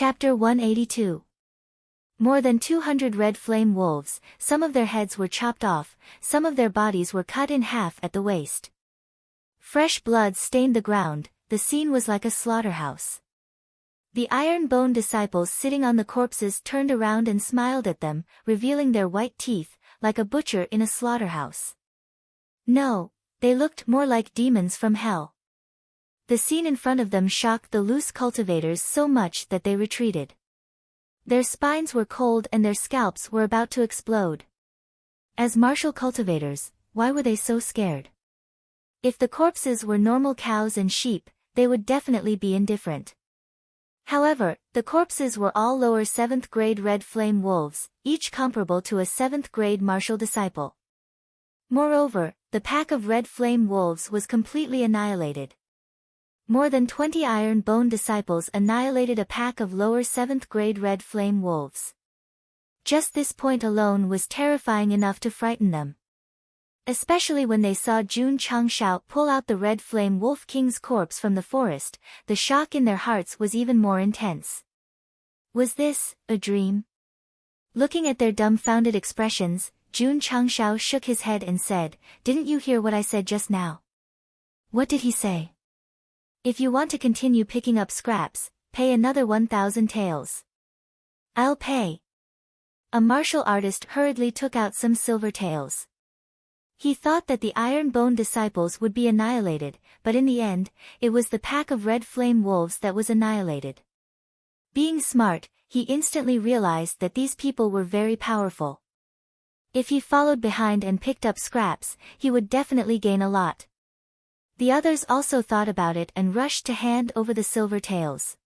Chapter 182. More than 200 red flame wolves, some of their heads were chopped off, some of their bodies were cut in half at the waist. Fresh blood stained the ground, the scene was like a slaughterhouse. The iron-boned disciples sitting on the corpses turned around and smiled at them, revealing their white teeth, like a butcher in a slaughterhouse. No, they looked more like demons from hell. The scene in front of them shocked the loose cultivators so much that they retreated. Their spines were cold and their scalps were about to explode. As martial cultivators, why were they so scared? If the corpses were normal cows and sheep, they would definitely be indifferent. However, the corpses were all lower 7th grade red flame wolves, each comparable to a 7th grade martial disciple. Moreover, the pack of red flame wolves was completely annihilated. More than 20 iron-boned disciples annihilated a pack of lower 7th grade red flame wolves. Just this point alone was terrifying enough to frighten them. Especially when they saw Jun Changshao pull out the red flame wolf king's corpse from the forest, the shock in their hearts was even more intense. Was this a dream? Looking at their dumbfounded expressions, Jun Changshao shook his head and said, "Didn't you hear what I said just now?" "What did he say?" "If you want to continue picking up scraps, pay another 1,000 taels." "I'll pay." A martial artist hurriedly took out some silver taels. He thought that the iron-boned disciples would be annihilated, but in the end, it was the pack of red flame wolves that was annihilated. Being smart, he instantly realized that these people were very powerful. If he followed behind and picked up scraps, he would definitely gain a lot. The others also thought about it and rushed to hand over the silver taels.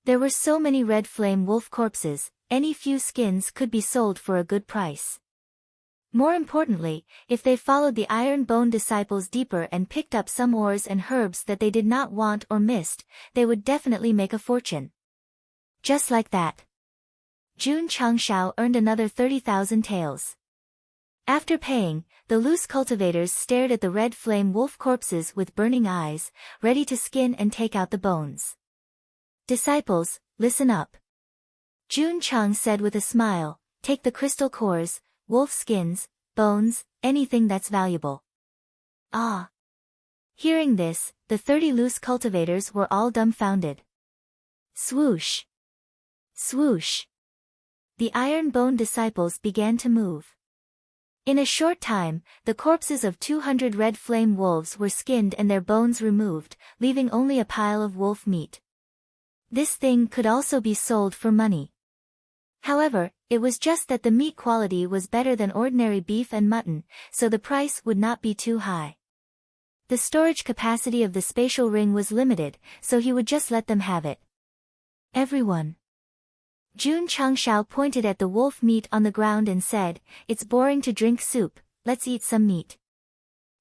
There were so many red flame wolf corpses, any few skins could be sold for a good price. More importantly, if they followed the iron-boned disciples deeper and picked up some ores and herbs that they did not want or missed, they would definitely make a fortune. Just like that, Jun Changshao earned another 30,000 taels. After paying, the loose cultivators stared at the red flame wolf corpses with burning eyes, ready to skin and take out the bones. "Disciples, listen up," Jun Chang said with a smile, "take the crystal cores, wolf skins, bones, anything that's valuable." Ah! Hearing this, the 30 loose cultivators were all dumbfounded. Swoosh! Swoosh! The iron-boned disciples began to move. In a short time, the corpses of 200 red flame wolves were skinned and their bones removed, leaving only a pile of wolf meat. This thing could also be sold for money. However, it was just that the meat quality was better than ordinary beef and mutton, so the price would not be too high. The storage capacity of the spatial ring was limited, so he would just let them have it. "Everyone." Jun Changshao pointed at the wolf meat on the ground and said, "It's boring to drink soup, let's eat some meat."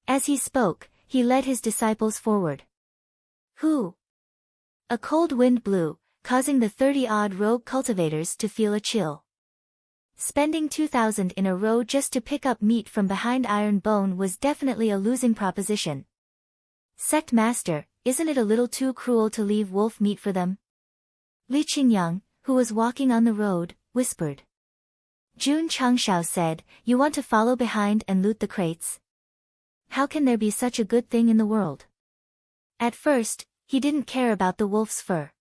As he spoke, he led his disciples forward. Whoo! A cold wind blew, causing the 30-odd rogue cultivators to feel a chill. Spending 2,000 in a row just to pick up meat from behind iron bone was definitely a losing proposition. "Sect Master, isn't it a little too cruel to leave wolf meat for them?" Li Qingyang, who was walking on the road, whispered. Jun Changshao said, "You want to follow behind and loot the crates? How can there be such a good thing in the world?" At first, he didn't care about the wolf's fur.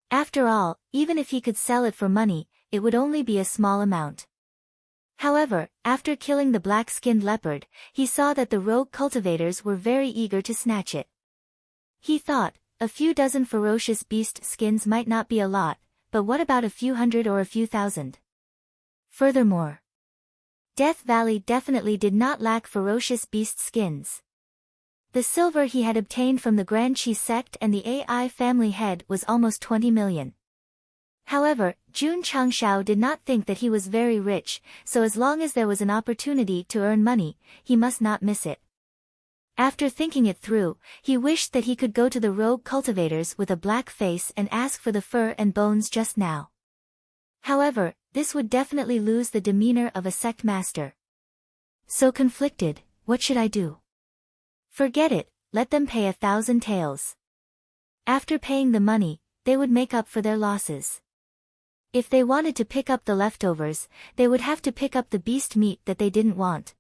After all, even if he could sell it for money, it would only be a small amount. However, after killing the black-skinned leopard, he saw that the rogue cultivators were very eager to snatch it. He thought, a few dozen ferocious beast skins might not be a lot, but what about a few hundred or a few thousand? Furthermore, Death Valley definitely did not lack ferocious beast skins. The silver he had obtained from the Grand Chi Sect and the AI family head was almost 20 million. However, Jun Changshao did not think that he was very rich, so as long as there was an opportunity to earn money, he must not miss it. After thinking it through, he wished that he could go to the rogue cultivators with a black face and ask for the fur and bones just now. However, this would definitely lose the demeanor of a sect master. So conflicted, what should I do? Forget it, let them pay 1,000 taels. After paying the money, they would make up for their losses. If they wanted to pick up the leftovers, they would have to pick up the beast meat that they didn't want.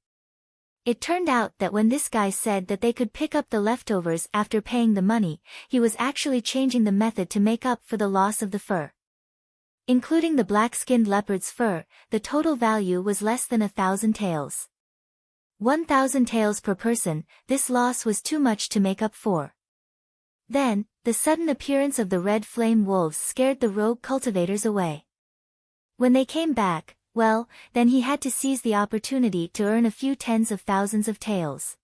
It turned out that when this guy said that they could pick up the leftovers after paying the money, he was actually changing the method to make up for the loss of the fur. Including the black-skinned leopard's fur, the total value was less than 1,000 taels. 1,000 taels per person, this loss was too much to make up for. Then, the sudden appearance of the red flame wolves scared the rogue cultivators away. When they came back, well, then he had to seize the opportunity to earn a few tens of thousands of taels.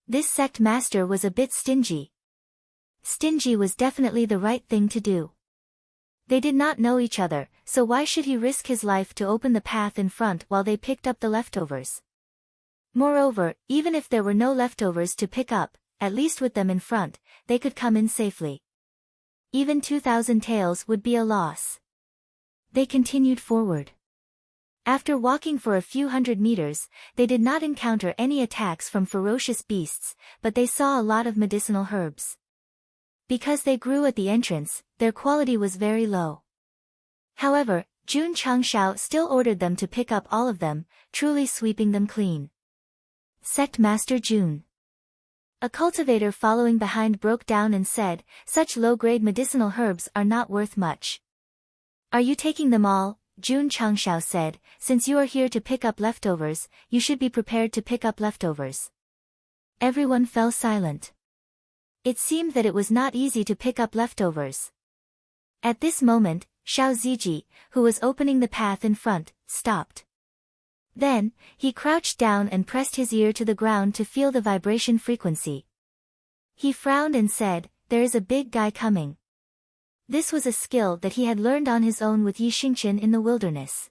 This sect master was a bit stingy. Stingy was definitely the right thing to do. They did not know each other, so why should he risk his life to open the path in front while they picked up the leftovers? Moreover, even if there were no leftovers to pick up, at least with them in front, they could come in safely. Even 2,000 taels would be a loss. They continued forward. After walking for a few hundred meters, they did not encounter any attacks from ferocious beasts, but they saw a lot of medicinal herbs. Because they grew at the entrance, their quality was very low. However, Jun Changshao still ordered them to pick up all of them, truly sweeping them clean. Sect Master Jun. A cultivator following behind broke down and said, "Such low-grade medicinal herbs are not worth much." "Are you taking them all?" Jun Changshao said. "Since you are here to pick up leftovers, you should be prepared to pick up leftovers." Everyone fell silent. It seemed that it was not easy to pick up leftovers. At this moment, Xiao Ziji, who was opening the path in front, stopped. Then, he crouched down and pressed his ear to the ground to feel the vibration frequency. He frowned and said, "There is a big guy coming." This was a skill that he had learned on his own with Yi Xingqian in the wilderness.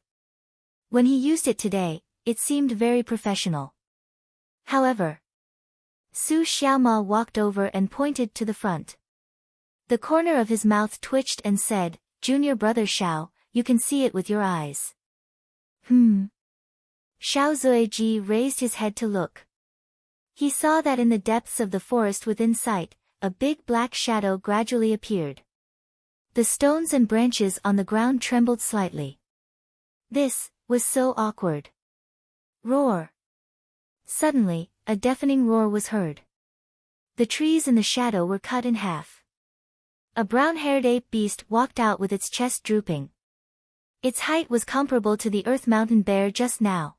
When he used it today, it seemed very professional. However, Su Xiaoma walked over and pointed to the front. The corner of his mouth twitched and said, "Junior brother Xiao, you can see it with your eyes." Xiao Zuiji raised his head to look. He saw that in the depths of the forest within sight, a big black shadow gradually appeared. The stones and branches on the ground trembled slightly. This was so awkward. Roar! Suddenly, a deafening roar was heard. The trees in the shadow were cut in half. A brown-haired ape beast walked out with its chest drooping. Its height was comparable to the Earth Mountain bear just now.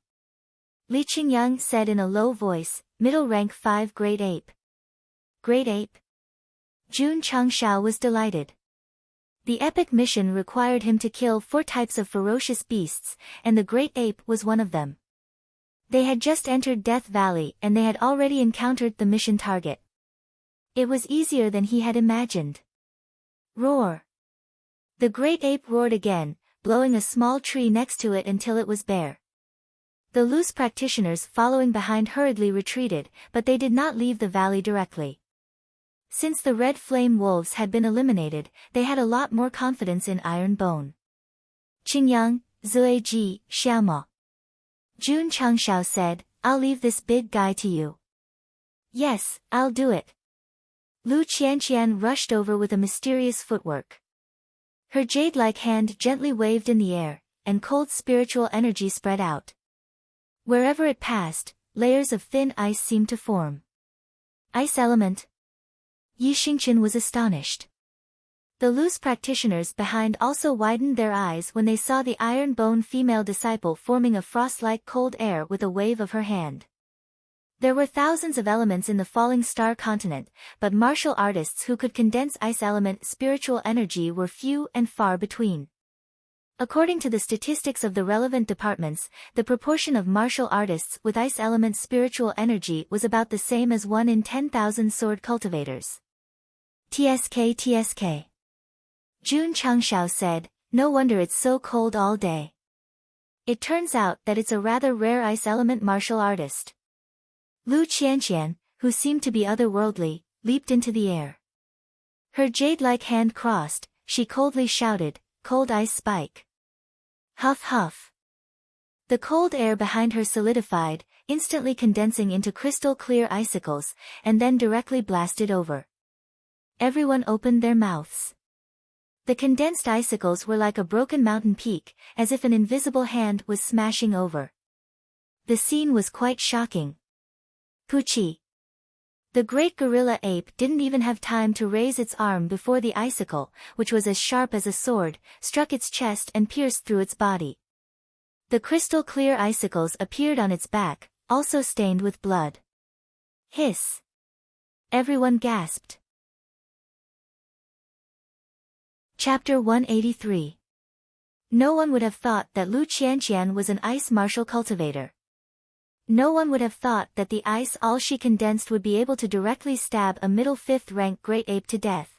Li Qingyang said in a low voice, "Middle rank 5 Great Ape." Great Ape? Jun Changshao was delighted. The epic mission required him to kill 4 types of ferocious beasts, and the Great Ape was one of them. They had just entered Death Valley and they had already encountered the mission target. It was easier than he had imagined. Roar! The Great Ape roared again, blowing a small tree next to it until it was bare. The loose practitioners following behind hurriedly retreated, but they did not leave the valley directly. Since the red flame wolves had been eliminated, they had a lot more confidence in Iron Bone. "Qingyang, Zueji, Xiaoma." Jun Changshao said, "I'll leave this big guy to you." "Yes, I'll do it." Lu Qianqian rushed over with a mysterious footwork. Her jade-like hand gently waved in the air, and cold spiritual energy spread out. Wherever it passed, layers of thin ice seemed to form. Ice element? Yi Xingqian was astonished. The loose practitioners behind also widened their eyes when they saw the Iron Bone female disciple forming a frost-like cold air with a wave of her hand. There were thousands of elements in the falling star continent, but martial artists who could condense ice element spiritual energy were few and far between. According to the statistics of the relevant departments, the proportion of martial artists with ice element spiritual energy was about the same as 1 in 10,000 sword cultivators. TSK. Jun Changshao said, "No wonder it's so cold all day. It turns out that it's a rather rare ice element martial artist." Lu Qianqian, who seemed to be otherworldly, leaped into the air. Her jade-like hand crossed, she coldly shouted, "Cold ice spike." Huff huff. The cold air behind her solidified, instantly condensing into crystal-clear icicles, and then directly blasted over. Everyone opened their mouths. The condensed icicles were like a broken mountain peak, as if an invisible hand was smashing over. The scene was quite shocking. Poochie. The great gorilla ape didn't even have time to raise its arm before the icicle, which was as sharp as a sword, struck its chest and pierced through its body. The crystal-clear icicles appeared on its back, also stained with blood. Hiss! Everyone gasped. Chapter 183. No one would have thought that Lu Qianqian was an ice martial cultivator. No one would have thought that the ice all she condensed would be able to directly stab a middle 5th rank great ape to death.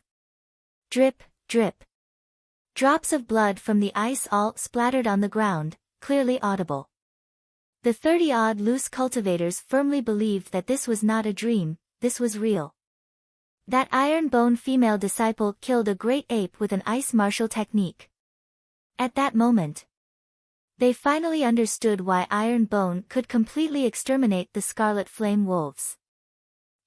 Drip, drip. Drops of blood from the ice all splattered on the ground, clearly audible. The 30-odd loose cultivators firmly believed that this was not a dream, this was real. That iron bone female disciple killed a great ape with an ice martial technique. At that moment, they finally understood why Iron Bone could completely exterminate the Scarlet Flame Wolves.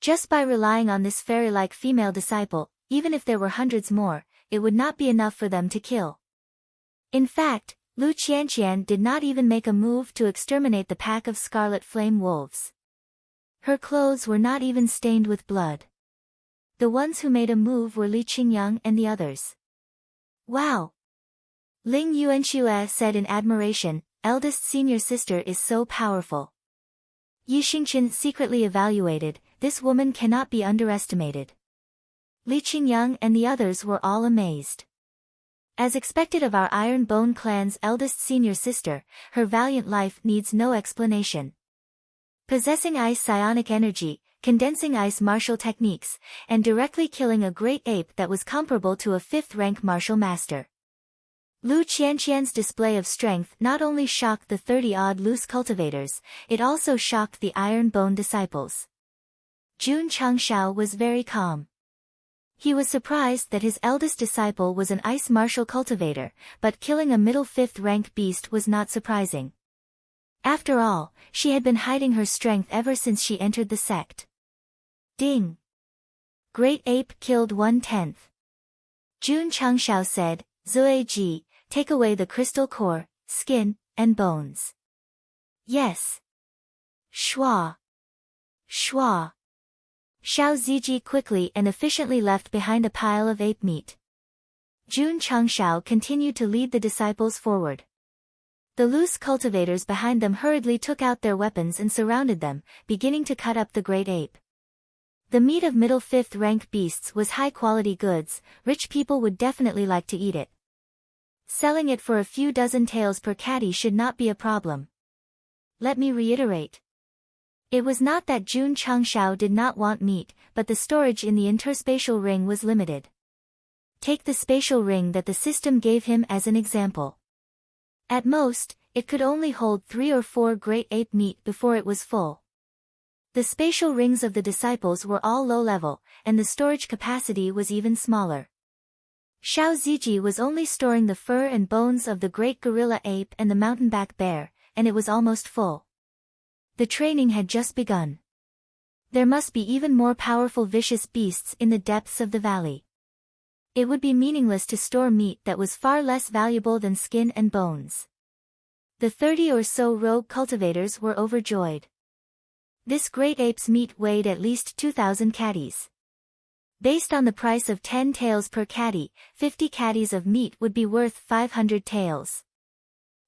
Just by relying on this fairy-like female disciple, even if there were hundreds more, it would not be enough for them to kill. In fact, Lu Qianqian did not even make a move to exterminate the pack of Scarlet Flame Wolves. Her clothes were not even stained with blood. The ones who made a move were Li Qingyang and the others. Wow! Ling Yuanxue said in admiration, eldest senior sister is so powerful. Yi Xingqian secretly evaluated, this woman cannot be underestimated. Li Qingyang and the others were all amazed. As expected of our Iron Bone clan's eldest senior sister, her valiant life needs no explanation. Possessing ice psionic energy, condensing ice martial techniques, and directly killing a great ape that was comparable to a 5th rank martial master. Lu Qianqian's display of strength not only shocked the 30-odd loose cultivators, it also shocked the Iron Bone disciples. Jun Changshao was very calm. He was surprised that his eldest disciple was an ice martial cultivator, but killing a middle 5th rank beast was not surprising. After all, she had been hiding her strength ever since she entered the sect. Ding! Great ape killed 1/10. Jun Changshao said, Zui Ji, take away the crystal core, skin, and bones. Yes. Shua. Shua. Xiao Ziji quickly and efficiently left behind a pile of ape meat. Jun Changshao continued to lead the disciples forward. The loose cultivators behind them hurriedly took out their weapons and surrounded them, beginning to cut up the great ape. The meat of middle 5th rank beasts was high-quality goods, rich people would definitely like to eat it. Selling it for a few dozen taels per catty should not be a problem. Let me reiterate. It was not that Jun Changshao did not want meat, but the storage in the interspatial ring was limited. Take the spatial ring that the system gave him as an example. At most, it could only hold 3 or 4 great ape meat before it was full. The spatial rings of the disciples were all low-level, and the storage capacity was even smaller. Xiao Ziji was only storing the fur and bones of the great gorilla ape and the mountainback bear, and it was almost full. The training had just begun. There must be even more powerful vicious beasts in the depths of the valley. It would be meaningless to store meat that was far less valuable than skin and bones. The 30 or so rogue cultivators were overjoyed. This great ape's meat weighed at least 2,000 catties. Based on the price of 10 taels per catty, 50 catties of meat would be worth 500 taels.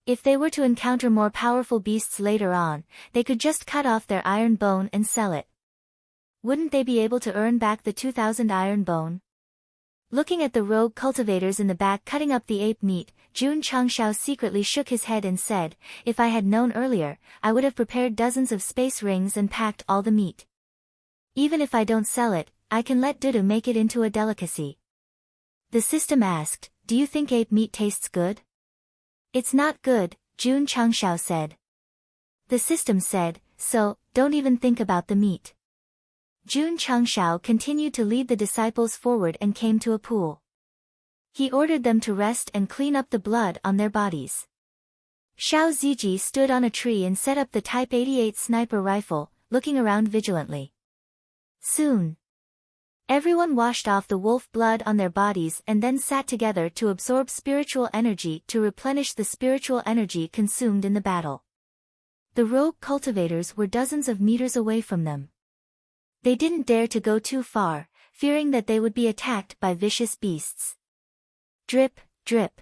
If they were to encounter more powerful beasts later on, they could just cut off their iron bone and sell it. Wouldn't they be able to earn back the 2,000 iron bone? Looking at the rogue cultivators in the back cutting up the ape meat, Jun Changshao secretly shook his head and said, if I had known earlier, I would have prepared dozens of space rings and packed all the meat. Even if I don't sell it, I can let Dudu make it into a delicacy. The system asked, do you think ape meat tastes good? It's not good, Jun Changshao said. The system said, so, don't even think about the meat. Jun Changshao continued to lead the disciples forward and came to a pool. He ordered them to rest and clean up the blood on their bodies. Xiao Ziji stood on a tree and set up the Type 88 sniper rifle, looking around vigilantly. Soon, Everyone washed off the wolf blood on their bodies and then sat together to absorb spiritual energy to replenish the spiritual energy consumed in the battle. The rogue cultivators were dozens of meters away from them. They didn't dare to go too far, fearing that they would be attacked by vicious beasts. Drip, drip.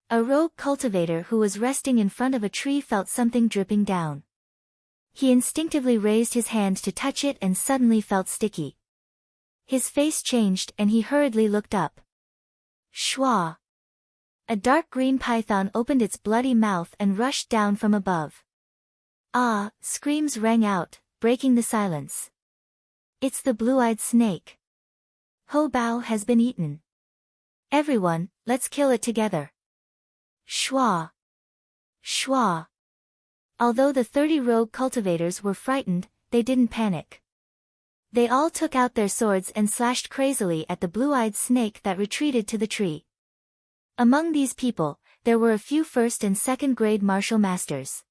A rogue cultivator who was resting in front of a tree felt something dripping down. He instinctively raised his hand to touch it and suddenly felt sticky. His face changed and he hurriedly looked up. Shwa! A dark green python opened its bloody mouth and rushed down from above. Ah! Screams rang out, breaking the silence. It's the blue-eyed snake. Ho Bao has been eaten. Everyone, let's kill it together. Shwa! Shwa! Although the 30 rogue cultivators were frightened, they didn't panic. They all took out their swords and slashed crazily at the blue-eyed snake that retreated to the tree. Among these people, there were a few first and second grade martial masters.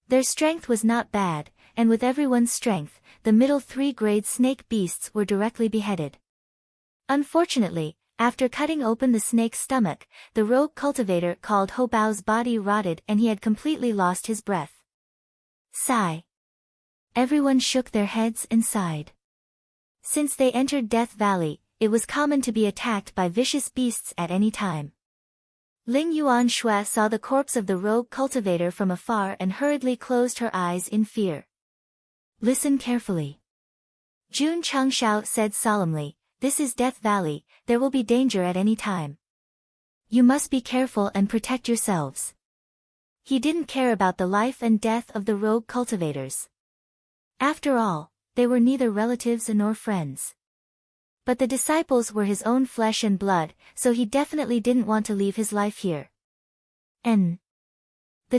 Their strength was not bad, and with everyone's strength, the middle 3-grade snake beasts were directly beheaded. Unfortunately, after cutting open the snake's stomach, the rogue cultivator called Ho Bao's body rotted and he had completely lost his breath. Sigh. Everyone shook their heads and sighed. Since they entered Death Valley, it was common to be attacked by vicious beasts at any time. Ling Yuan Shui saw the corpse of the rogue cultivator from afar and hurriedly closed her eyes in fear. Listen carefully. Jun Changshao said solemnly, this is Death Valley, there will be danger at any time. You must be careful and protect yourselves. He didn't care about the life and death of the rogue cultivators. After all, they were neither relatives nor friends. But the disciples were his own flesh and blood, so he definitely didn't want to leave his life here. The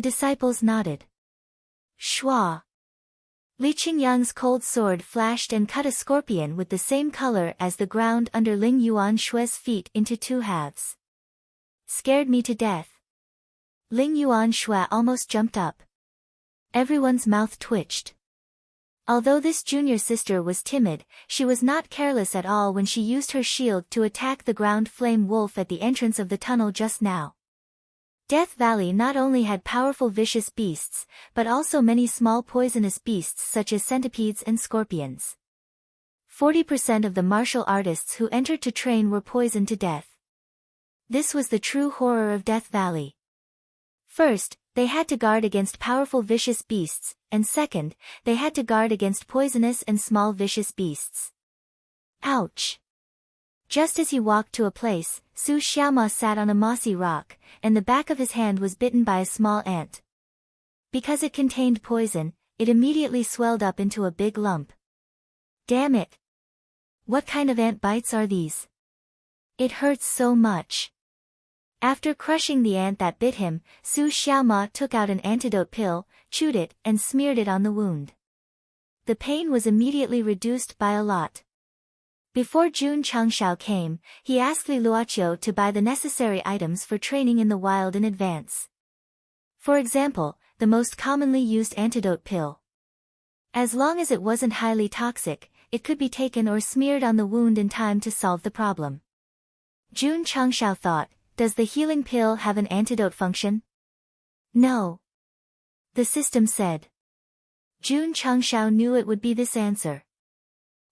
disciples nodded. Shwa! Li Qingyang's cold sword flashed and cut a scorpion with the same color as the ground under Ling Yuan Shui's feet into 2 halves. Scared me to death. Ling Yuan Shui almost jumped up. Everyone's mouth twitched. Although this junior sister was timid, she was not careless at all when she used her shield to attack the ground flame wolf at the entrance of the tunnel just now. Death Valley not only had powerful vicious beasts, but also many small poisonous beasts such as centipedes and scorpions. 40% of the martial artists who entered to train were poisoned to death. This was the true horror of Death Valley. First, they had to guard against powerful vicious beasts, and second, they had to guard against poisonous and small vicious beasts. Ouch! Just as he walked to a place, Su Xiaoma sat on a mossy rock, and the back of his hand was bitten by a small ant. Because it contained poison, it immediately swelled up into a big lump. Damn it! What kind of ant bites are these? It hurts so much. After crushing the ant that bit him, Su Xiaoma took out an antidote pill, chewed it, and smeared it on the wound. The pain was immediately reduced by a lot. Before Jun Changshao came, he asked Li Luoqiu to buy the necessary items for training in the wild in advance. For example, the most commonly used antidote pill. As long as it wasn't highly toxic, it could be taken or smeared on the wound in time to solve the problem. Jun Changshao thought, does the healing pill have an antidote function? No. The system said. Jun Changshao knew it would be this answer.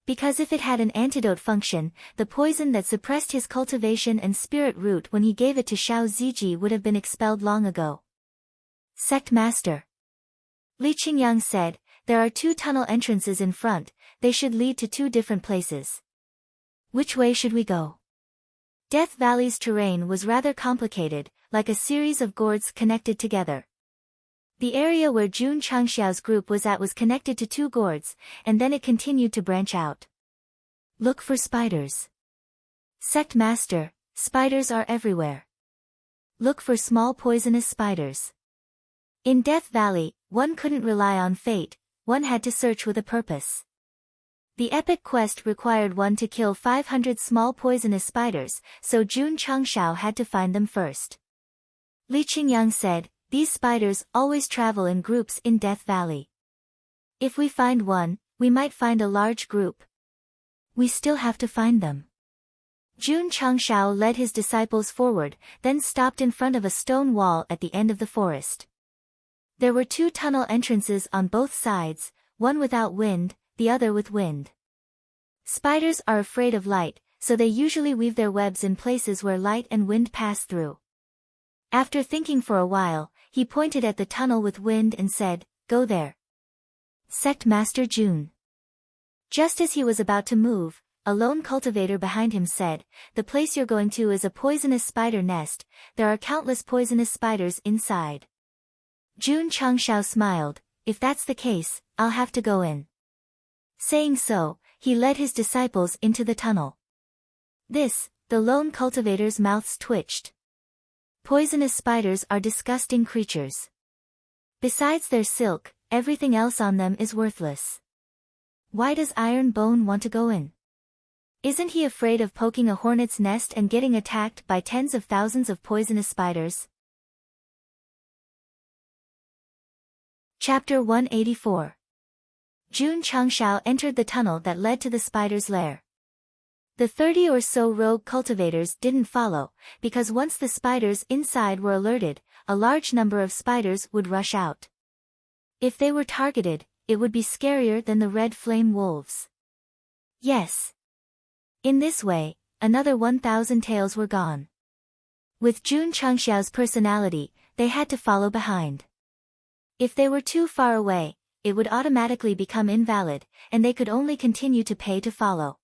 Because if it had an antidote function, the poison that suppressed his cultivation and spirit root when he gave it to Xiao Ziji would have been expelled long ago. Sect Master. Li Qingyang said, there are 2 tunnel entrances in front, they should lead to 2 different places. Which way should we go? Death Valley's terrain was rather complicated, like a series of gourds connected together. The area where Jun Changxiao's group was at was connected to 2 gourds, and then it continued to branch out. Look for spiders. Sect Master, spiders are everywhere. Look for small poisonous spiders. In Death Valley, one couldn't rely on fate, one had to search with a purpose. The epic quest required one to kill 500 small poisonous spiders, so Jun Changshao had to find them first. Li Qingyang said, these spiders always travel in groups in Death Valley. If we find one, we might find a large group. We still have to find them. Jun Changshao led his disciples forward, then stopped in front of a stone wall at the end of the forest. There were 2 tunnel entrances on both sides, one without wind, the other with wind. Spiders are afraid of light, so they usually weave their webs in places where light and wind pass through. After thinking for a while, he pointed at the tunnel with wind and said, "Go there." Sect Master Jun. Just as he was about to move, a lone cultivator behind him said, "The place you're going to is a poisonous spider nest, there are countless poisonous spiders inside." Jun Changshao smiled, "If that's the case, I'll have to go in." Saying so, he led his disciples into the tunnel. The lone cultivator's mouths twitched. Poisonous spiders are disgusting creatures. Besides their silk, everything else on them is worthless. Why does Iron Bone want to go in? Isn't he afraid of poking a hornet's nest and getting attacked by tens of thousands of poisonous spiders? Chapter 184. Jun Changshao entered the tunnel that led to the spider's lair. The 30 or so rogue cultivators didn't follow, because once the spiders inside were alerted, a large number of spiders would rush out. If they were targeted, it would be scarier than the red flame wolves. Yes. In this way, another 1,000 tails were gone. With Jun Changshao's personality, they had to follow behind. If they were too far away, it would automatically become invalid, and they could only continue to pay to follow.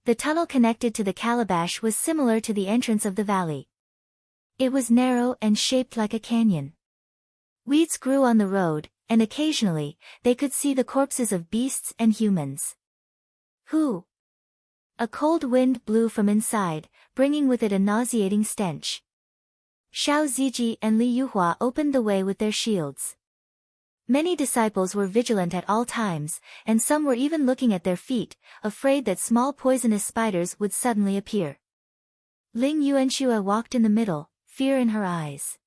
The tunnel connected to the calabash was similar to the entrance of the valley. It was narrow and shaped like a canyon. Weeds grew on the road, and occasionally, they could see the corpses of beasts and humans. Who? A cold wind blew from inside, bringing with it a nauseating stench. Xiao Ziji and Li Yuhua opened the way with their shields. Many disciples were vigilant at all times, and some were even looking at their feet, afraid that small poisonous spiders would suddenly appear. Ling Yuanxue walked in the middle, fear in her eyes.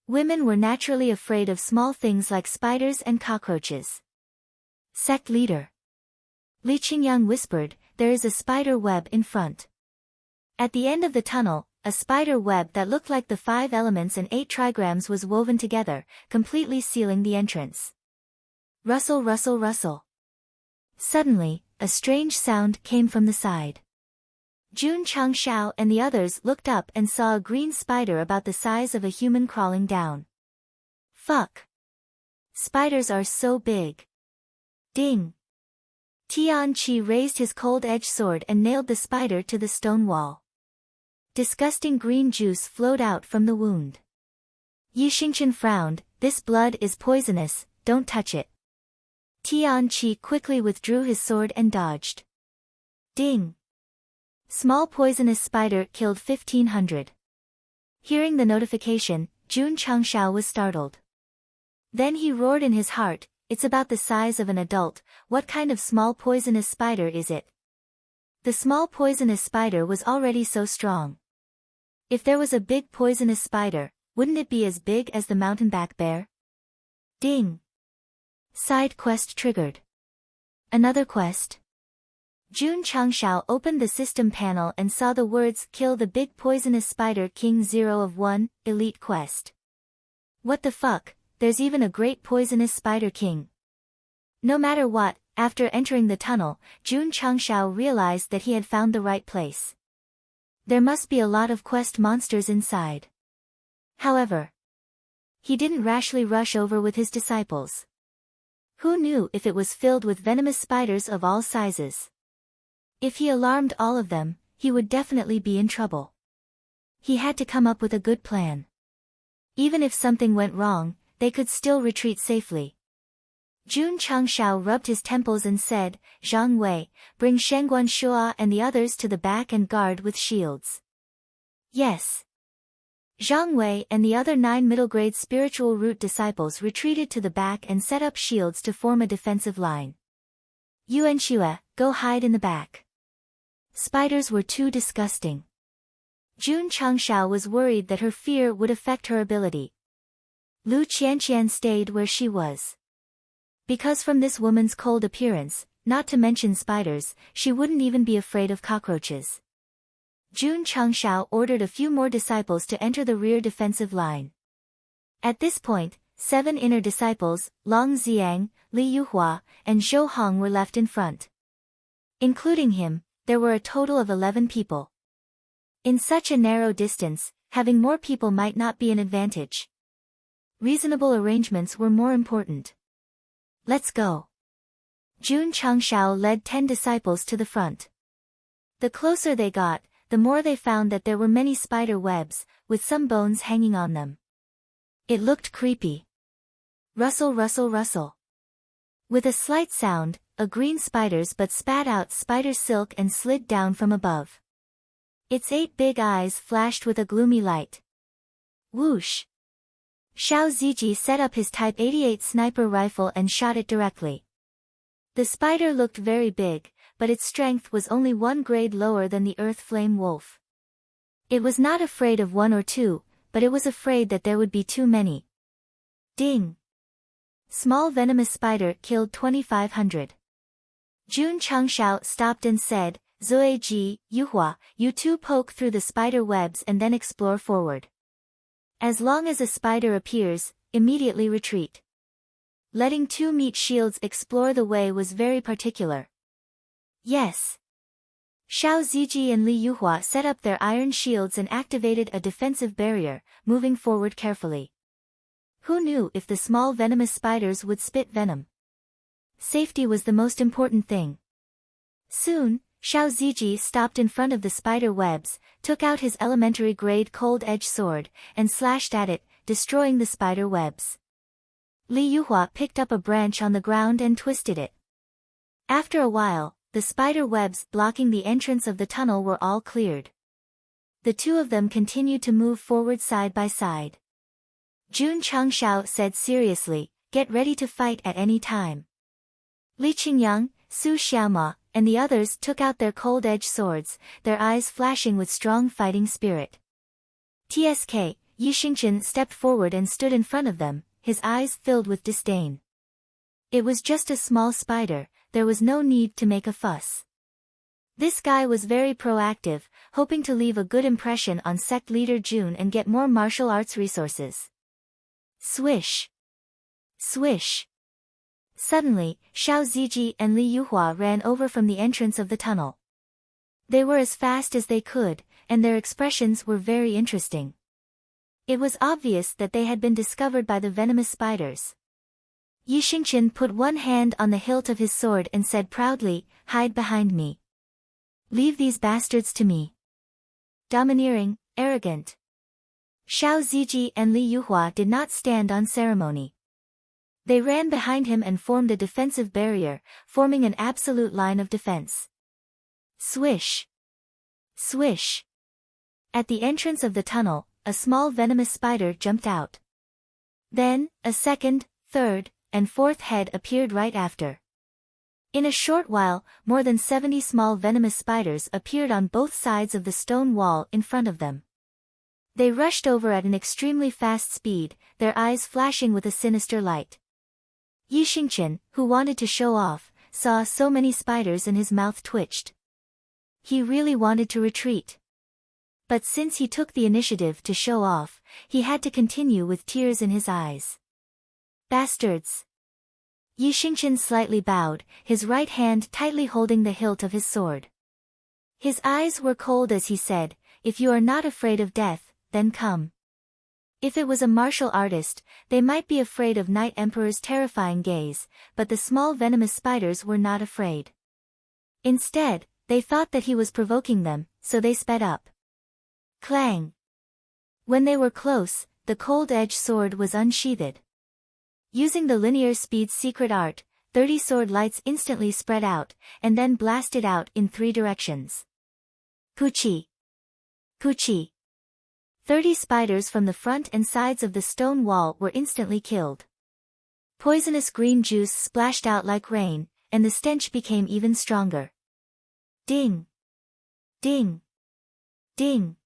Women were naturally afraid of small things like spiders and cockroaches. Sect leader. Li Qingyang whispered, "There is a spider web in front." At the end of the tunnel, a spider web that looked like the 5 elements and 8 trigrams was woven together, completely sealing the entrance. Rustle, rustle, rustle. Suddenly, a strange sound came from the side. Jun Changshao and the others looked up and saw a green spider about the size of a human crawling down. Fuck! Spiders are so big. Ding! Tian Qi raised his cold-edged sword and nailed the spider to the stone wall. Disgusting green juice flowed out from the wound. Yi Xingchen frowned, "This blood is poisonous, don't touch it." Tian Qi quickly withdrew his sword and dodged. Ding! Small poisonous spider killed 1,500. Hearing the notification, Jun Changshao was startled. Then he roared in his heart, "It's about the size of an adult, what kind of small poisonous spider is it?" The small poisonous spider was already so strong. If there was a big poisonous spider, wouldn't it be as big as the mountain-back bear? Ding! Side quest triggered. Another quest? Jun Changshao opened the system panel and saw the words "Kill the big poisonous spider King 0 of 1, Elite Quest." What the fuck, there's even a great poisonous spider king. No matter what, after entering the tunnel, Jun Changshao realized that he had found the right place. There must be a lot of quest monsters inside. However, he didn't rashly rush over with his disciples. Who knew if it was filled with venomous spiders of all sizes? If he alarmed all of them, he would definitely be in trouble. He had to come up with a good plan. Even if something went wrong, they could still retreat safely. Jun Changshao rubbed his temples and said, "Zhang Wei, bring Shengguan Shua and the others to the back and guard with shields." Yes. Zhang Wei and the other 9 middle-grade spiritual root disciples retreated to the back and set up shields to form a defensive line. Yuanxue, go hide in the back. Spiders were too disgusting. Jun Changshao was worried that her fear would affect her ability. Lu Qianqian stayed where she was. Because from this woman's cold appearance, not to mention spiders, she wouldn't even be afraid of cockroaches. Jun Changshao ordered a few more disciples to enter the rear defensive line. At this point, 7 inner disciples, Long Xiang, Li Yuhua, and Zhou Hong were left in front. Including him, there were a total of 11 people. In such a narrow distance, having more people might not be an advantage. Reasonable arrangements were more important. Let's go. Jun Changshao led 10 disciples to the front. The closer they got, the more they found that there were many spider webs, with some bones hanging on them. It looked creepy. Rustle, rustle, rustle. With a slight sound, a green spider's butt spat out spider silk and slid down from above. Its 8 big eyes flashed with a gloomy light. Whoosh! Xiao Ziji set up his Type 88 sniper rifle and shot it directly. The spider looked very big, but its strength was only 1 grade lower than the earth flame wolf. It was not afraid of 1 or 2, but it was afraid that there would be too many. Ding! Small venomous spider killed 2,500. Jun Changshao stopped and said, Zueji, Yuhua, you two poke through the spider webs and then explore forward. As long as a spider appears, immediately retreat. Letting 2 meat shields explore the way was very particular. Yes. Xiao Ziji and Li Yuhua set up their iron shields and activated a defensive barrier, moving forward carefully. Who knew if the small venomous spiders would spit venom? Safety was the most important thing. Soon, Xiao Ziji stopped in front of the spider webs, took out his elementary-grade cold-edge sword, and slashed at it, destroying the spider webs. Li Yuhua picked up a branch on the ground and twisted it. After a while, the spider webs blocking the entrance of the tunnel were all cleared. The two of them continued to move forward side by side. Jun Changshao said seriously, get ready to fight at any time. Li Qingyang, Su Xiaoma, and the others took out their cold-edged swords, their eyes flashing with strong fighting spirit. TSK, Yi Xingchen stepped forward and stood in front of them, his eyes filled with disdain. It was just a small spider, there was no need to make a fuss. This guy was very proactive, hoping to leave a good impression on sect leader Jun and get more martial arts resources. Swish! Swish! Suddenly, Xiao Ziji and Li Yuhua ran over from the entrance of the tunnel. They were as fast as they could, and their expressions were very interesting. It was obvious that they had been discovered by the venomous spiders. Yi Xingchen put one hand on the hilt of his sword and said proudly, hide behind me. Leave these bastards to me. Domineering, arrogant. Xiao Ziji and Li Yuhua did not stand on ceremony. They ran behind him and formed a defensive barrier, forming an absolute line of defense. Swish! Swish! At the entrance of the tunnel, a small venomous spider jumped out. Then, a second, third, and fourth head appeared right after. In a short while, more than 70 small venomous spiders appeared on both sides of the stone wall in front of them. They rushed over at an extremely fast speed, their eyes flashing with a sinister light. Yi Xingchen, who wanted to show off, saw so many spiders and his mouth twitched. He really wanted to retreat. But since he took the initiative to show off, he had to continue with tears in his eyes. Bastards! Yi Xingchen slightly bowed, his right hand tightly holding the hilt of his sword. His eyes were cold as he said, if you are not afraid of death, then come. If it was a martial artist, they might be afraid of Night Emperor's terrifying gaze, but the small venomous spiders were not afraid. Instead, they thought that he was provoking them, so they sped up. Clang! When they were close, the cold-edged sword was unsheathed. Using the linear speed's secret art, 30 sword lights instantly spread out, and then blasted out in 3 directions. Puchi! Puchi! 30 spiders from the front and sides of the stone wall were instantly killed. Poisonous green juice splashed out like rain, and the stench became even stronger. Ding! Ding! Ding!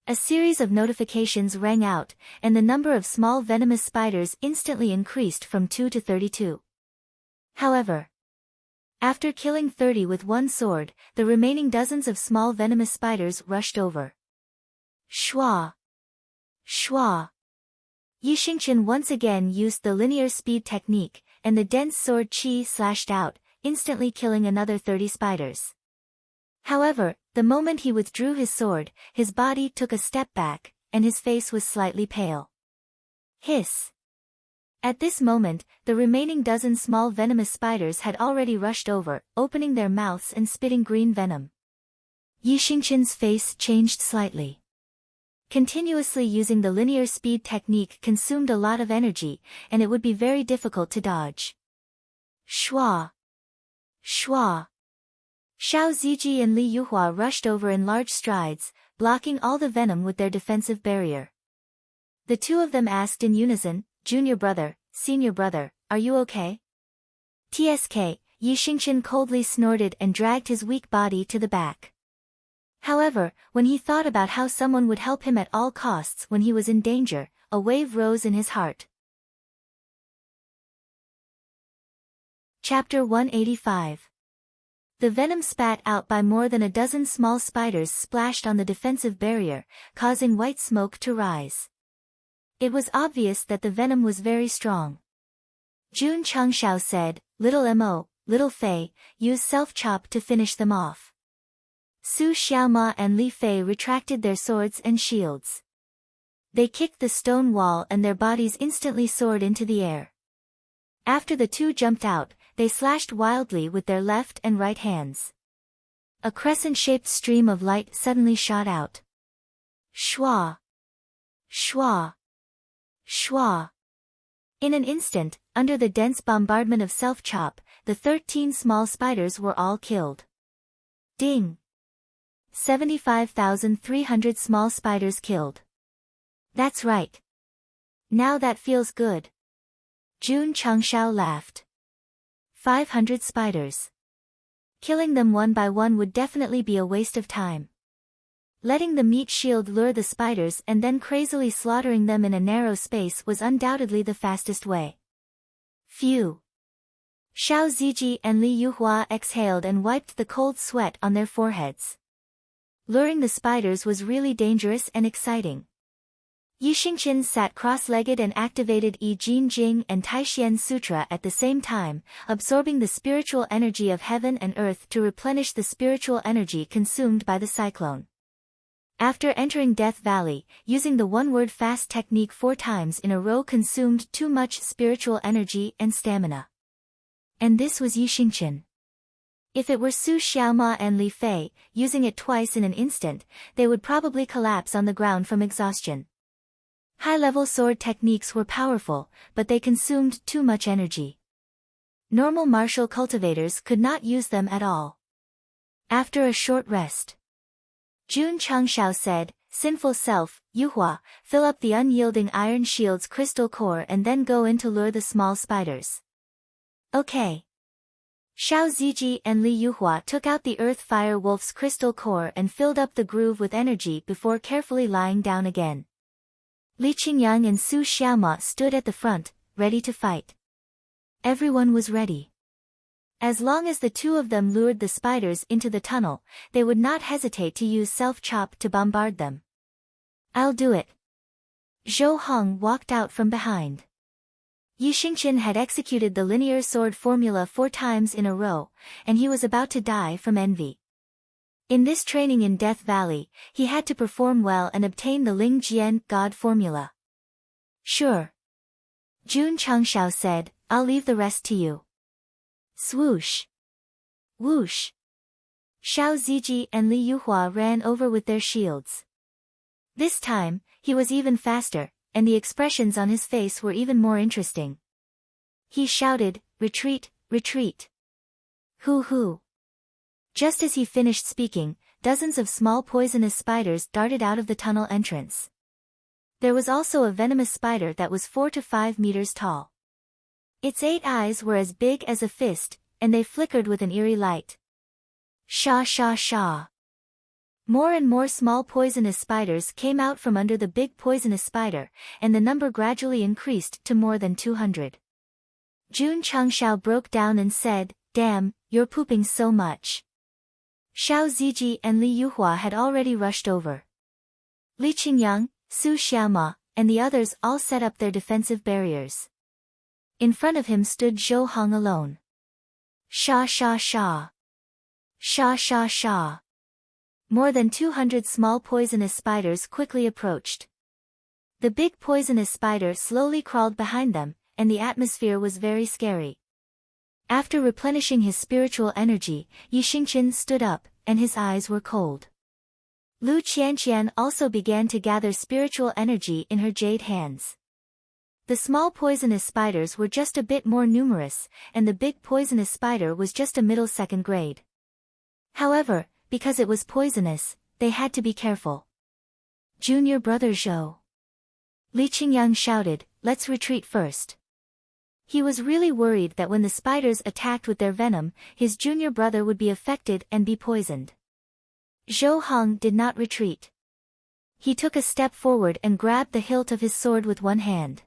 A series of notifications rang out, and the number of small venomous spiders instantly increased from 2 to 32. However, After killing 30 with one sword, the remaining dozens of small venomous spiders rushed over. Shwa! Shwa! Yixingchen once again used the linear speed technique, and the dense sword chi slashed out, instantly killing another 30 spiders. However, the moment he withdrew his sword, his body took a step back, and his face was slightly pale. Hiss! At this moment, the remaining dozen small venomous spiders had already rushed over, opening their mouths and spitting green venom. Yixingchen's face changed slightly. Continuously using the linear speed technique consumed a lot of energy, and it would be very difficult to dodge. Shwa! Shwa! Xiao Ziji and Li Yuhua rushed over in large strides, blocking all the venom with their defensive barrier. The two of them asked in unison, "Junior brother, senior brother, are you okay?" TSK, Yixingchen coldly snorted and dragged his weak body to the back. However, when he thought about how someone would help him at all costs when he was in danger, a wave rose in his heart. Chapter 185. The venom spat out by more than a dozen small spiders splashed on the defensive barrier, causing white smoke to rise. It was obvious that the venom was very strong. Jun Changshao said, "Little Mo, Little Fei, use self-chop to finish them off." Su Xiaoma and Li Fei retracted their swords and shields. They kicked the stone wall and their bodies instantly soared into the air. After the two jumped out, they slashed wildly with their left and right hands. A crescent-shaped stream of light suddenly shot out. Shwa! Shwa! Shwa! In an instant, under the dense bombardment of self-chop, the 13 small spiders were all killed. Ding! 75,300 small spiders killed. That's right. Now that feels good. Jun Changshao laughed. 500 spiders. Killing them one by one would definitely be a waste of time. Letting the meat shield lure the spiders and then crazily slaughtering them in a narrow space was undoubtedly the fastest way. Phew! Xiao Ziji and Li Yuhua exhaled and wiped the cold sweat on their foreheads. Luring the spiders was really dangerous and exciting. Yixingchen sat cross-legged and activated I Jin Jing and Taixien Sutra at the same time, absorbing the spiritual energy of heaven and earth to replenish the spiritual energy consumed by the cyclone. After entering Death Valley, using the one-word fast technique 4 times in a row consumed too much spiritual energy and stamina. And this was Yixingchen. If it were Su Xiaoma and Li Fei, using it twice in an instant, they would probably collapse on the ground from exhaustion. High-level sword techniques were powerful, but they consumed too much energy. Normal martial cultivators could not use them at all. After a short rest, Jun Changshao said, "Sinful self, Yuhua, fill up the unyielding iron shield's crystal core and then go in to lure the small spiders." Okay. Xiao Ziji and Li Yuhua took out the Earth Fire Wolf's crystal core and filled up the groove with energy before carefully lying down again. Li Qingyang and Su Xiaoma stood at the front, ready to fight. Everyone was ready. As long as the two of them lured the spiders into the tunnel, they would not hesitate to use self-chop to bombard them. "I'll do it." Zhou Hong walked out from behind. Yixingchen had executed the linear sword formula 4 times in a row, and he was about to die from envy. In this training in Death Valley, he had to perform well and obtain the Ling Jian God formula. "Sure." Jun Changshao said, "I'll leave the rest to you." Swoosh! Whoosh! Xiao Ziji and Li Yuhua ran over with their shields. This time, he was even faster, and the expressions on his face were even more interesting. He shouted, "Retreat, retreat!" Hoo-hoo! Just as he finished speaking, dozens of small poisonous spiders darted out of the tunnel entrance. There was also a venomous spider that was 4 to 5 meters tall. Its 8 eyes were as big as a fist, and they flickered with an eerie light. Sha sha sha! More and more small poisonous spiders came out from under the big poisonous spider, and the number gradually increased to more than 200. Jun Changshao broke down and said, "Damn, you're pooping so much. Xiao Ziji and Li Yuhua had already rushed over. Li Qingyang, Su Xiaoma, and the others all set up their defensive barriers. In front of him stood Zhou Hong alone. Sha sha sha. Sha sha sha. More than 200 small poisonous spiders quickly approached. The big poisonous spider slowly crawled behind them, and the atmosphere was very scary. After replenishing his spiritual energy, Yi Xingqian stood up, and his eyes were cold. Lu Qianqian also began to gather spiritual energy in her jade hands. The small poisonous spiders were just a bit more numerous, and the big poisonous spider was just a middle second grade. However, because it was poisonous, they had to be careful. Junior brother Zhou. Li Qingyang shouted, let's retreat first. He was really worried that when the spiders attacked with their venom, his junior brother would be affected and be poisoned. Zhou Hong did not retreat. He took a step forward and grabbed the hilt of his sword with one hand.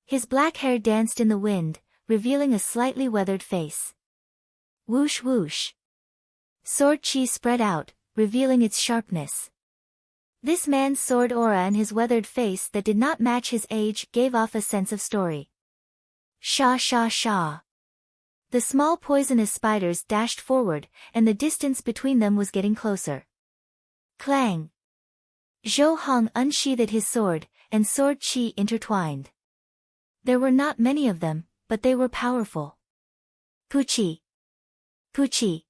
His black hair danced in the wind, revealing a slightly weathered face. Whoosh whoosh. Sword chi spread out, revealing its sharpness. This man's sword aura and his weathered face that did not match his age gave off a sense of story. Sha sha sha. The small poisonous spiders dashed forward, and the distance between them was getting closer. Clang. Zhou Hong unsheathed his sword, and sword chi intertwined. There were not many of them, but they were powerful. Puchi. Puchi.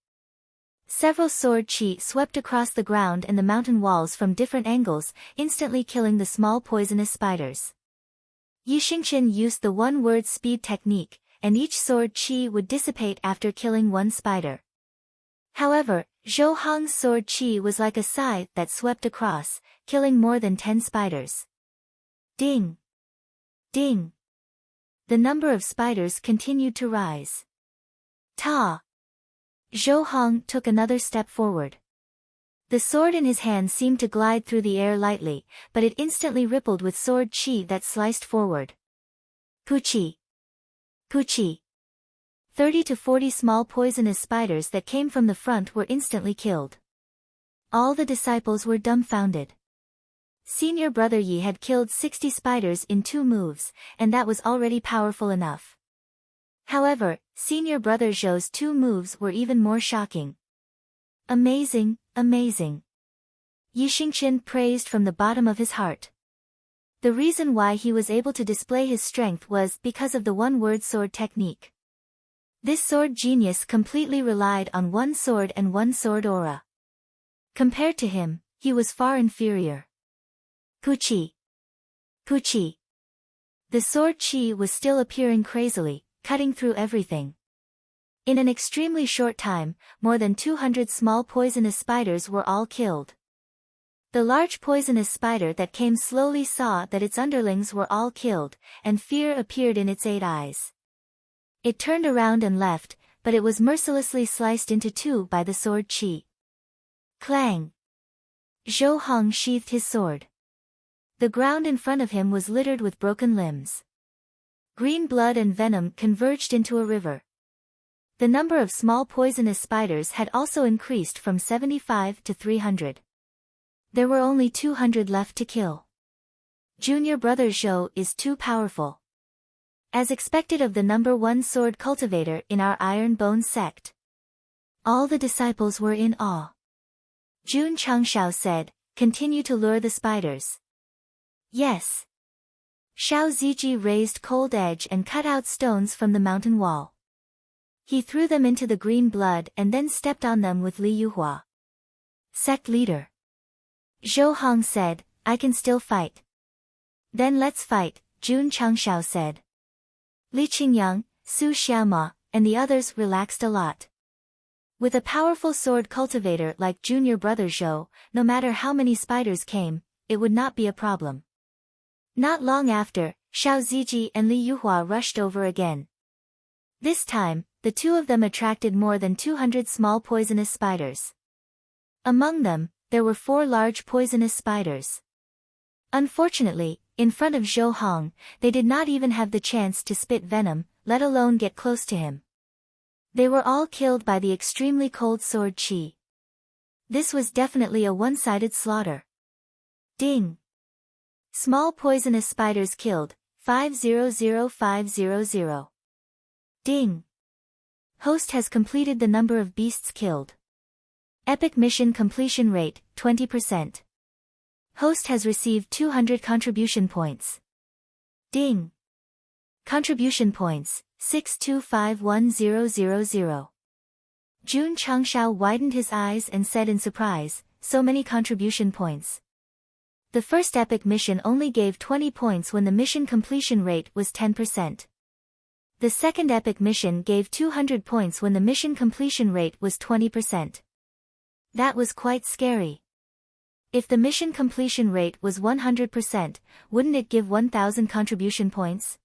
Several sword chi swept across the ground and the mountain walls from different angles, instantly killing the small poisonous spiders. Yi Xingqian used the one-word speed technique, and each sword chi would dissipate after killing one spider. However, Zhou Hong's sword chi was like a scythe that swept across, killing more than 10 spiders. Ding! Ding! The number of spiders continued to rise. Ta! Zhou Hong took another step forward. The sword in his hand seemed to glide through the air lightly, but it instantly rippled with sword chi that sliced forward. Puchi! Puchi! 30 to 40 small poisonous spiders that came from the front were instantly killed. All the disciples were dumbfounded. Senior brother Yi had killed 60 spiders in 2 moves, and that was already powerful enough. However, senior brother Zhou's 2 moves were even more shocking. Amazing, amazing. Yi Xingqian praised from the bottom of his heart. The reason why he was able to display his strength was because of the one-word sword technique. This sword genius completely relied on one sword and one sword aura. Compared to him, he was far inferior. Puchi! Puchi! The sword chi was still appearing crazily, cutting through everything. In an extremely short time, more than 200 small poisonous spiders were all killed. The large poisonous spider that came slowly saw that its underlings were all killed, and fear appeared in its 8 eyes. It turned around and left, but it was mercilessly sliced into 2 by the sword chi. Clang! Zhou Hong sheathed his sword. The ground in front of him was littered with broken limbs. Green blood and venom converged into a river. The number of small poisonous spiders had also increased from 75 to 300. There were only 200 left to kill. Junior brother Zhou is too powerful. As expected of the number 1 sword cultivator in our Iron Bone sect. All the disciples were in awe. Jun Changshao said, continue to lure the spiders. Yes. Xiao Ziji raised cold edge and cut out stones from the mountain wall. He threw them into the green blood and then stepped on them with Li Yuhua. Sect leader. Zhou Hong said, I can still fight. Then let's fight, Jun Changshao said. Li Qingyang, Su Xiaoma, and the others relaxed a lot. With a powerful sword cultivator like junior brother Zhou, no matter how many spiders came, it would not be a problem. Not long after, Xiao Ziji and Li Yuhua rushed over again. This time, the 2 of them attracted more than 200 small poisonous spiders. Among them, there were 4 large poisonous spiders. Unfortunately, in front of Zhou Hong, they did not even have the chance to spit venom, let alone get close to him. They were all killed by the extremely cold sword Qi. This was definitely a one-sided slaughter. Ding! Small poisonous spiders killed, 500500. Ding! Host has completed the number of beasts killed. Epic mission completion rate, 20%. Host has received 200 contribution points. Ding! Contribution points, 6251000. Jun Changshao widened his eyes and said in surprise, so many contribution points. The first epic mission only gave 20 points when the mission completion rate was 10%. The second epic mission gave 200 points when the mission completion rate was 20%. That was quite scary. If the mission completion rate was 100%, wouldn't it give 1000 contribution points?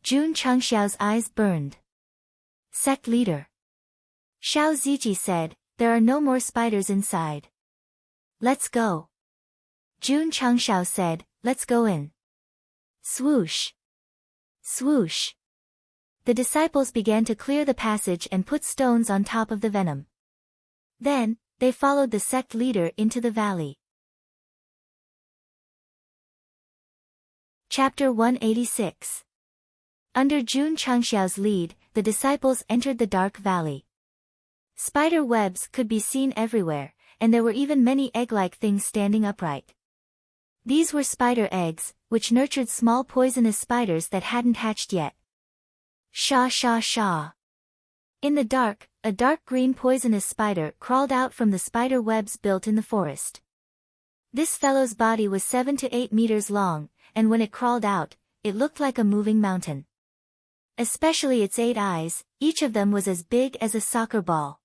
Jun Changxiao's eyes burned. Sect leader Xiao Ziji said, there are no more spiders inside. Let's go. Jun Changxiao said, let's go in. Swoosh. Swoosh. The disciples began to clear the passage and put stones on top of the venom. Then, they followed the sect leader into the valley. Chapter 186. Under Jun Changxiao's lead, the disciples entered the dark valley. Spider webs could be seen everywhere, and there were even many egg-like things standing upright. These were spider eggs, which nurtured small poisonous spiders that hadn't hatched yet. Sha sha sha. In the dark, a dark green poisonous spider crawled out from the spider webs built in the forest. This fellow's body was 7 to 8 meters long, and when it crawled out, it looked like a moving mountain. Especially its 8 eyes, each of them was as big as a soccer ball.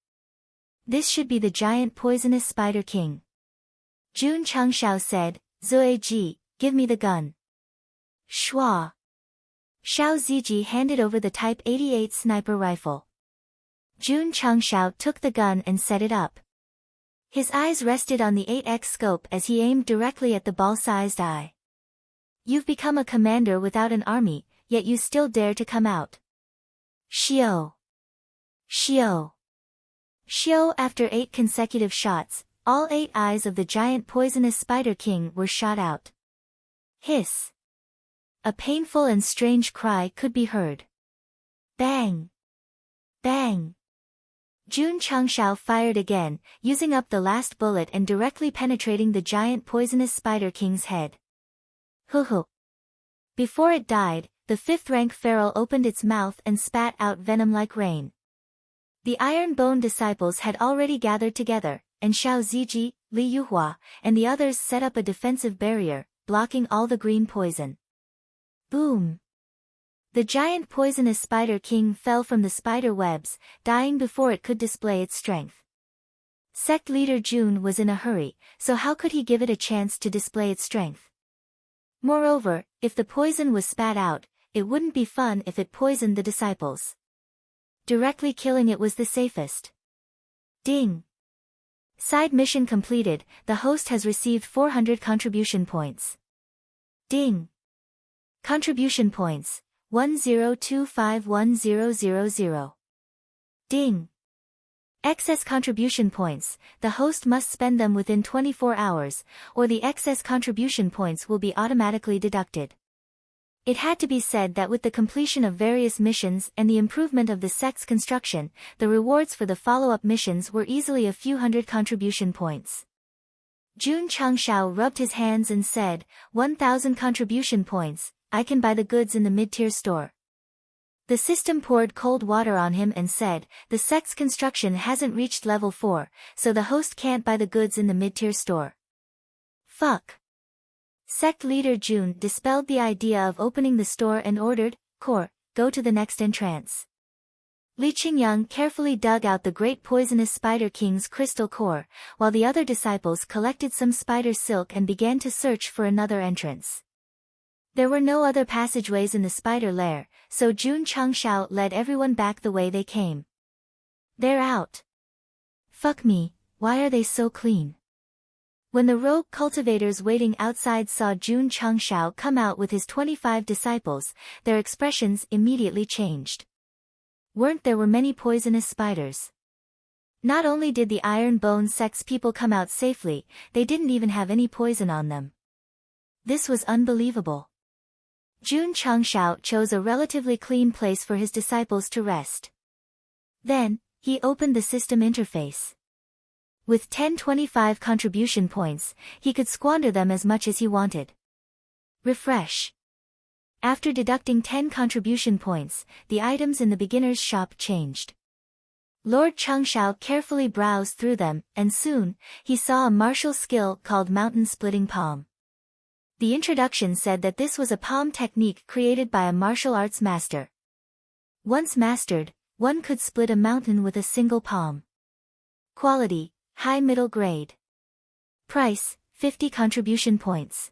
This should be the giant poisonous spider king. Jun Changxiao said, Zueji, give me the gun. Shua. Xiao Ziji handed over the Type 88 sniper rifle. Jun Changxiao took the gun and set it up. His eyes rested on the 8x scope as he aimed directly at the ball-sized eye. You've become a commander without an army, yet you still dare to come out. Xiao. Xiao. Xiao. After 8 consecutive shots, all 8 eyes of the giant poisonous spider king were shot out. Hiss. A painful and strange cry could be heard. Bang. Bang. Jun Changxiao fired again, using up the last bullet and directly penetrating the giant poisonous spider king's head. Hoo-hoo. Before it died, the 5th-rank feral opened its mouth and spat out venom like rain. The Iron Bone disciples had already gathered together, and Xiao Ziji, Li Yuhua, and the others set up a defensive barrier, blocking all the green poison. Boom! The giant poisonous spider king fell from the spider webs, dying before it could display its strength. Sect leader Jun was in a hurry, so how could he give it a chance to display its strength? Moreover, if the poison was spat out, it wouldn't be fun if it poisoned the disciples. Directly killing it was the safest. Ding! Side mission completed, the host has received 400 contribution points. Ding! Contribution points, 10251000. Ding! Excess contribution points, the host must spend them within 24 hours, or the excess contribution points will be automatically deducted. It had to be said that with the completion of various missions and the improvement of the sect's construction, the rewards for the follow-up missions were easily a few hundred contribution points. Jun Changxiao rubbed his hands and said, 1000 contribution points, I can buy the goods in the mid-tier store. The system poured cold water on him and said, the sect's construction hasn't reached level 4, so the host can't buy the goods in the mid-tier store. Fuck. Sect leader Jun dispelled the idea of opening the store and ordered, Core, go to the next entrance. Li Qingyang carefully dug out the great poisonous spider king's crystal core, while the other disciples collected some spider silk and began to search for another entrance. There were no other passageways in the spider lair, so Jun Changxiao led everyone back the way they came. They're out. Fuck me, why are they so clean? When the rogue cultivators waiting outside saw Jun Changxiao come out with his 25 disciples, their expressions immediately changed. Weren't there were many poisonous spiders. Not only did the Iron Bone Sect's people come out safely, they didn't even have any poison on them. This was unbelievable. Jun Changshao chose a relatively clean place for his disciples to rest. Then, he opened the system interface. With 1025 contribution points, he could squander them as much as he wanted. Refresh. After deducting 10 contribution points, the items in the beginner's shop changed. Lord Changshao carefully browsed through them, and soon, he saw a martial skill called Mountain Splitting Palm. The introduction said that this was a palm technique created by a martial arts master. Once mastered, one could split a mountain with a single palm. Quality, high middle grade. Price, 50 contribution points.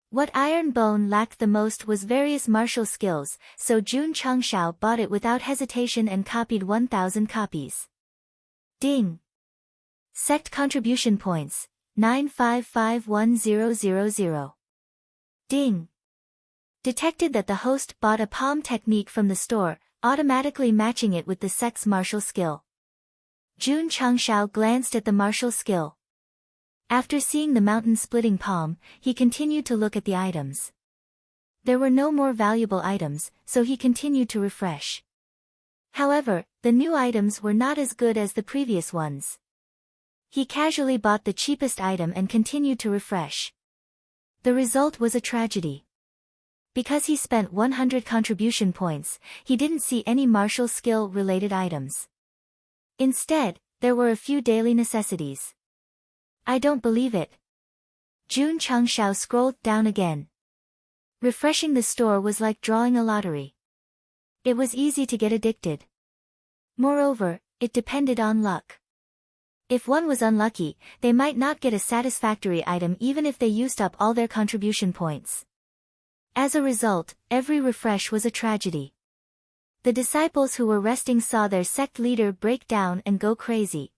What Iron Bone lacked the most was various martial skills, so Jun Changshao bought it without hesitation and copied 1,000 copies. Ding! Sect contribution points, 9551000. Ding! Detected that the host bought a palm technique from the store, automatically matching it with the sect's martial skill. Jun Changshao glanced at the martial skill. After seeing the mountain-splitting palm, he continued to look at the items. There were no more valuable items, so he continued to refresh. However, the new items were not as good as the previous ones. He casually bought the cheapest item and continued to refresh. The result was a tragedy. Because he spent 100 contribution points, he didn't see any martial skill-related items. Instead, there were a few daily necessities. I don't believe it. Jun Changshao scrolled down again. Refreshing the store was like drawing a lottery. It was easy to get addicted. Moreover, it depended on luck. If one was unlucky, they might not get a satisfactory item even if they used up all their contribution points. As a result, every refresh was a tragedy. The disciples who were resting saw their sect leader break down and go crazy.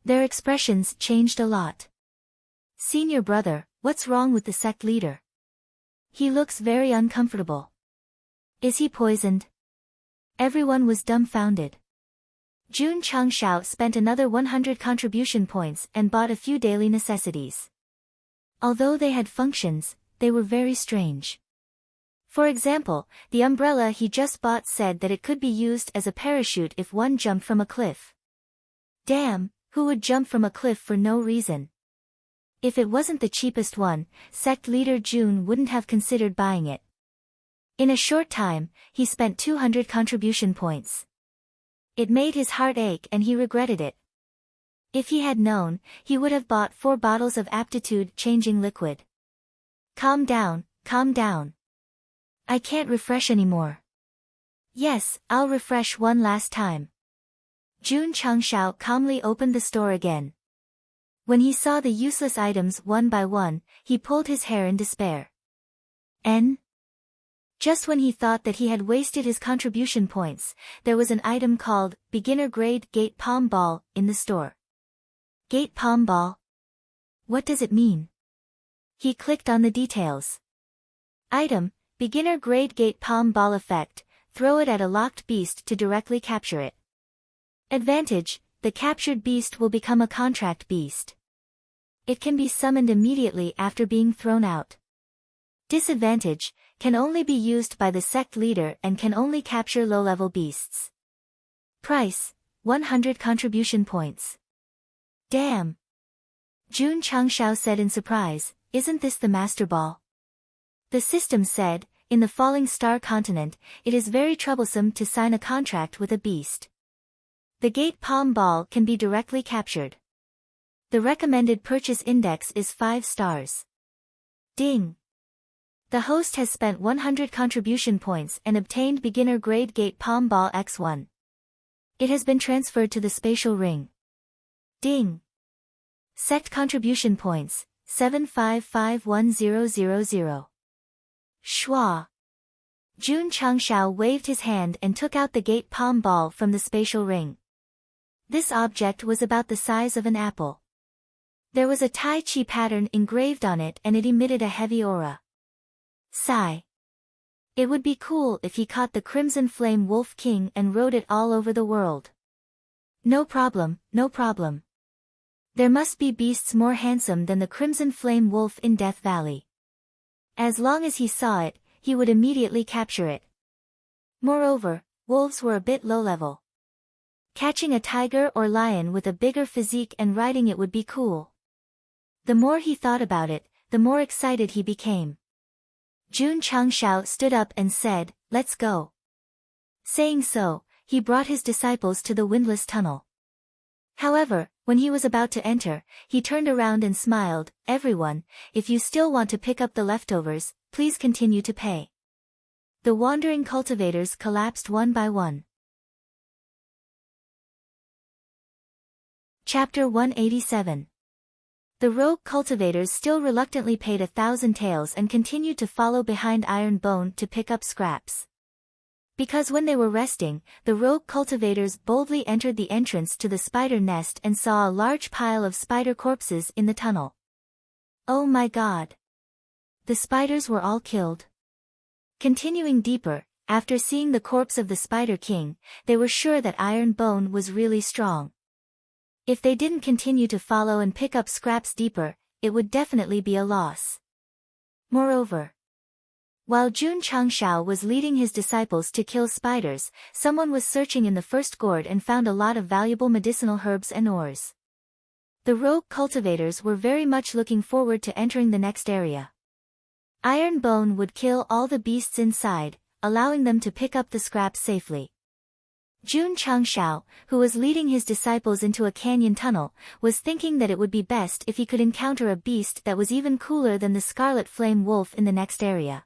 Their expressions changed a lot. Senior brother, what's wrong with the sect leader? He looks very uncomfortable. Is he poisoned? Everyone was dumbfounded. Jun Changshao spent another 100 contribution points and bought a few daily necessities. Although they had functions, they were very strange. For example, the umbrella he just bought said that it could be used as a parachute if one jumped from a cliff. Damn, who would jump from a cliff for no reason? If it wasn't the cheapest one, sect leader Jun wouldn't have considered buying it. In a short time, he spent 200 contribution points. It made his heart ache and he regretted it. If he had known, he would have bought 4 bottles of aptitude-changing liquid. Calm down, calm down. I can't refresh anymore. Yes, I'll refresh one last time. Jun Changshao calmly opened the store again. When he saw the useless items one by one, he pulled his hair in despair. Just when he thought that he had wasted his contribution points, there was an item called Beginner Grade Gate Palm Ball in the store. Gate Palm Ball? What does it mean? He clicked on the details. Item, Beginner Grade Gate Palm Ball Effect, throw it at a locked beast to directly capture it. Advantage, the captured beast will become a contract beast. It can be summoned immediately after being thrown out. Disadvantage, can only be used by the sect leader and can only capture low-level beasts. Price, 100 contribution points. Damn! Jun Changshao said in surprise, isn't this the Master Ball? The system said, in the Falling Star continent, it is very troublesome to sign a contract with a beast. The Gate Palm Ball can be directly captured. The recommended purchase index is 5 stars. Ding! The host has spent 100 contribution points and obtained Beginner Grade Gate Palm Ball X1. It has been transferred to the spatial ring. Ding! Sect contribution points, 7551000. Schwa! Jun Changshao waved his hand and took out the Gate Palm Ball from the spatial ring. This object was about the size of an apple. There was a Tai Chi pattern engraved on it and it emitted a heavy aura. Sigh. It would be cool if he caught the Crimson Flame Wolf King and rode it all over the world. No problem, no problem. There must be beasts more handsome than the Crimson Flame Wolf in Death Valley. As long as he saw it, he would immediately capture it. Moreover, wolves were a bit low-level. Catching a tiger or lion with a bigger physique and riding it would be cool. The more he thought about it, the more excited he became. Jun Changshao stood up and said, "Let's go." Saying so, he brought his disciples to the windless tunnel. However, when he was about to enter, he turned around and smiled, "Everyone, if you still want to pick up the leftovers, please continue to pay." The wandering cultivators collapsed one by one. Chapter 187. The rogue cultivators still reluctantly paid 1,000 taels and continued to follow behind Iron Bone to pick up scraps. Because when they were resting, the rogue cultivators boldly entered the entrance to the spider nest and saw a large pile of spider corpses in the tunnel. Oh my god! The spiders were all killed. Continuing deeper, after seeing the corpse of the Spider King, they were sure that Iron Bone was really strong. If they didn't continue to follow and pick up scraps deeper, it would definitely be a loss. Moreover, while Jun Changshao was leading his disciples to kill spiders, someone was searching in the first gourd and found a lot of valuable medicinal herbs and ores. The rogue cultivators were very much looking forward to entering the next area. Iron Bone would kill all the beasts inside, allowing them to pick up the scraps safely. Jun Changshao, who was leading his disciples into a canyon tunnel, was thinking that it would be best if he could encounter a beast that was even cooler than the Scarlet Flame Wolf in the next area.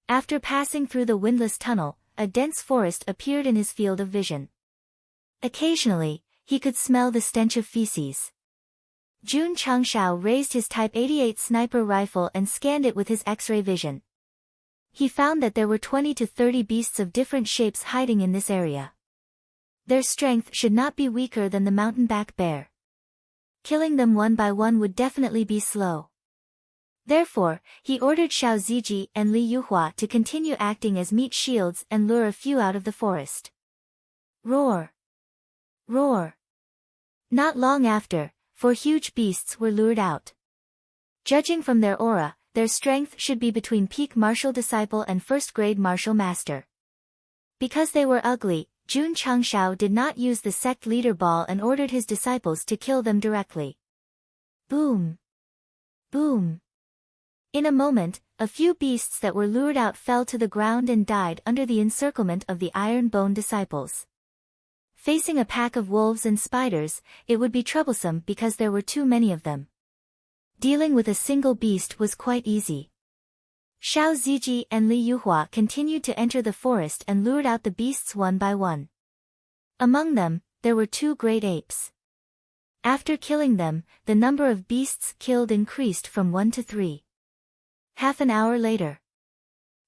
After passing through the windless tunnel, a dense forest appeared in his field of vision. Occasionally, he could smell the stench of feces. Jun Changshao raised his Type 88 sniper rifle and scanned it with his X-ray vision. He found that there were 20 to 30 beasts of different shapes hiding in this area. Their strength should not be weaker than the mountain-back bear. Killing them one by one would definitely be slow. Therefore, he ordered Xiao Ziji and Li Yuhua to continue acting as meat shields and lure a few out of the forest. Roar! Roar! Not long after, 4 huge beasts were lured out. Judging from their aura, their strength should be between peak martial disciple and first-grade martial master. Because they were ugly, Jun Changshao did not use the Sect leader ball and ordered his disciples to kill them directly. Boom! Boom! In a moment, a few beasts that were lured out fell to the ground and died under the encirclement of the Iron Bone disciples. Facing a pack of wolves and spiders, it would be troublesome because there were too many of them. Dealing with a single beast was quite easy. Xiao Ziji and Li Yuhua continued to enter the forest and lured out the beasts one by one. Among them, there were 2 great apes. After killing them, the number of beasts killed increased from 1 to 3. Half an hour later,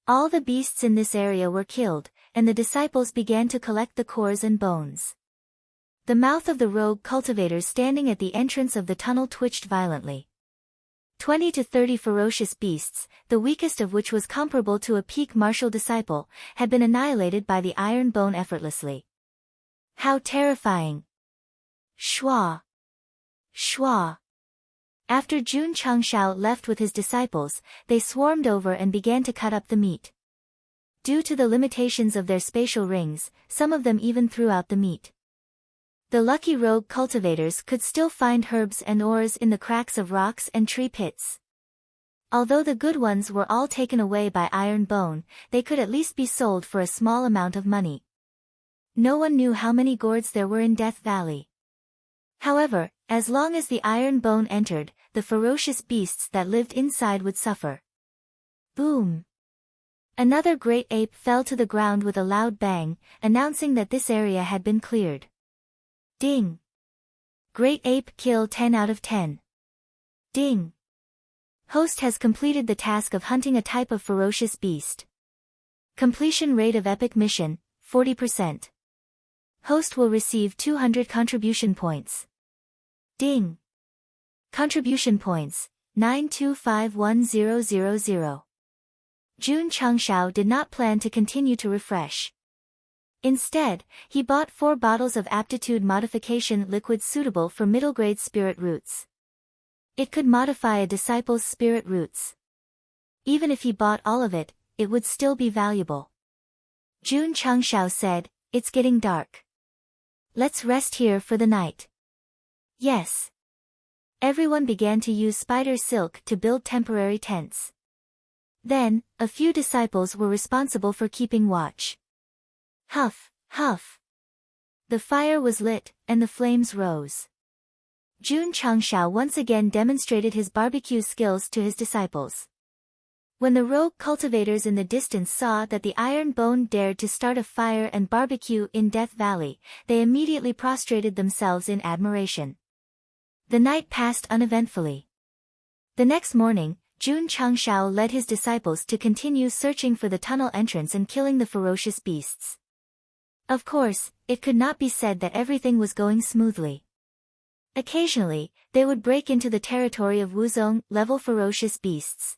all the beasts in this area were killed, and the disciples began to collect the cores and bones. The mouth of the rogue cultivators standing at the entrance of the tunnel twitched violently. 20 to 30 ferocious beasts, the weakest of which was comparable to a peak martial disciple, had been annihilated by the Iron Bone effortlessly. How terrifying! Shua! Shua! After Jun Changshao left with his disciples, they swarmed over and began to cut up the meat. Due to the limitations of their spatial rings, some of them even threw out the meat. The lucky rogue cultivators could still find herbs and ores in the cracks of rocks and tree pits. Although the good ones were all taken away by Iron Bone, they could at least be sold for a small amount of money. No one knew how many gourds there were in Death Valley. However, as long as the Iron Bone entered, the ferocious beasts that lived inside would suffer. Boom! Another great ape fell to the ground with a loud bang, announcing that this area had been cleared. Ding! Great ape kill 10 out of 10. Ding! Host has completed the task of hunting a type of ferocious beast. Completion rate of epic mission, 40%. Host will receive 200 contribution points. Ding! Contribution points, 9251000. Jun Changshao did not plan to continue to refresh. Instead, he bought 4 bottles of aptitude modification liquid suitable for middle-grade spirit roots. It could modify a disciple's spirit roots. Even if he bought all of it, it would still be valuable. Jun Changshao said, "It's getting dark. Let's rest here for the night." Yes. Everyone began to use spider silk to build temporary tents. Then, a few disciples were responsible for keeping watch. Huff, huff. The fire was lit, and the flames rose. Jun Changshao once again demonstrated his barbecue skills to his disciples. When the rogue cultivators in the distance saw that the Iron Bone dared to start a fire and barbecue in Death Valley, they immediately prostrated themselves in admiration. The night passed uneventfully. The next morning, Jun Changshao led his disciples to continue searching for the tunnel entrance and killing the ferocious beasts. Of course, it could not be said that everything was going smoothly. Occasionally, they would break into the territory of Wuzong-level ferocious beasts.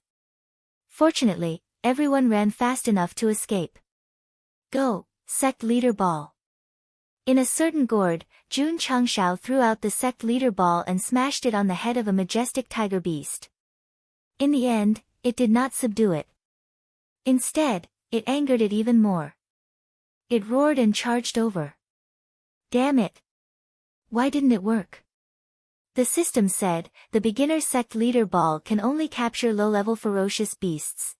Fortunately, everyone ran fast enough to escape. Go, Sect Leader Ball. In a certain gourd, Jun Changshao threw out the Sect Leader Ball and smashed it on the head of a majestic tiger beast. In the end, it did not subdue it. Instead, it angered it even more. It roared and charged over. Damn it! Why didn't it work? The system said, the beginner Sect Leader Ball can only capture low-level ferocious beasts.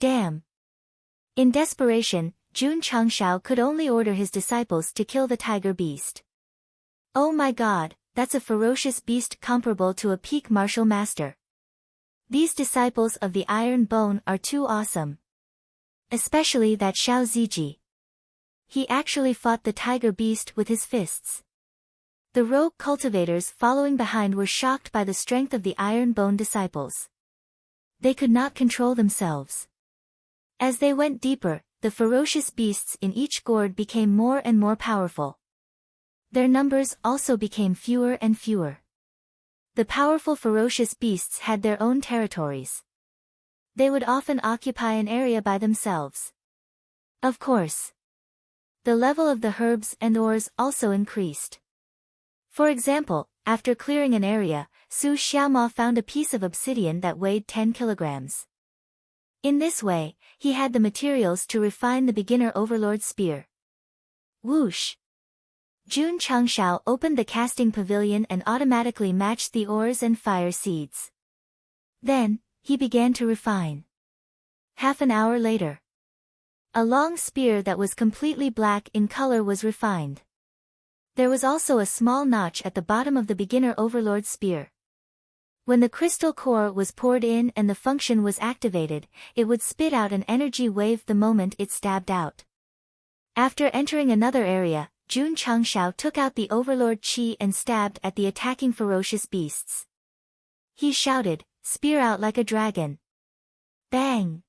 Damn! In desperation, Jun Changshao could only order his disciples to kill the tiger beast. Oh my god, that's a ferocious beast comparable to a peak martial master. These disciples of the Iron Bone are too awesome. Especially that Xiao Ziji. He actually fought the tiger beast with his fists. The rogue cultivators following behind were shocked by the strength of the Iron Bone disciples. They could not control themselves. As they went deeper, the ferocious beasts in each gourd became more and more powerful. Their numbers also became fewer and fewer. The powerful ferocious beasts had their own territories. They would often occupy an area by themselves. Of course. The level of the herbs and ores also increased. For example, after clearing an area, Su Xiaoma found a piece of obsidian that weighed 10 kilograms. In this way, he had the materials to refine the beginner overlord spear. Whoosh! Jun Changshao opened the casting pavilion and automatically matched the ores and fire seeds. Then, he began to refine. Half an hour later, a long spear that was completely black in color was refined. There was also a small notch at the bottom of the beginner overlord spear. When the crystal core was poured in and the function was activated, it would spit out an energy wave the moment it stabbed out. After entering another area, Jun Changshao took out the overlord chi and stabbed at the attacking ferocious beasts. He shouted, "Spear out like a dragon." Bang!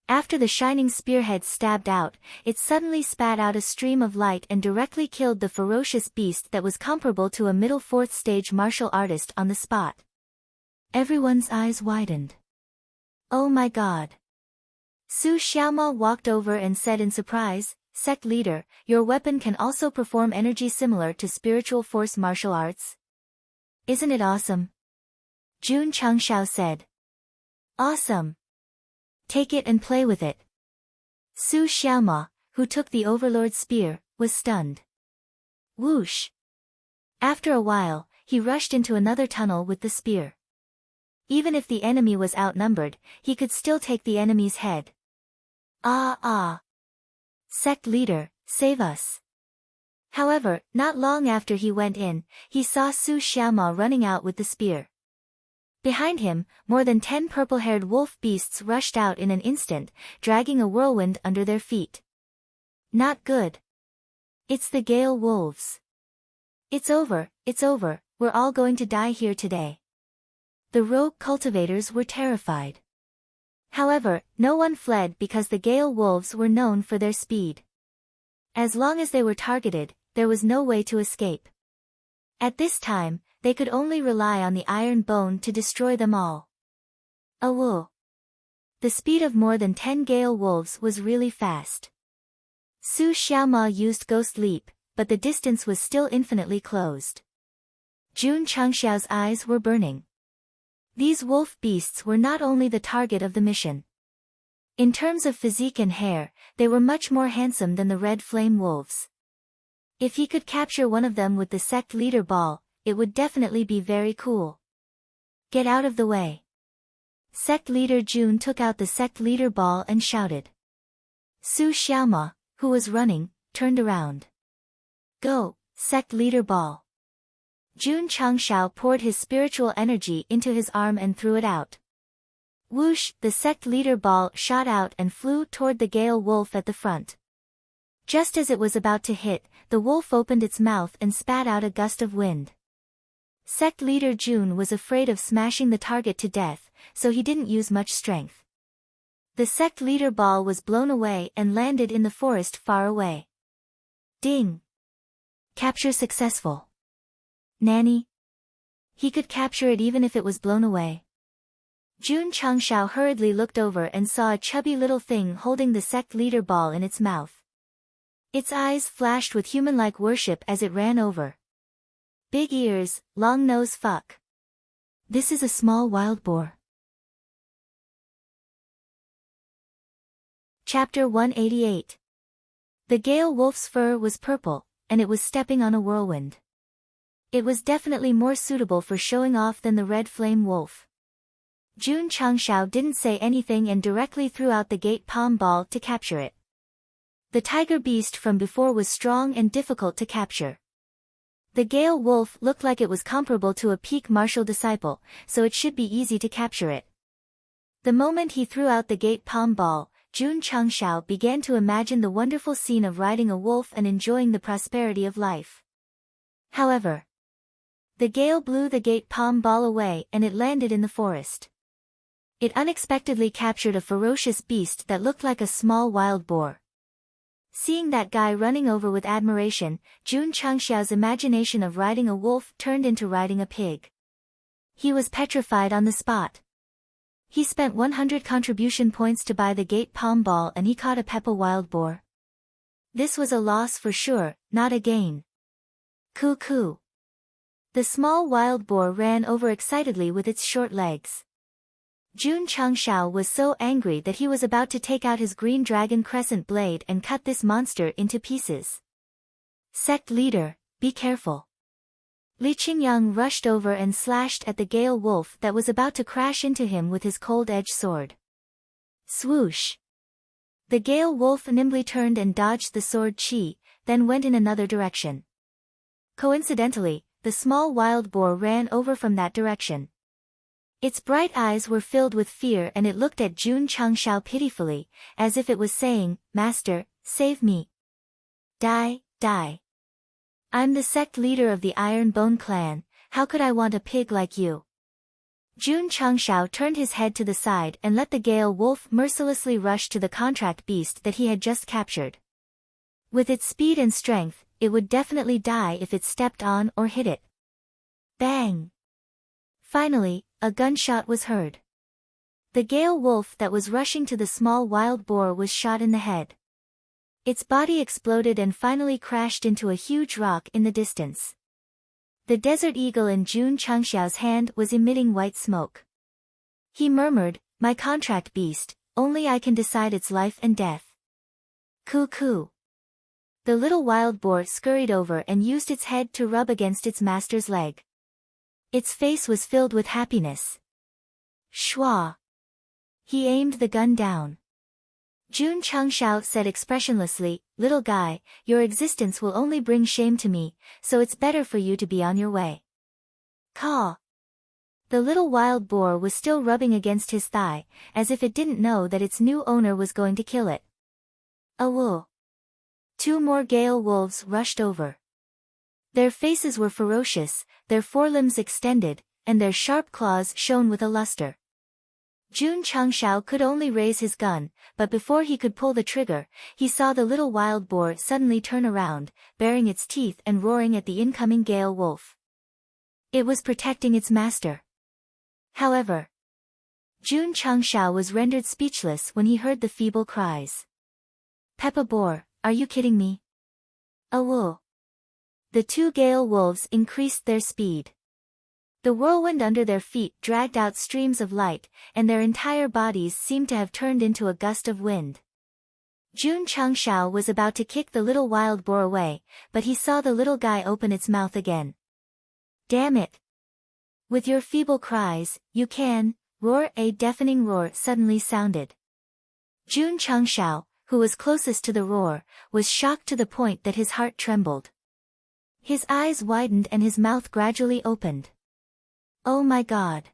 After the shining spearhead stabbed out, it suddenly spat out a stream of light and directly killed the ferocious beast that was comparable to a middle 4th stage martial artist on the spot. Everyone's eyes widened. Oh my god! Su Xiaoma walked over and said in surprise, "Sect leader, your weapon can also perform energy similar to spiritual force martial arts? Isn't it awesome?" Jun Changshao said. Awesome! Take it and play with it. Su Xiaoma, who took the overlord spear, was stunned. Whoosh! After a while, he rushed into another tunnel with the spear. Even if the enemy was outnumbered, he could still take the enemy's head. Ah! Sect leader, save us. However, not long after he went in, he saw Su Xiaoma running out with the spear. Behind him, more than 10 purple-haired wolf beasts rushed out in an instant, dragging a whirlwind under their feet. Not good. It's the Gale wolves. It's over, we're all going to die here today. The rogue cultivators were terrified. However, no one fled because the Gale wolves were known for their speed. As long as they were targeted, there was no way to escape. At this time, they could only rely on the Iron Bone to destroy them all. Awoo! The speed of more than 10 gale wolves was really fast. Su Xiaoma used Ghost Leap, but the distance was still infinitely closed. Jun Chengxiao's eyes were burning. These wolf beasts were not only the target of the mission. In terms of physique and hair, they were much more handsome than the red flame wolves. If he could capture one of them with the sect leader ball, it would definitely be very cool. Get out of the way. Sect leader Jun took out the sect leader ball and shouted. Su Xiaoma, who was running, turned around. Go, sect leader ball. Jun Chengxiao poured his spiritual energy into his arm and threw it out. Whoosh, the sect leader ball shot out and flew toward the gale wolf at the front. Just as it was about to hit, the wolf opened its mouth and spat out a gust of wind. Sect leader Jun was afraid of smashing the target to death, so he didn't use much strength. The sect leader ball was blown away and landed in the forest far away. Ding! Capture successful. Nanny? He could capture it even if it was blown away. Jun Chengxiao hurriedly looked over and saw a chubby little thing holding the sect leader ball in its mouth. Its eyes flashed with human-like worship as it ran over. Big ears, long nose fuck. This is a small wild boar. Chapter 188. The gale wolf's fur was purple, and it was stepping on a whirlwind. It was definitely more suitable for showing off than the red flame wolf. Jun Chengxiao didn't say anything and directly threw out the gate palm ball to capture it. The tiger beast from before was strong and difficult to capture. The gale wolf looked like it was comparable to a peak martial disciple, so it should be easy to capture it. The moment he threw out the gate palm ball, Jun Chengxiao began to imagine the wonderful scene of riding a wolf and enjoying the prosperity of life. However, the gale blew the gate palm ball away and it landed in the forest. It unexpectedly captured a ferocious beast that looked like a small wild boar. Seeing that guy running over with admiration, Jun Chengxiao's imagination of riding a wolf turned into riding a pig. He was petrified on the spot. He spent 100 contribution points to buy the gate palm ball and he caught a Peppa wild boar. This was a loss for sure, not a gain. Coo. The small wild boar ran over excitedly with its short legs. Jun Chengxiao was so angry that he was about to take out his green dragon crescent blade and cut this monster into pieces. Sect leader, be careful. Li Qingyang rushed over and slashed at the gale wolf that was about to crash into him with his cold-edged sword. Swoosh! The gale wolf nimbly turned and dodged the sword chi, then went in another direction. Coincidentally, the small wild boar ran over from that direction. Its bright eyes were filled with fear and it looked at Jun Chengxiao pitifully, as if it was saying, Master, save me. Die. I'm the sect leader of the Iron Bone clan, how could I want a pig like you? Jun Chengxiao turned his head to the side and let the gale wolf mercilessly rush to the contract beast that he had just captured. With its speed and strength, it would definitely die if it stepped on or hit it. Bang! Finally, a gunshot was heard. The gale wolf that was rushing to the small wild boar was shot in the head. Its body exploded and finally crashed into a huge rock in the distance. The desert eagle in Jun Chengxiao's hand was emitting white smoke. He murmured, My contract beast, only I can decide its life and death. Coo. The little wild boar scurried over and used its head to rub against its master's leg. Its face was filled with happiness. Shwa! He aimed the gun down. Jun Chengxiao said expressionlessly, Little guy, your existence will only bring shame to me, so it's better for you to be on your way. Caw! The little wild boar was still rubbing against his thigh, as if it didn't know that its new owner was going to kill it. Awoo! 2 more gale wolves rushed over. Their faces were ferocious, their forelimbs extended, and their sharp claws shone with a luster. Jun Chengxiao could only raise his gun, but before he could pull the trigger, he saw the little wild boar suddenly turn around, baring its teeth and roaring at the incoming gale wolf. It was protecting its master. However, Jun Changshao was rendered speechless when he heard the feeble cries. Peppa Boar, are you kidding me? Awoo! The two gale wolves increased their speed. The whirlwind under their feet dragged out streams of light, and their entire bodies seemed to have turned into a gust of wind. Jun Changshao was about to kick the little wild boar away, but he saw the little guy open its mouth again. Damn it! With your feeble cries, you can roar. A deafening roar suddenly sounded. Jun Changshao, who was closest to the roar, was shocked to the point that his heart trembled. His eyes widened and his mouth gradually opened. Oh my God!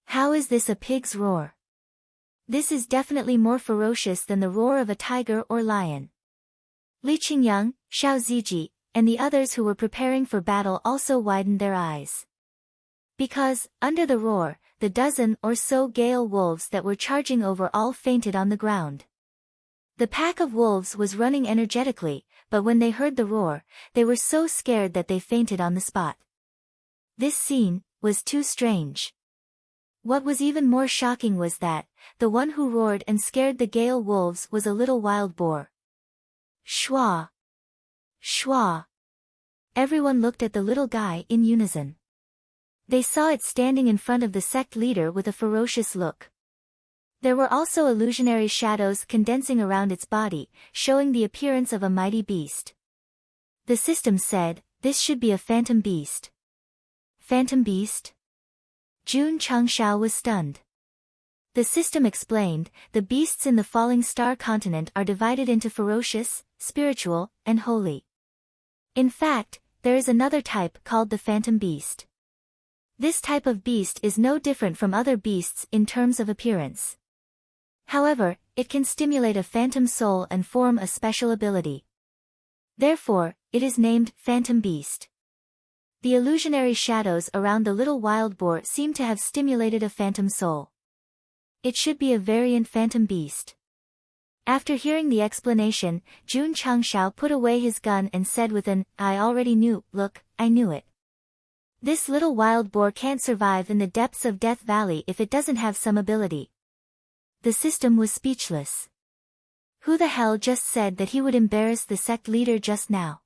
How is this a pig's roar? This is definitely more ferocious than the roar of a tiger or lion. Li Qingyang, Xiao Ziji, and the others who were preparing for battle also widened their eyes. Because, under the roar, the dozen or so gale wolves that were charging over all fainted on the ground. The pack of wolves was running energetically, but when they heard the roar, they were so scared that they fainted on the spot. This scene was too strange. What was even more shocking was that, the one who roared and scared the gale wolves was a little wild boar. Shwa! Shwa! Everyone looked at the little guy in unison. They saw it standing in front of the sect leader with a ferocious look. There were also illusionary shadows condensing around its body, showing the appearance of a mighty beast. The system said, this should be a phantom beast. Phantom beast? Jun Changshao was stunned. The system explained, the beasts in the falling star continent are divided into ferocious, spiritual, and holy. In fact, there is another type called the phantom beast. This type of beast is no different from other beasts in terms of appearance. However, it can stimulate a phantom soul and form a special ability. Therefore, it is named Phantom Beast. The illusionary shadows around the little wild boar seem to have stimulated a phantom soul. It should be a variant phantom beast. After hearing the explanation, Jun Changshao put away his gun and said with an, I already knew, look, I knew it. This little wild boar can't survive in the depths of Death Valley if it doesn't have some ability. The system was speechless. Who the hell just said that he would embarrass the sect leader just now?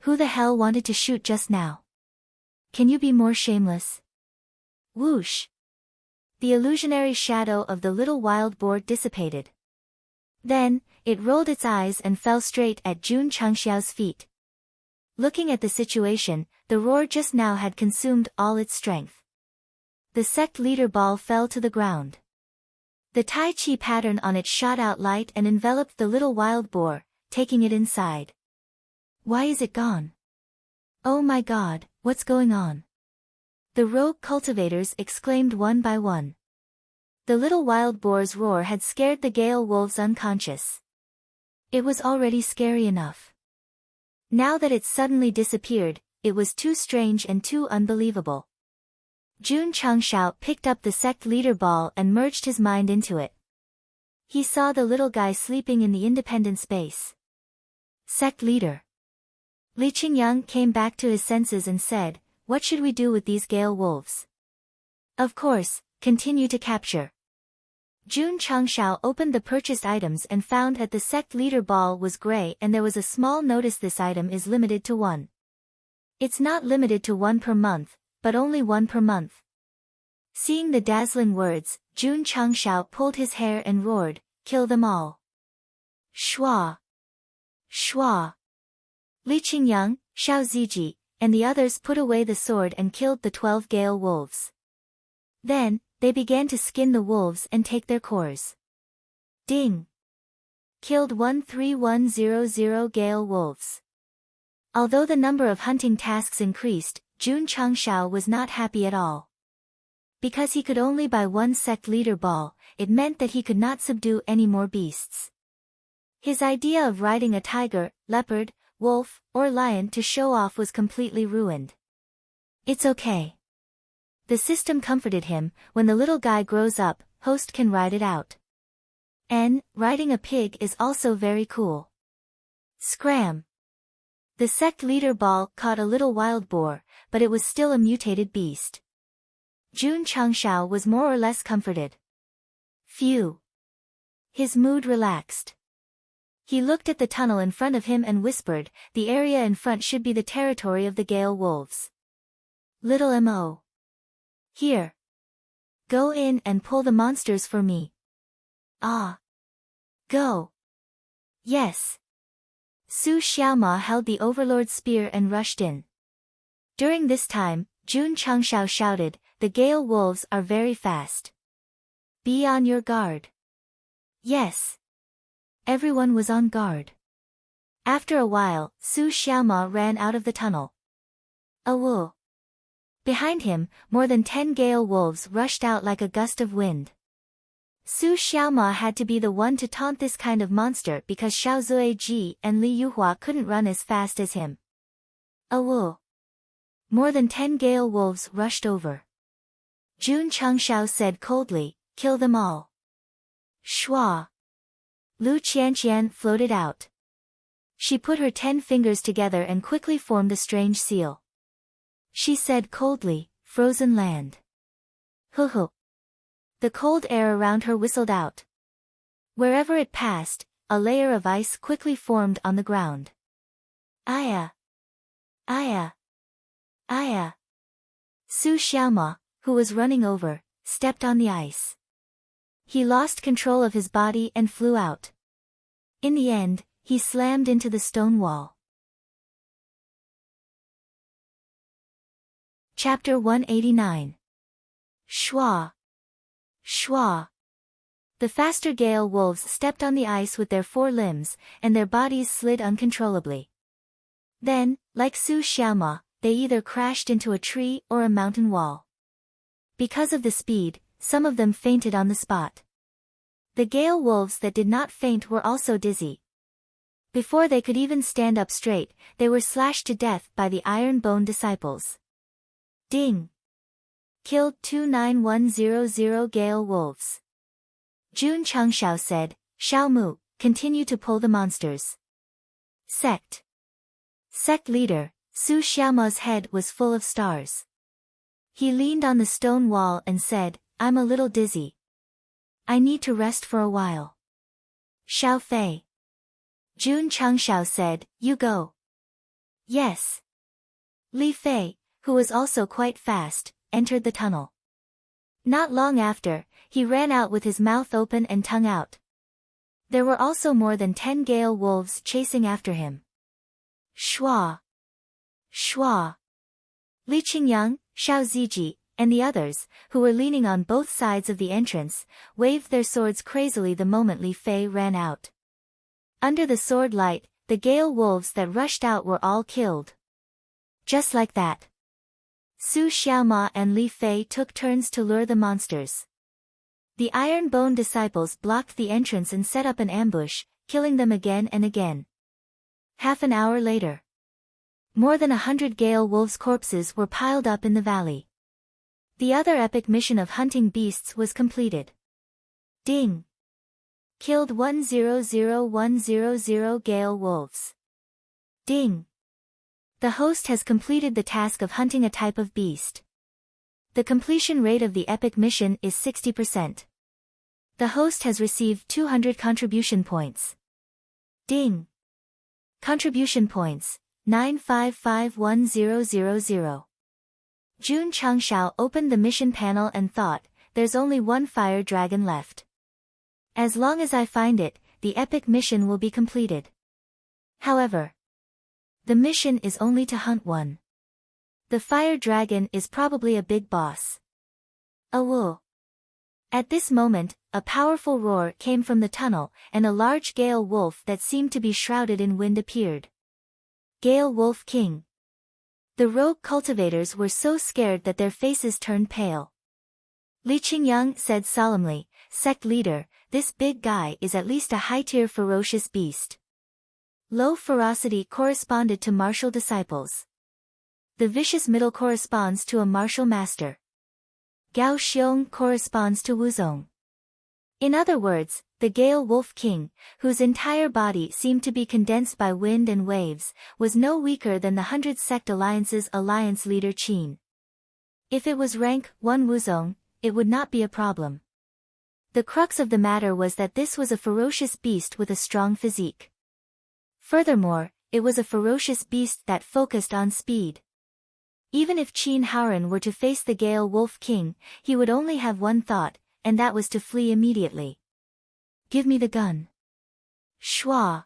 Who the hell wanted to shoot just now? Can you be more shameless? Whoosh! The illusionary shadow of the little wild boar dissipated. Then, it rolled its eyes and fell straight at Jun Changshao's feet. Looking at the situation, the roar just now had consumed all its strength. The sect leader ball fell to the ground. The Tai Chi pattern on it shot out light and enveloped the little wild boar, taking it inside. Why is it gone? Oh my God, what's going on? The rogue cultivators exclaimed one by one. The little wild boar's roar had scared the gale wolves unconscious. It was already scary enough. Now that it suddenly disappeared, it was too strange and too unbelievable. Jun Changshao picked up the sect leader ball and merged his mind into it. He saw the little guy sleeping in the independent space. Sect leader. Li Qingyang came back to his senses and said, what should we do with these gale wolves? Of course, continue to capture. Jun Changshao opened the purchased items and found that the sect leader ball was gray and there was a small notice: this item is limited to one. It's not limited to one per month, but only one per month. Seeing the dazzling words, Jun Changshao pulled his hair and roared, kill them all. Shwa! Shwa! Li Qingyang, Xiao Ziji, and the others put away the sword and killed the 12 gale wolves. Then, they began to skin the wolves and take their cores. Ding! Killed 13100 gale wolves. Although the number of hunting tasks increased, Jun Changshao was not happy at all. Because he could only buy one sect leader ball, it meant that he could not subdue any more beasts. His idea of riding a tiger, leopard, wolf, or lion to show off was completely ruined. It's okay. The system comforted him, when the little guy grows up, host can ride it out. And, riding a pig is also very cool. Scram! The sect leader ball caught a little wild boar, but it was still a mutated beast. Jun Changshao was more or less comforted. Phew. His mood relaxed. He looked at the tunnel in front of him and whispered, the area in front should be the territory of the Gale Wolves. Little Mo. Here. Go in and pull the monsters for me. Ah. Go. Yes. Su Xiaoma held the Overlord's spear and rushed in. During this time, Jun Changshao shouted, the Gale Wolves are very fast. Be on your guard. Yes. Everyone was on guard. After a while, Su Xiaoma ran out of the tunnel. Awoo. Behind him, more than 10 Gale Wolves rushed out like a gust of wind. Su Xiaoma had to be the one to taunt this kind of monster because Xiao Zuiji and Li Yuhua couldn't run as fast as him. Awoo. More than 10 Gale Wolves rushed over. Jun Changshao said coldly, kill them all. Shua. Lu Qianqian floated out. She put her 10 fingers together and quickly formed a strange seal. She said coldly, frozen land. Hoo. The cold air around her whistled out. Wherever it passed, a layer of ice quickly formed on the ground. Aya. Aya. Aya. Su Xiaoma, who was running over, stepped on the ice. He lost control of his body and flew out. In the end, he slammed into the stone wall. Chapter 189. Shua. Shua. The faster Gale Wolves stepped on the ice with their 4 limbs, and their bodies slid uncontrollably. Then, like Su Xiaoma, they either crashed into a tree or a mountain wall. Because of the speed, some of them fainted on the spot. The Gale Wolves that did not faint were also dizzy. Before they could even stand up straight, they were slashed to death by the Iron Bone disciples. Ding! Killed 29100 Gale Wolves. Jun Changshao said, Xiao Mu, continue to pull the monsters. Sect. Sect leader, Su Xiaoma's head was full of stars. He leaned on the stone wall and said, I'm a little dizzy. I need to rest for a while. Xiao Fei. Jun Changshao said, you go. Yes. Li Fei, who was also quite fast, entered the tunnel. Not long after, he ran out with his mouth open and tongue out. There were also more than 10 Gale Wolves chasing after him. Shua. Shua. Li Qingyang, Xiao Ziji, and the others, who were leaning on both sides of the entrance, waved their swords crazily the moment Li Fei ran out. Under the sword light, the Gale Wolves that rushed out were all killed. Just like that. Su Xiaoma and Li Fei took turns to lure the monsters. The Iron Bone disciples blocked the entrance and set up an ambush, killing them again and again. Half an hour later, more than 100 Gale Wolves' corpses were piled up in the valley. The other epic mission of hunting beasts was completed. Ding! Killed 100100 Gale Wolves. Ding! The host has completed the task of hunting a type of beast. The completion rate of the epic mission is 60%. The host has received 200 contribution points. Ding! Contribution points, 9551000. Jun Changshao opened the mission panel and thought, there's only one fire dragon left. As long as I find it, the epic mission will be completed. However, the mission is only to hunt one. The fire dragon is probably a big boss. Awoo. At this moment, a powerful roar came from the tunnel, and a large Gale Wolf that seemed to be shrouded in wind appeared. Gale Wolf King. The rogue cultivators were so scared that their faces turned pale. Li Qingyang said solemnly, Sect leader, this big guy is at least a high-tier ferocious beast. Low ferocity corresponded to martial disciples. The vicious middle corresponds to a martial master. Gao Xiong corresponds to Wuzong. In other words, the Gale Wolf King, whose entire body seemed to be condensed by wind and waves, was no weaker than the 100 Sect Alliance's alliance leader Qin. If it was rank 1 Wuzong, it would not be a problem. The crux of the matter was that this was a ferocious beast with a strong physique. Furthermore, it was a ferocious beast that focused on speed. Even if Qin Haoran were to face the Gale Wolf King, he would only have one thought, and that was to flee immediately. Give me the gun. Schwa.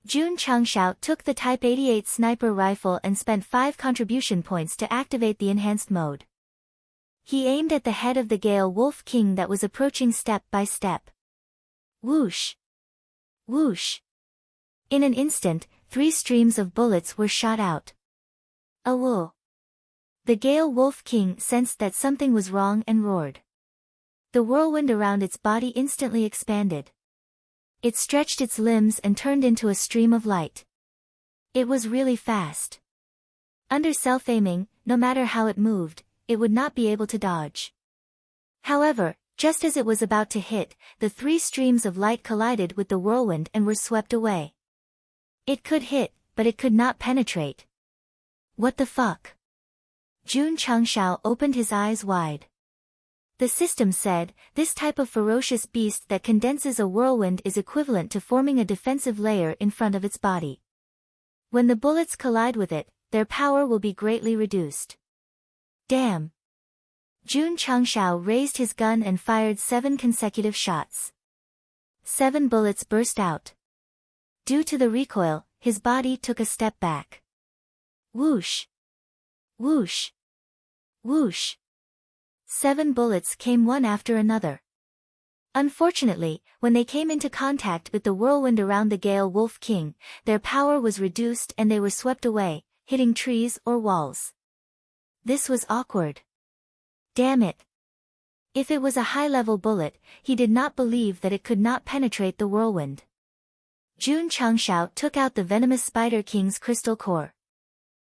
Jun Changshao took the Type 88 sniper rifle and spent 5 contribution points to activate the enhanced mode. He aimed at the head of the Gale Wolf King that was approaching step by step. Whoosh! Whoosh! In an instant, 3 streams of bullets were shot out. Awoo! The Gale Wolf King sensed that something was wrong and roared. The whirlwind around its body instantly expanded. It stretched its limbs and turned into a stream of light. It was really fast. Under self-aiming, no matter how it moved, it would not be able to dodge. However, just as it was about to hit, the 3 streams of light collided with the whirlwind and were swept away. It could hit, but it could not penetrate. What the fuck? Jun Changshao opened his eyes wide. The system said, this type of ferocious beast that condenses a whirlwind is equivalent to forming a defensive layer in front of its body. When the bullets collide with it, their power will be greatly reduced. Damn! Jun Changshao raised his gun and fired 7 consecutive shots. 7 bullets burst out. Due to the recoil, his body took a step back. Whoosh! Whoosh! Whoosh! 7 bullets came one after another. Unfortunately, when they came into contact with the whirlwind around the Gale Wolf King, their power was reduced and they were swept away, hitting trees or walls. This was awkward. Damn it. If it was a high-level bullet, he did not believe that it could not penetrate the whirlwind. Jun Changshao took out the venomous Spider King's crystal core.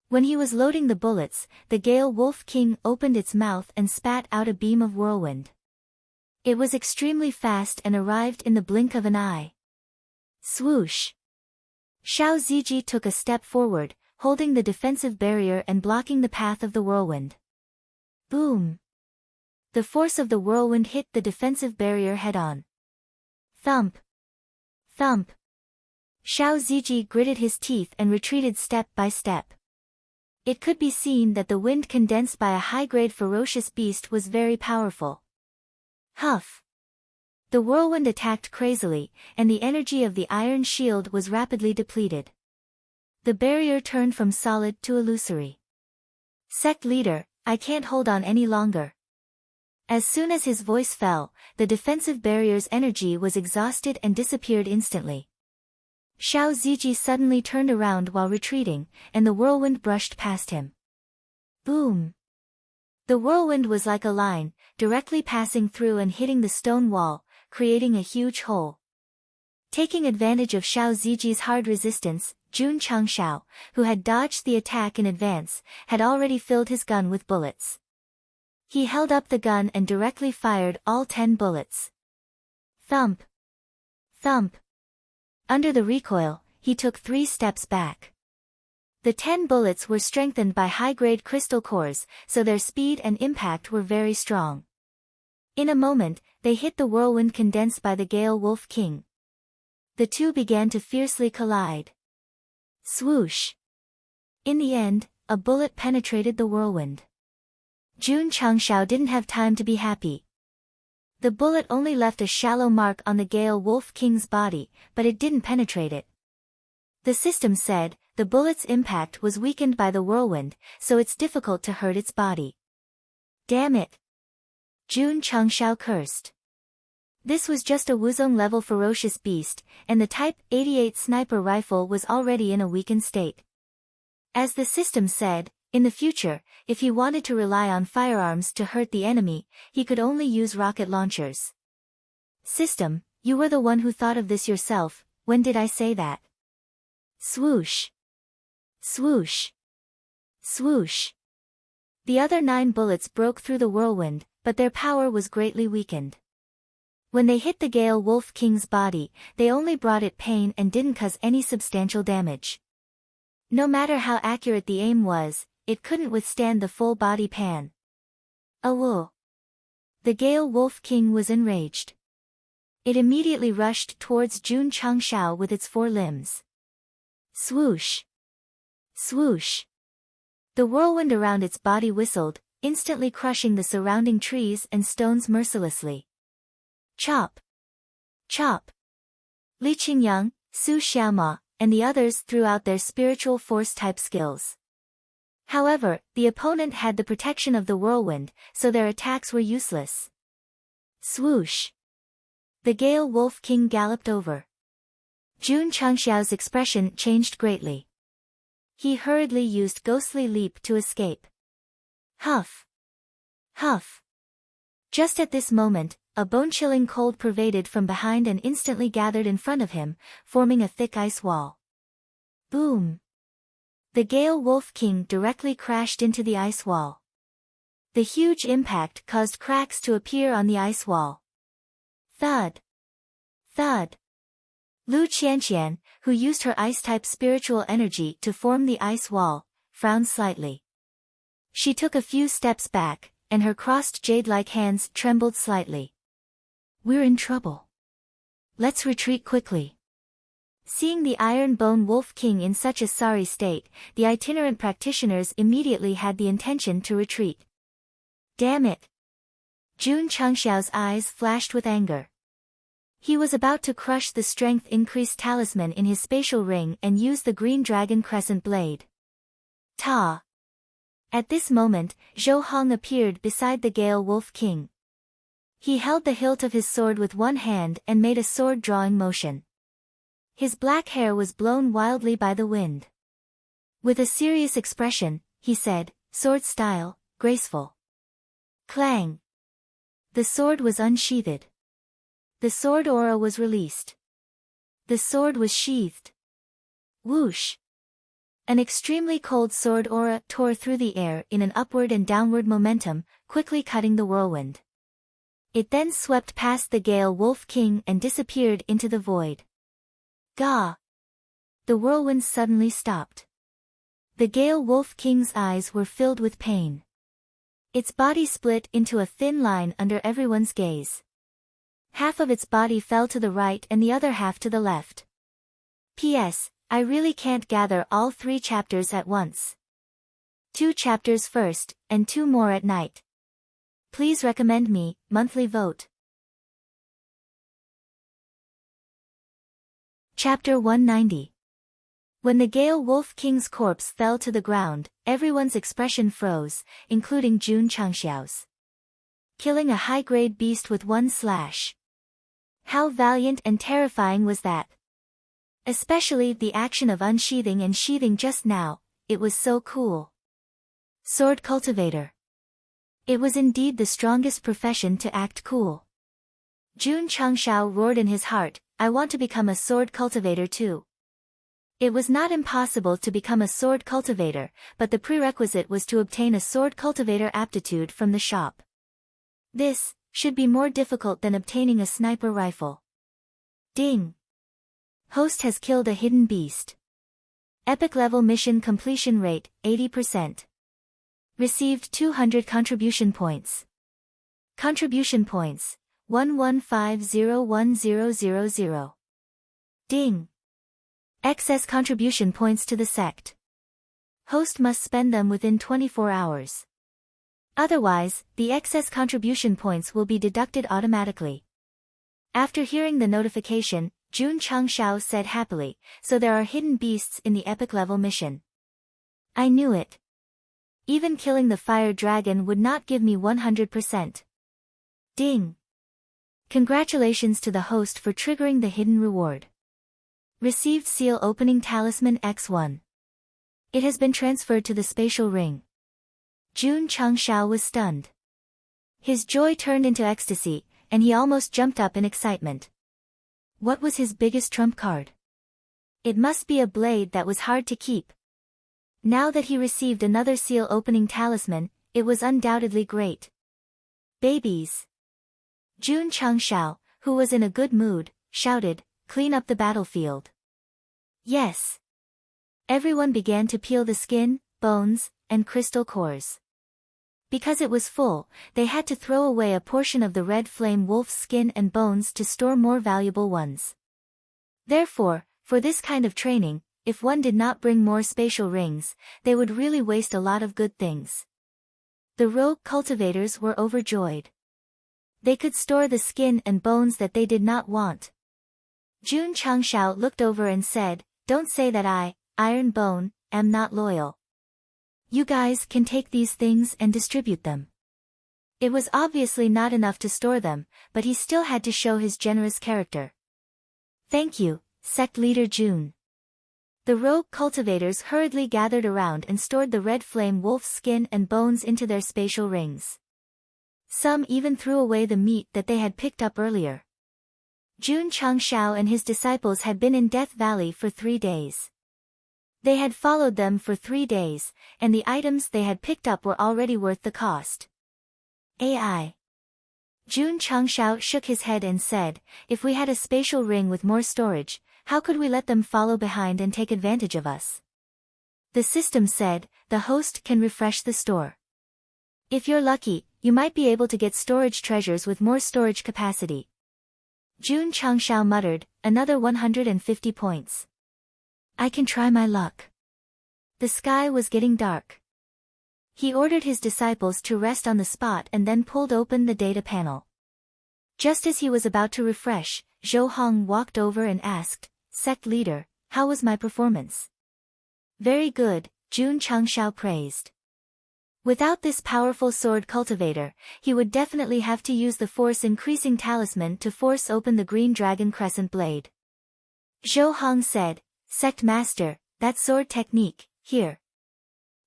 When he was loading the bullets, the Gale Wolf King opened its mouth and spat out a beam of whirlwind. It was extremely fast and arrived in the blink of an eye. Swoosh! Xiao Ziji took a step forward, holding the defensive barrier and blocking the path of the whirlwind. Boom! The force of the whirlwind hit the defensive barrier head-on. Thump! Thump! Xiao Ziji gritted his teeth and retreated step by step. It could be seen that the wind condensed by a high-grade ferocious beast was very powerful. Huff! The whirlwind attacked crazily, and the energy of the iron shield was rapidly depleted. The barrier turned from solid to illusory. Sect leader, I can't hold on any longer. As soon as his voice fell, the defensive barrier's energy was exhausted and disappeared instantly. Xiao Ziji suddenly turned around while retreating, and the whirlwind brushed past him. Boom! The whirlwind was like a line, directly passing through and hitting the stone wall, creating a huge hole. Taking advantage of Xiao Ziji's hard resistance, Jun Changshao, who had dodged the attack in advance, had already filled his gun with bullets. He held up the gun and directly fired all 10 bullets. Thump! Thump! Under the recoil, he took 3 steps back. The 10 bullets were strengthened by high-grade crystal cores, so their speed and impact were very strong. In a moment, they hit the whirlwind condensed by the Gale Wolf King. The two began to fiercely collide. Swoosh! In the end, a bullet penetrated the whirlwind. Jun Changshao didn't have time to be happy. The bullet only left a shallow mark on the Gale Wolf King's body, but it didn't penetrate it. The system said, the bullet's impact was weakened by the whirlwind, so it's difficult to hurt its body. Damn it! Jun Changshao cursed. This was just a Wuzong-level ferocious beast, and the Type 88 sniper rifle was already in a weakened state. As the system said, in the future, if he wanted to rely on firearms to hurt the enemy, he could only use rocket launchers. System, you were the one who thought of this yourself, when did I say that? Swoosh! Swoosh! Swoosh! The other 9 bullets broke through the whirlwind, but their power was greatly weakened. When they hit the Gale Wolf King's body, they only brought it pain and didn't cause any substantial damage. No matter how accurate the aim was, it couldn't withstand the full body pan. Awoo! The Gale Wolf King was enraged. It immediately rushed towards Jun Changshao with its 4 limbs. Swoosh! Swoosh! The whirlwind around its body whistled, instantly crushing the surrounding trees and stones mercilessly. Chop! Chop! Li Qingyang, Su Xiaoma, and the others threw out their spiritual force-type skills. However, the opponent had the protection of the whirlwind, so their attacks were useless. Swoosh! The Gale Wolf King galloped over. Jun Changxiao's expression changed greatly. He hurriedly used Ghostly Leap to escape. Huff! Huff! Just at this moment, a bone-chilling cold pervaded from behind and instantly gathered in front of him, forming a thick ice wall. Boom! The Gale Wolf King directly crashed into the ice wall. The huge impact caused cracks to appear on the ice wall. Thud! Thud! Lu Qianqian, who used her ice-type spiritual energy to form the ice wall, frowned slightly. She took a few steps back, and her crossed jade-like hands trembled slightly. We're in trouble. Let's retreat quickly. Seeing the Iron Bone Wolf King in such a sorry state, the itinerant practitioners immediately had the intention to retreat. Damn it! Jun Changxiao's eyes flashed with anger. He was about to crush the strength-increased talisman in his spatial ring and use the green dragon crescent blade. Ta! At this moment, Zhou Hong appeared beside the Gale Wolf King. He held the hilt of his sword with one hand and made a sword-drawing motion. His black hair was blown wildly by the wind. With a serious expression, he said, "Sword style, graceful." Clang! The sword was unsheathed. The sword aura was released. The sword was sheathed. Whoosh! An extremely cold sword aura tore through the air in an upward and downward momentum, quickly cutting the whirlwind. It then swept past the Gale Wolf King and disappeared into the void. Gah! The whirlwind suddenly stopped. The Gale Wolf King's eyes were filled with pain. Its body split into a thin line under everyone's gaze. Half of its body fell to the right and the other half to the left. P.S. I really can't gather all 3 chapters at once. 2 chapters first, and 2 more at night. Please recommend me, monthly vote. Chapter 190. When the Gale Wolf King's corpse fell to the ground, everyone's expression froze, including Jun Changxiao's. Killing a high-grade beast with 1 slash. How valiant and terrifying was that? Especially the action of unsheathing and sheathing just now, it was so cool. Sword cultivator. It was indeed the strongest profession to act cool. Jun Changxiao roared in his heart, I want to become a sword cultivator too. It was not impossible to become a sword cultivator, but the prerequisite was to obtain a sword cultivator aptitude from the shop. This should be more difficult than obtaining a sniper rifle. Ding! Host has killed a hidden beast. Epic level mission completion rate, 80%. Received 200 contribution points. Contribution points, 115010000. Ding! Excess contribution points to the sect. Host must spend them within 24 hours. Otherwise, the excess contribution points will be deducted automatically. After hearing the notification, Jun Changxiao said happily, so there are hidden beasts in the epic level mission. I knew it. Even killing the fire dragon would not give me 100%. Ding! Congratulations to the host for triggering the hidden reward. Received seal opening talisman X1. It has been transferred to the spatial ring. Jun Changxiao was stunned. His joy turned into ecstasy, and he almost jumped up in excitement. What was his biggest trump card? It must be a blade that was hard to keep. Now that he received another seal opening talisman, it was undoubtedly great. Babies! Jun Changxiao, who was in a good mood, shouted, clean up the battlefield. Yes! Everyone began to peel the skin, bones, and crystal cores. Because it was full, they had to throw away a portion of the red flame wolf's skin and bones to store more valuable ones. Therefore, for this kind of training, if one did not bring more spatial rings, they would really waste a lot of good things. The rogue cultivators were overjoyed. They could store the skin and bones that they did not want. Jun Changshao looked over and said, "Don't say that I, Iron Bone, am not loyal. You guys can take these things and distribute them." It was obviously not enough to store them, but he still had to show his generous character. "Thank you, Sect Leader Jun." The rogue cultivators hurriedly gathered around and stored the red flame wolf's skin and bones into their spatial rings. Some even threw away the meat that they had picked up earlier. Jun Changshao and his disciples had been in Death Valley for 3 days. They had followed them for 3 days, and the items they had picked up were already worth the cost. AI. Jun Changshao shook his head and said, "If we had a spatial ring with more storage, how could we let them follow behind and take advantage of us?" The system said, "The host can refresh the store. If you're lucky, you might be able to get storage treasures with more storage capacity." Jun Changshao muttered, "Another 150 points. I can try my luck." The sky was getting dark. He ordered his disciples to rest on the spot and then pulled open the data panel. Just as he was about to refresh, Zhou Hong walked over and asked, "Sect Leader, how was my performance?" "Very good," Jun Changshao praised. Without this powerful sword cultivator, he would definitely have to use the force-increasing talisman to force open the green dragon crescent blade. Zhou Hong said, "Sect Master, that sword technique, here."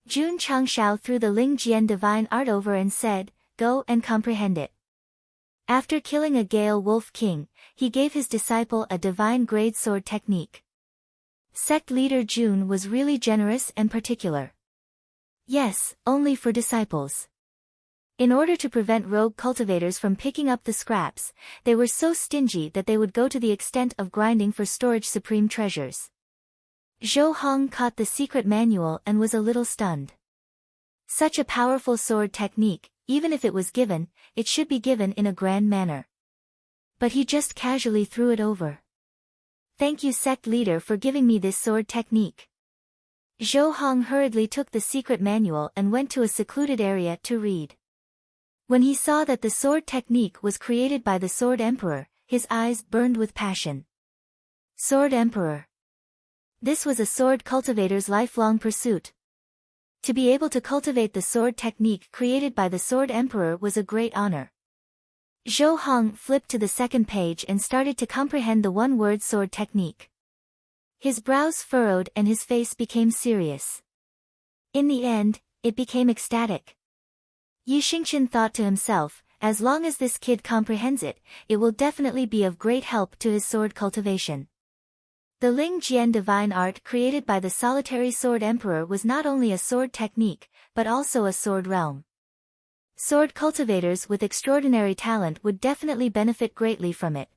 Jun Changshao threw the Ling Jian divine art over and said, "Go and comprehend it." After killing a Gale Wolf King, he gave his disciple a divine grade sword technique. Sect Leader Jun was really generous and particular. Yes, only for disciples. In order to prevent rogue cultivators from picking up the scraps, they were so stingy that they would go to the extent of grinding for storage supreme treasures. Zhou Hong caught the secret manual and was a little stunned. Such a powerful sword technique, even if it was given, it should be given in a grand manner. But he just casually threw it over. "Thank you, Sect Leader, for giving me this sword technique." Zhou Hong hurriedly took the secret manual and went to a secluded area to read. When he saw that the sword technique was created by the Sword Emperor, his eyes burned with passion. Sword Emperor. This was a sword cultivator's lifelong pursuit. To be able to cultivate the sword technique created by the Sword Emperor was a great honor. Zhou Hong flipped to the second page and started to comprehend the one-word sword technique. His brows furrowed and his face became serious. In the end, it became ecstatic. Yi Xingqian thought to himself, as long as this kid comprehends it, it will definitely be of great help to his sword cultivation. The Ling Jian divine art created by the solitary Sword Emperor was not only a sword technique, but also a sword realm. Sword cultivators with extraordinary talent would definitely benefit greatly from it.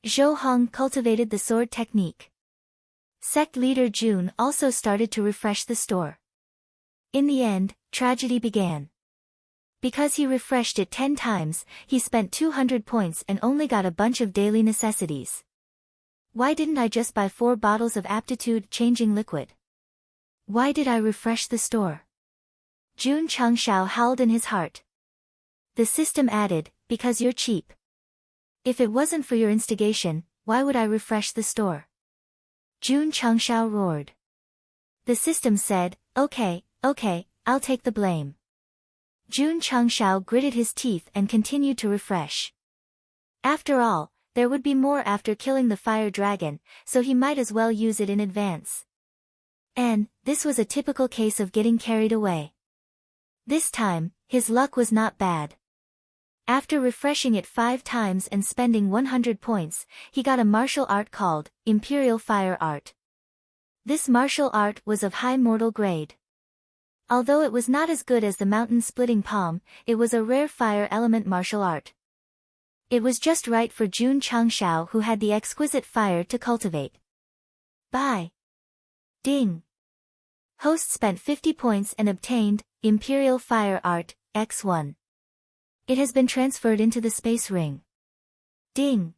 Zhou Hong cultivated the sword technique. Sect Leader Jun also started to refresh the store. In the end, tragedy began. Because he refreshed it 10 times, he spent 200 points and only got a bunch of daily necessities. Why didn't I just buy 4 bottles of aptitude-changing liquid? Why did I refresh the store? Jun Changshao howled in his heart. The system added, "Because you're cheap. If it wasn't for your instigation, why would I refresh the store?" Jun Changshao roared. The system said, okay, I'll take the blame." Jun Changshao gritted his teeth and continued to refresh. After all, there would be more after killing the fire dragon, so he might as well use it in advance. And this was a typical case of getting carried away. This time, his luck was not bad. After refreshing it 5 times and spending 100 points, he got a martial art called Imperial Fire Art. This martial art was of high mortal grade. Although it was not as good as the mountain-splitting palm, it was a rare fire element martial art. It was just right for Jun Changshao, who had the exquisite fire to cultivate. Bye. Ding. Host spent 50 points and obtained Imperial Fire Art, X1. It has been transferred into the space ring. Ding.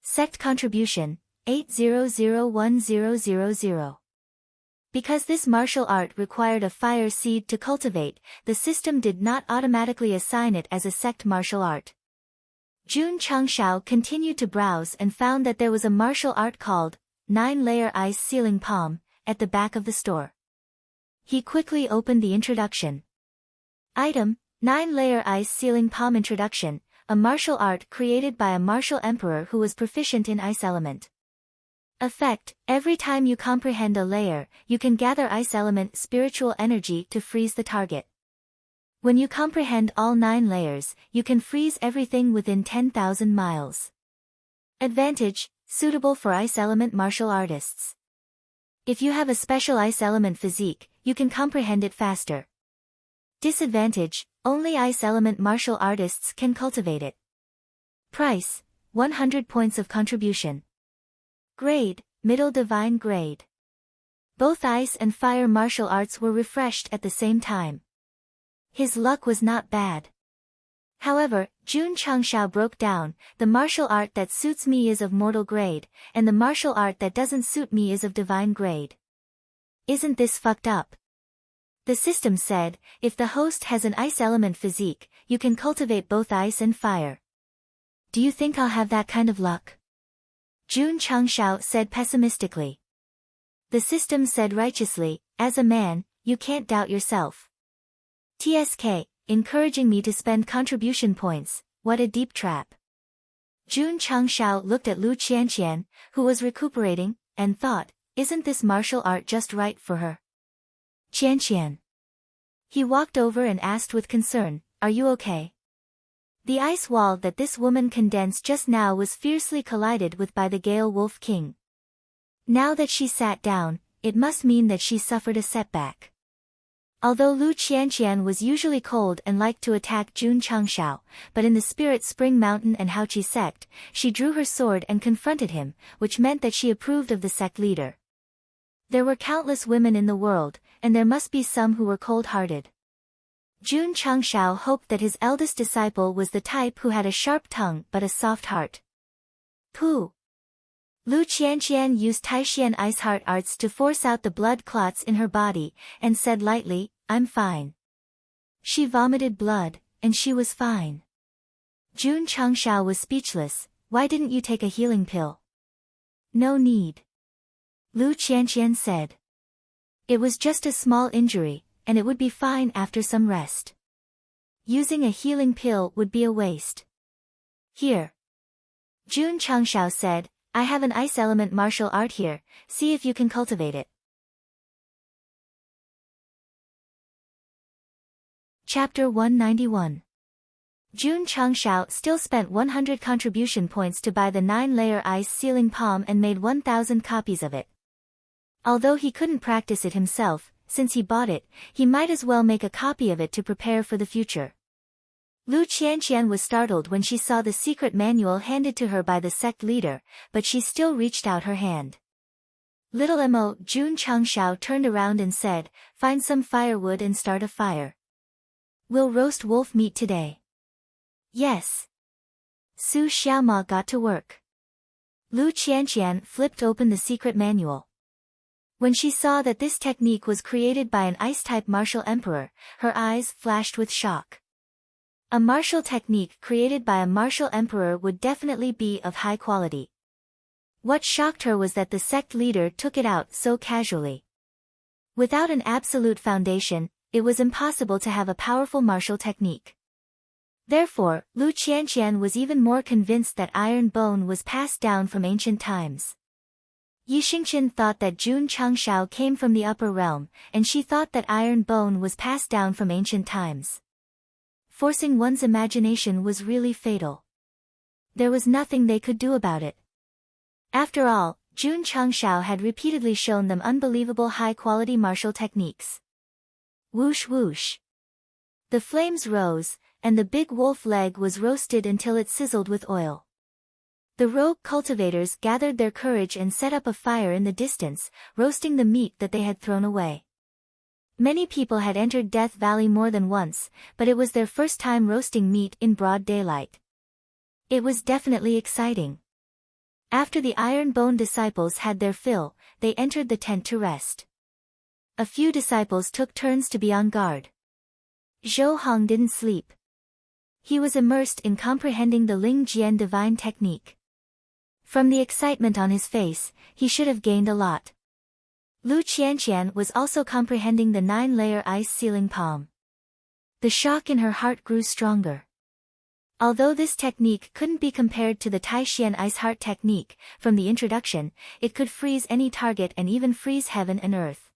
Sect contribution, 8001000. Because this martial art required a fire seed to cultivate, the system did not automatically assign it as a sect martial art. Jun Changshao continued to browse and found that there was a martial art called 9-layer ice sealing palm at the back of the store. He quickly opened the introduction. Item, 9-layer ice sealing palm introduction, a martial art created by a martial emperor who was proficient in ice element. Effect, every time you comprehend a layer, you can gather ice element spiritual energy to freeze the target. When you comprehend all 9 layers, you can freeze everything within 10,000 miles. Advantage, suitable for ice element martial artists. If you have a special ice element physique, you can comprehend it faster. Disadvantage, only ice element martial artists can cultivate it. Price, 100 points of contribution. Grade, middle divine grade. Both ice and fire martial arts were refreshed at the same time. His luck was not bad. However, Jun Changshao broke down, the martial art that suits me is of mortal grade, and the martial art that doesn't suit me is of divine grade. Isn't this fucked up? The system said, if the host has an ice element physique, you can cultivate both ice and fire. Do you think I'll have that kind of luck? Jun Changshao said pessimistically. The system said righteously, as a man, you can't doubt yourself. TSK, encouraging me to spend contribution points, what a deep trap. Jun Changshao looked at Lu Qianqian, who was recuperating, and thought, isn't this martial art just right for her? Qianqian. He walked over and asked with concern, are you okay? The ice wall that this woman condensed just now was fiercely collided with by the Gale Wolf King. Now that she sat down, it must mean that she suffered a setback. Although Lu Qianqian was usually cold and liked to attack Jun Changshao, but in the Spirit Spring Mountain and Haoqi sect, she drew her sword and confronted him, which meant that she approved of the sect leader. There were countless women in the world, and there must be some who were cold-hearted. Jun Changshao hoped that his eldest disciple was the type who had a sharp tongue but a soft heart. Pooh! Lu Qianqian used Taishian ice heart arts to force out the blood clots in her body, and said lightly, I'm fine. She vomited blood, and she was fine. Jun Changshao was speechless. Why didn't you take a healing pill? No need. Lu Qianqian said. It was just a small injury, and it would be fine after some rest. Using a healing pill would be a waste. Here. Jun Changshao said, I have an ice element martial art here, see if you can cultivate it. Chapter 191. Jun Changshao still spent 100 contribution points to buy the 9-layer ice sealing palm and made 1,000 copies of it. Although he couldn't practice it himself, since he bought it, he might as well make a copy of it to prepare for the future. Lu Qianqian was startled when she saw the secret manual handed to her by the sect leader, but she still reached out her hand. Little Mo, Jun Changshao turned around and said, find some firewood and start a fire. We'll roast wolf meat today. Yes. Su Xiaoma got to work. Lu Qianqian flipped open the secret manual. When she saw that this technique was created by an ice-type martial emperor, her eyes flashed with shock. A martial technique created by a martial emperor would definitely be of high quality. What shocked her was that the sect leader took it out so casually. Without an absolute foundation, it was impossible to have a powerful martial technique. Therefore, Lu Qianqian was even more convinced that iron bone was passed down from ancient times. Yi Xingqian thought that Jun Changshao came from the upper realm, and she thought that iron bone was passed down from ancient times. Forcing one's imagination was really fatal. There was nothing they could do about it. After all, Jun Changshao had repeatedly shown them unbelievable high-quality martial techniques. Whoosh whoosh. The flames rose, and the big wolf leg was roasted until it sizzled with oil. The rogue cultivators gathered their courage and set up a fire in the distance, roasting the meat that they had thrown away. Many people had entered Death Valley more than once, but it was their first time roasting meat in broad daylight. It was definitely exciting. After the Iron Bone disciples had their fill, they entered the tent to rest. A few disciples took turns to be on guard. Zhou Hong didn't sleep. He was immersed in comprehending the Ling Jian divine technique. From the excitement on his face, he should have gained a lot. Lu Qianqian was also comprehending the 9-layer ice sealing palm. The shock in her heart grew stronger. Although this technique couldn't be compared to the Taishian ice heart technique, from the introduction, it could freeze any target and even freeze heaven and earth.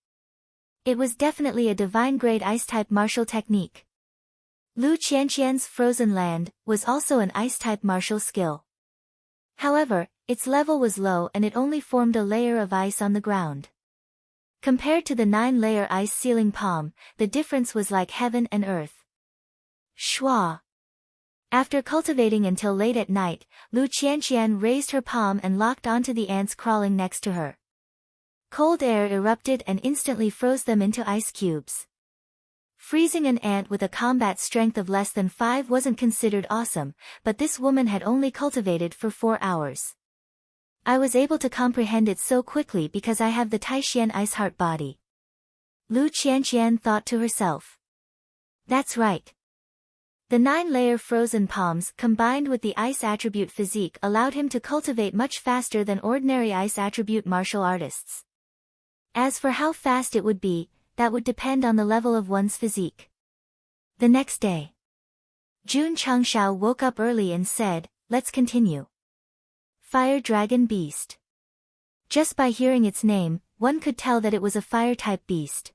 It was definitely a divine-grade ice-type martial technique. Lu Qianqian's Frozen Land was also an ice-type martial skill. However, its level was low and it only formed a layer of ice on the ground. Compared to the 9-layer ice sealing palm, the difference was like heaven and earth. Schwa. After cultivating until late at night, Lu Qianqian raised her palm and locked onto the ants crawling next to her. Cold air erupted and instantly froze them into ice cubes. Freezing an ant with a combat strength of less than 5 wasn't considered awesome, but this woman had only cultivated for 4 hours. I was able to comprehend it so quickly because I have the Taishian ice heart body. Lu Qianqian thought to herself. That's right. The 9-layer frozen palms combined with the ice attribute physique allowed him to cultivate much faster than ordinary ice attribute martial artists. As for how fast it would be, that would depend on the level of one's physique. The next day, Jun Changshao woke up early and said, "Let's continue." Fire Dragon Beast. Just by hearing its name, one could tell that it was a fire-type beast.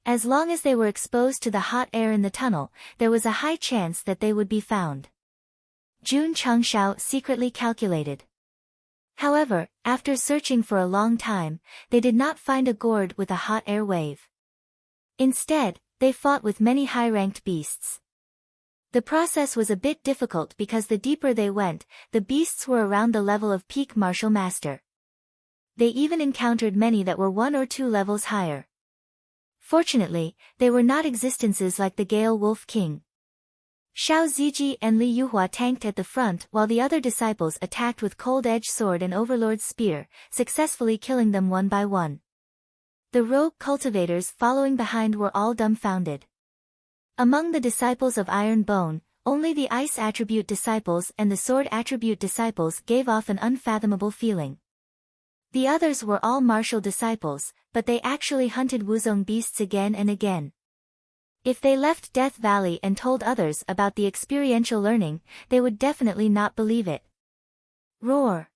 As long as they were exposed to the hot air in the tunnel, there was a high chance that they would be found. Jun Changshao secretly calculated. However, after searching for a long time, they did not find a gourd with a hot air wave. Instead, they fought with many high-ranked beasts. The process was a bit difficult because the deeper they went, the beasts were around the level of peak martial master. They even encountered many that were 1 or 2 levels higher. Fortunately, they were not existences like the Gale Wolf King. Xiao Ziji and Li Yuhua tanked at the front while the other disciples attacked with Cold-Edged Sword and Overlord's Spear, successfully killing them one by one. The rogue cultivators following behind were all dumbfounded. Among the disciples of Iron Bone, only the Ice Attribute disciples and the Sword Attribute disciples gave off an unfathomable feeling. The others were all martial disciples, but they actually hunted Wuzong beasts again and again. If they left Death Valley and told others about the experiential learning, they would definitely not believe it. Roar.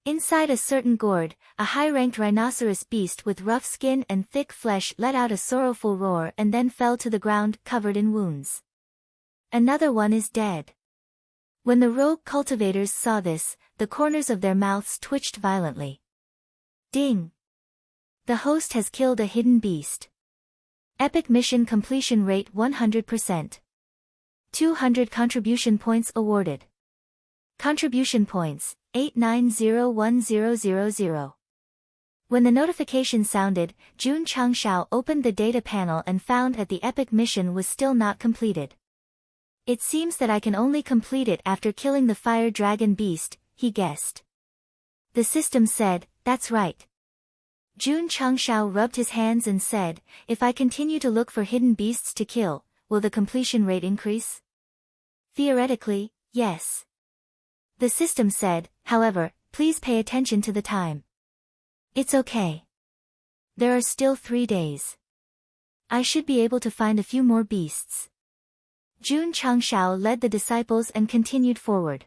Inside a certain gourd, a high-ranked rhinoceros beast with rough skin and thick flesh let out a sorrowful roar and then fell to the ground, covered in wounds. Another one is dead. When the rogue cultivators saw this, the corners of their mouths twitched violently. Ding! The host has killed a hidden beast. Epic mission completion rate 100%. 200 contribution points awarded. Contribution points, 8901000. When the notification sounded, Jun Changshao opened the data panel and found that the epic mission was still not completed. It seems that I can only complete it after killing the fire dragon beast, he guessed. The system said, that's right. Jun Changshao rubbed his hands and said, if I continue to look for hidden beasts to kill, will the completion rate increase? Theoretically, yes. The system said, however, please pay attention to the time. It's okay. There are still 3 days. I should be able to find a few more beasts. Jun Changshao led the disciples and continued forward.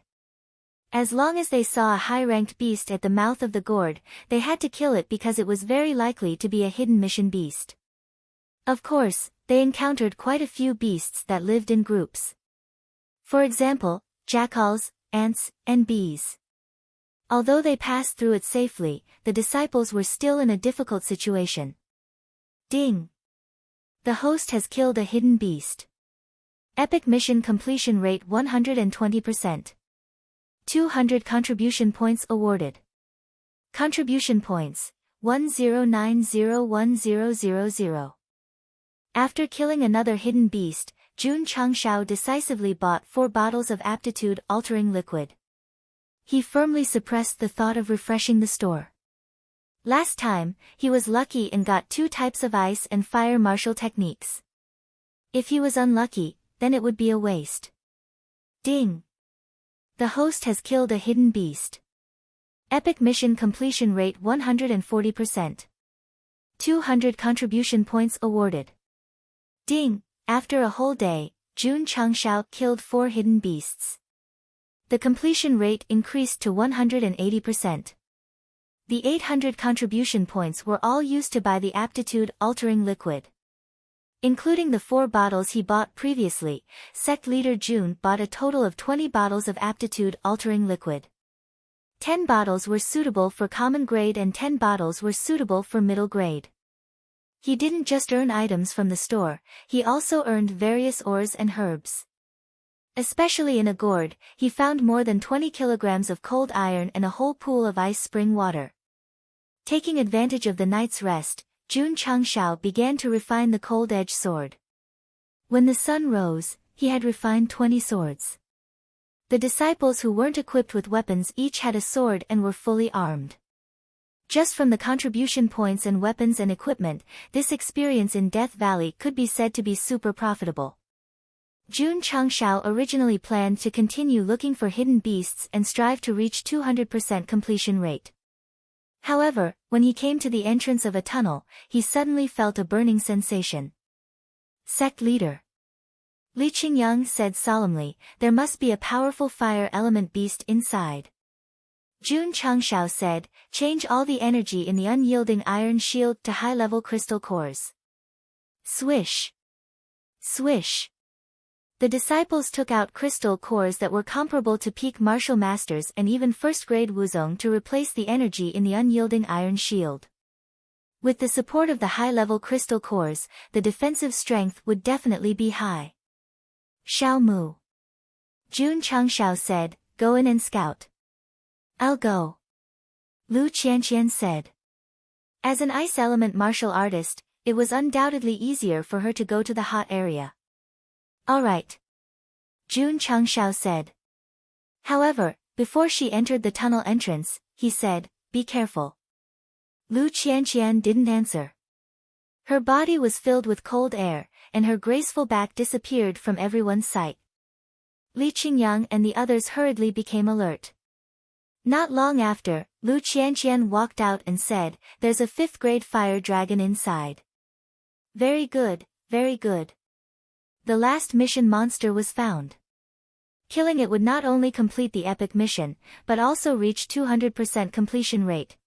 As long as they saw a high-ranked beast at the mouth of the gourd, they had to kill it because it was very likely to be a hidden mission beast. Of course, they encountered quite a few beasts that lived in groups. For example, jackals, ants, and bees. Although they passed through it safely, the disciples were still in a difficult situation. Ding! The host has killed a hidden beast. Epic mission completion rate 120%. 200 contribution points awarded. Contribution points, 10901000. After killing another hidden beast, Jun Changshao decisively bought 4 bottles of aptitude-altering liquid. He firmly suppressed the thought of refreshing the store. Last time, he was lucky and got 2 types of ice and fire martial techniques. If he was unlucky, then it would be a waste. Ding! The host has killed a hidden beast. Epic mission completion rate 140%. 200 contribution points awarded. Ding! After a whole day, Jun Changshao killed 4 hidden beasts. The completion rate increased to 180%. The 800 contribution points were all used to buy the aptitude-altering liquid. Including the 4 bottles he bought previously, Sect leader Jun bought a total of 20 bottles of aptitude-altering liquid. 10 bottles were suitable for common grade and 10 bottles were suitable for middle grade. He didn't just earn items from the store, he also earned various ores and herbs. Especially in a gourd, he found more than 20 kilograms of cold iron and a whole pool of ice spring water. Taking advantage of the night's rest, Jun Changshao began to refine the cold-edged sword. When the sun rose, he had refined 20 swords. The disciples who weren't equipped with weapons each had a sword and were fully armed. Just from the contribution points and weapons and equipment, this experience in Death Valley could be said to be super profitable. Jun Changshao originally planned to continue looking for hidden beasts and strive to reach 200% completion rate. However, when he came to the entrance of a tunnel, he suddenly felt a burning sensation. Sect leader Li Qingyang said solemnly, "There must be a powerful fire element beast inside." Jun Changshao said, "Change all the energy in the unyielding iron shield to high-level crystal cores." Swish! Swish! The disciples took out crystal cores that were comparable to peak martial masters and even first-grade wuzong to replace the energy in the unyielding iron shield. With the support of the high-level crystal cores, the defensive strength would definitely be high. Xiao Mu. Jun Changshao said, "Go in and scout." "I'll go." Lu Qianqian said. As an ice element martial artist, it was undoubtedly easier for her to go to the hot area. "All right," Jun Changshao said. However, before she entered the tunnel entrance, he said, "Be careful." Lu Qianqian didn't answer. Her body was filled with cold air, and her graceful back disappeared from everyone's sight. Li Qingyang and the others hurriedly became alert. Not long after, Lu Qianqian walked out and said, "There's a 5th-grade fire dragon inside." Very good, very good. The last mission monster was found. Killing it would not only complete the epic mission, but also reach 200% completion rate.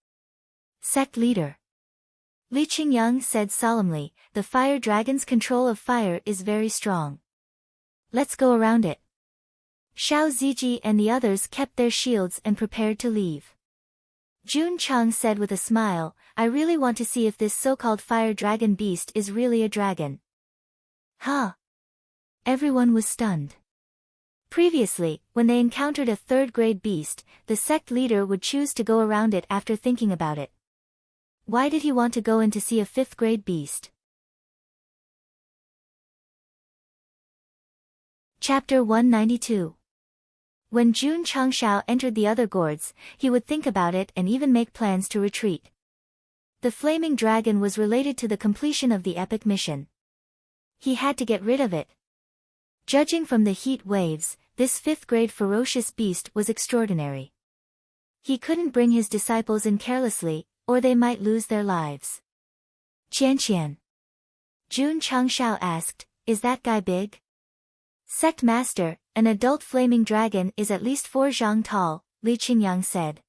Sect leader Li Qingyang said solemnly, "The fire dragon's control of fire is very strong. Let's go around it." Xiao Ziji and the others kept their shields and prepared to leave. Jun Chang said with a smile, "I really want to see if this so-called fire dragon beast is really a dragon." Huh? Everyone was stunned. Previously, when they encountered a 3rd-grade beast, the sect leader would choose to go around it after thinking about it. Why did he want to go in to see a 5th-grade beast? Chapter 192. When Jun Changshao entered the other gourds, he would think about it and even make plans to retreat. The flaming dragon was related to the completion of the epic mission. He had to get rid of it. Judging from the heat waves, this 5th-grade ferocious beast was extraordinary. He couldn't bring his disciples in carelessly, or they might lose their lives. "Qianqian," Jun Changshao asked, "is that guy big?" "Sect master, an adult flaming dragon is at least 4 zhang tall," Li Qingyang said.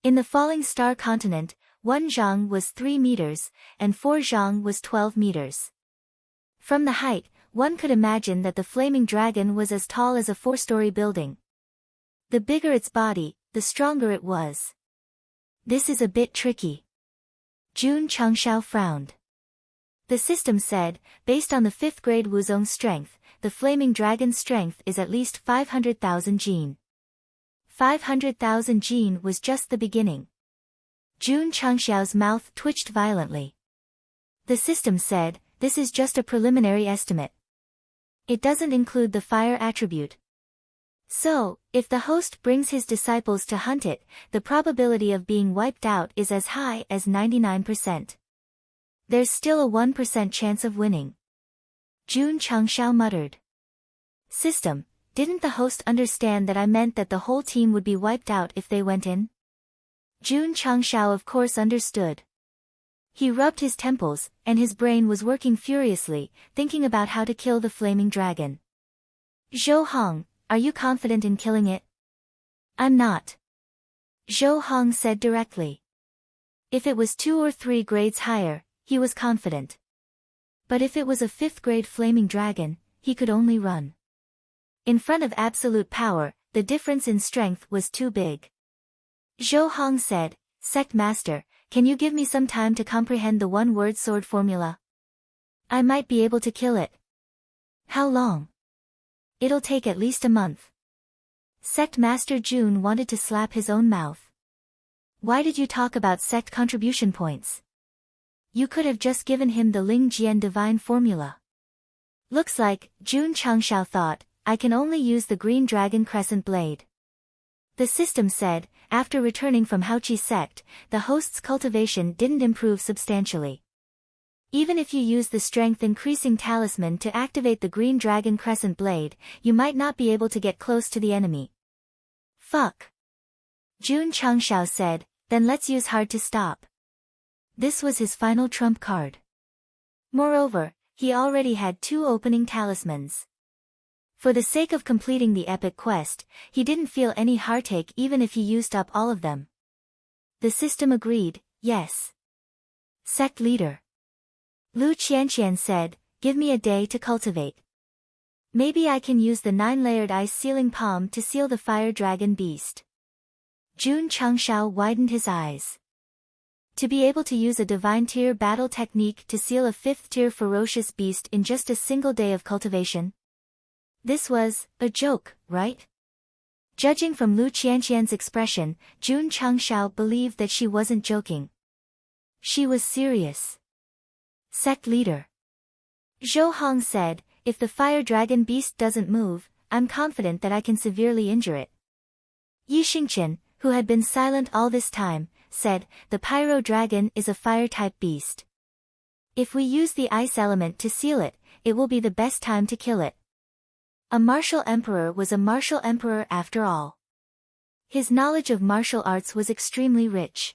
In the falling star continent, 1 zhang was 3 meters, and 4 zhang was 12 meters. From the height, one could imagine that the flaming dragon was as tall as a 4-story building. The bigger its body, the stronger it was. This is a bit tricky. Jun Changshao frowned. The system said, based on the 5th-grade wuzong's strength, the flaming dragon's strength is at least 500,000 jin. 500,000 jin was just the beginning. Jun Changshao's mouth twitched violently. The system said, this is just a preliminary estimate. It doesn't include the fire attribute. So, if the host brings his disciples to hunt it, the probability of being wiped out is as high as 99%. There's still a 1% chance of winning. Jun Changshao muttered. System, didn't the host understand that I meant that the whole team would be wiped out if they went in? Jun Changshao of course understood. He rubbed his temples, and his brain was working furiously, thinking about how to kill the flaming dragon. Zhou Hong, are you confident in killing it? I'm not. Zhou Hong said directly. If it was 2 or 3 grades higher, he was confident. But if it was a 5th grade flaming dragon, he could only run. In front of absolute power, the difference in strength was too big. Zhou Hong said, Sect Master, can you give me some time to comprehend the one-word sword formula? I might be able to kill it. How long? It'll take at least a month. Sect Master Jun wanted to slap his own mouth. Why did you talk about sect contribution points? You could have just given him the Ling Jian divine formula. Looks like, Jun Changshao thought, I can only use the green dragon crescent blade. The system said, after returning from Haochi sect, the host's cultivation didn't improve substantially. Even if you use the strength-increasing talisman to activate the green dragon crescent blade, you might not be able to get close to the enemy. Fuck. Jun Changshao said, then let's use hard to stop. This was his final trump card. Moreover, he already had 2 opening talismans. For the sake of completing the epic quest, he didn't feel any heartache even if he used up all of them. The system agreed, yes. Sect leader. Lu Qianqian said, give me a day to cultivate. Maybe I can use the 9-layered ice sealing palm to seal the fire dragon beast. Jun Changshao widened his eyes. To be able to use a divine tier battle technique to seal a 5th tier ferocious beast in just a single day of cultivation? This was a joke, right? Judging from Lu Qianqian's expression, Jun Changshao believed that she wasn't joking. She was serious. Sect leader. Zhou Hong said, if the fire dragon beast doesn't move, I'm confident that I can severely injure it. Yi Xingqian, who had been silent all this time, said, the pyro dragon is a fire-type beast. If we use the ice element to seal it, it will be the best time to kill it. A martial emperor was a martial emperor after all. His knowledge of martial arts was extremely rich.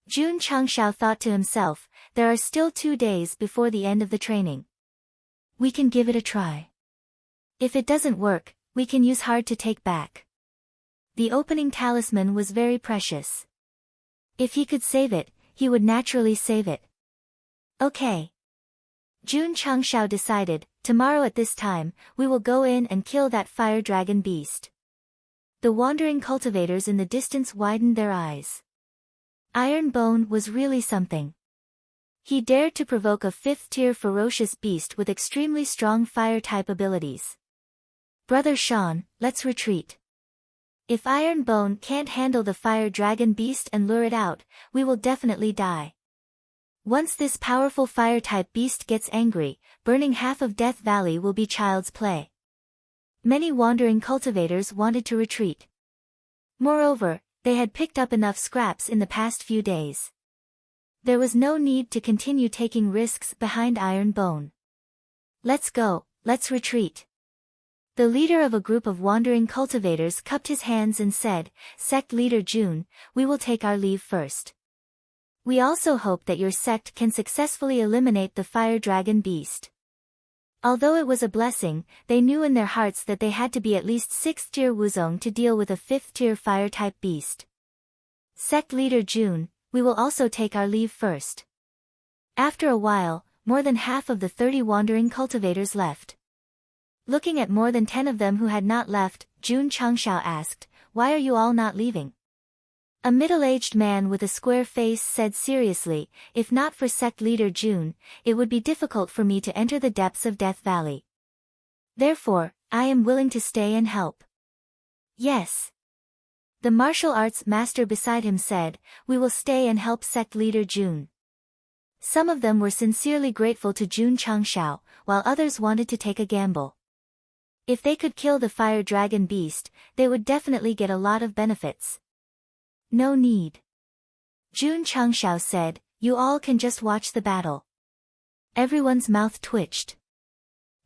Jun Changshao thought to himself, there are still 2 days before the end of the training. We can give it a try. If it doesn't work, we can use hard to take back. The opening talisman was very precious. If he could save it, he would naturally save it. Okay. Jun Changshao decided, tomorrow at this time, we will go in and kill that fire dragon beast. The wandering cultivators in the distance widened their eyes. Iron Bone was really something. He dared to provoke a 5th-tier ferocious beast with extremely strong fire-type abilities. Brother Sean, let's retreat. If Iron Bone can't handle the fire dragon beast and lure it out, we will definitely die. Once this powerful fire-type beast gets angry, burning half of Death Valley will be child's play. Many wandering cultivators wanted to retreat. Moreover, they had picked up enough scraps in the past few days. There was no need to continue taking risks behind Iron Bone. Let's go, let's retreat. The leader of a group of wandering cultivators cupped his hands and said, Sect Leader Jun, we will take our leave first. We also hope that your sect can successfully eliminate the fire dragon beast. Although it was a blessing, they knew in their hearts that they had to be at least 6th-tier Wuzong to deal with a 5th-tier fire-type beast. Sect Leader Jun, we will also take our leave first. After a while, more than half of the 30 wandering cultivators left. Looking at more than 10 of them who had not left, Jun Changshao asked, why are you all not leaving? A middle-aged man with a square face said seriously, if not for Sect Leader Jun, it would be difficult for me to enter the depths of Death Valley. Therefore, I am willing to stay and help. Yes. The martial arts master beside him said, we will stay and help Sect Leader Jun. Some of them were sincerely grateful to Jun Changshao, while others wanted to take a gamble. If they could kill the fire dragon beast, they would definitely get a lot of benefits. No need. Jun Changshao said, you all can just watch the battle. Everyone's mouth twitched.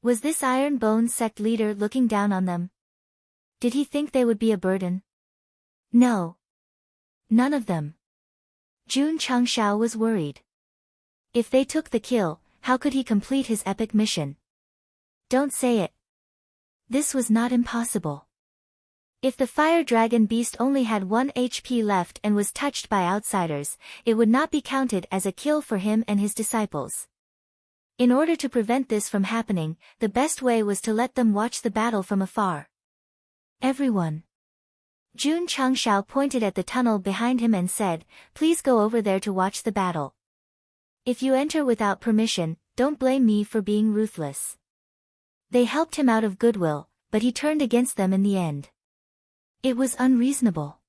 Was this Iron Bone sect leader looking down on them? Did he think they would be a burden? No. None of them. Jun Changshao was worried. If they took the kill, how could he complete his epic mission? Don't say it. This was not impossible. If the fire dragon beast only had 1 HP left and was touched by outsiders, it would not be counted as a kill for him and his disciples. In order to prevent this from happening, the best way was to let them watch the battle from afar. Everyone. Jun Changshao pointed at the tunnel behind him and said, please go over there to watch the battle. If you enter without permission, don't blame me for being ruthless. They helped him out of goodwill, but he turned against them in the end. It was unreasonable.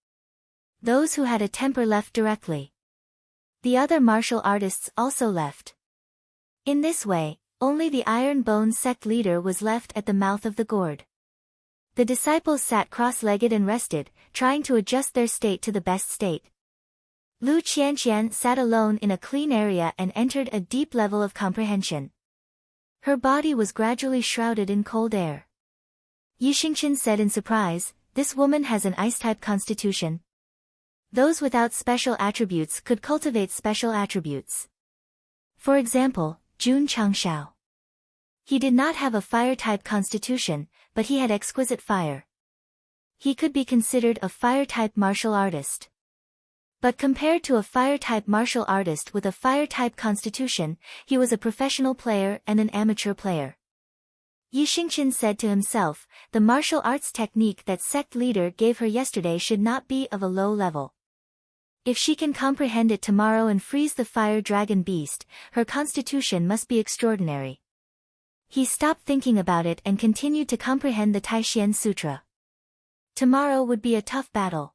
Those who had a temper left directly. The other martial artists also left. In this way, only the Iron Bone sect leader was left at the mouth of the gourd. The disciples sat cross-legged and rested, trying to adjust their state to the best state. Lu Qianqian sat alone in a clean area and entered a deep level of comprehension. Her body was gradually shrouded in cold air. Yi Xingqian said in surprise, this woman has an ice-type constitution. Those without special attributes could cultivate special attributes. For example, Jun Changshao. He did not have a fire-type constitution, but he had exquisite fire. He could be considered a fire-type martial artist. But compared to a fire-type martial artist with a fire-type constitution, he was a professional player and an amateur player. Yi Xingqian said to himself, the martial arts technique that sect leader gave her yesterday should not be of a low level. If she can comprehend it tomorrow and freeze the fire dragon beast, her constitution must be extraordinary. He stopped thinking about it and continued to comprehend the Taishian Sutra. Tomorrow would be a tough battle.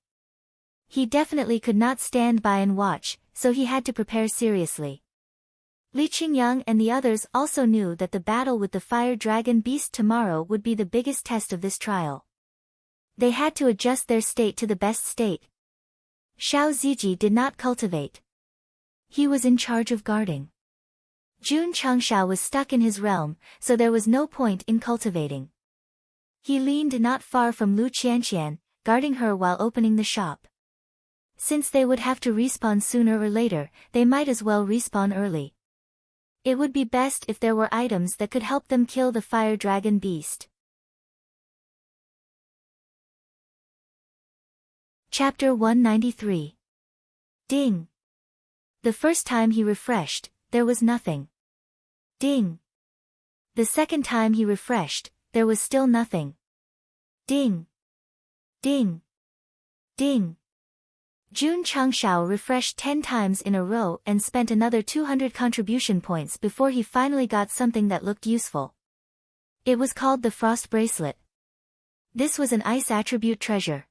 He definitely could not stand by and watch, so he had to prepare seriously. Li Qingyang and the others also knew that the battle with the fire dragon beast tomorrow would be the biggest test of this trial. They had to adjust their state to the best state. Xiao Ziji did not cultivate. He was in charge of guarding. Jun Changshao was stuck in his realm, so there was no point in cultivating. He leaned not far from Lu Qianqian, guarding her while opening the shop. Since they would have to respawn sooner or later, they might as well respawn early. It would be best if there were items that could help them kill the fire dragon beast. Chapter 193. Ding. The first time he refreshed, there was nothing. Ding. The second time he refreshed, there was still nothing. Ding. Ding. Ding. Jun Changshao refreshed 10 times in a row and spent another 200 contribution points before he finally got something that looked useful. It was called the Frost Bracelet. This was an ice attribute treasure.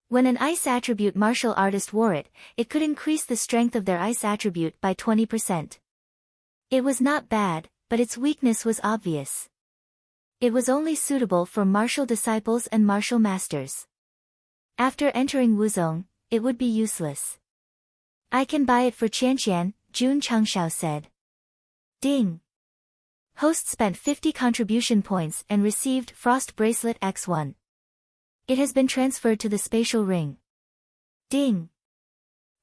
When an ice attribute martial artist wore it, it could increase the strength of their ice attribute by 20%. It was not bad, but its weakness was obvious. It was only suitable for martial disciples and martial masters. After entering Wuzong, it would be useless. I can buy it for Qianqian, Jun Changshao said. Ding. Host spent 50 contribution points and received Frost Bracelet X1. It has been transferred to the spatial ring. Ding.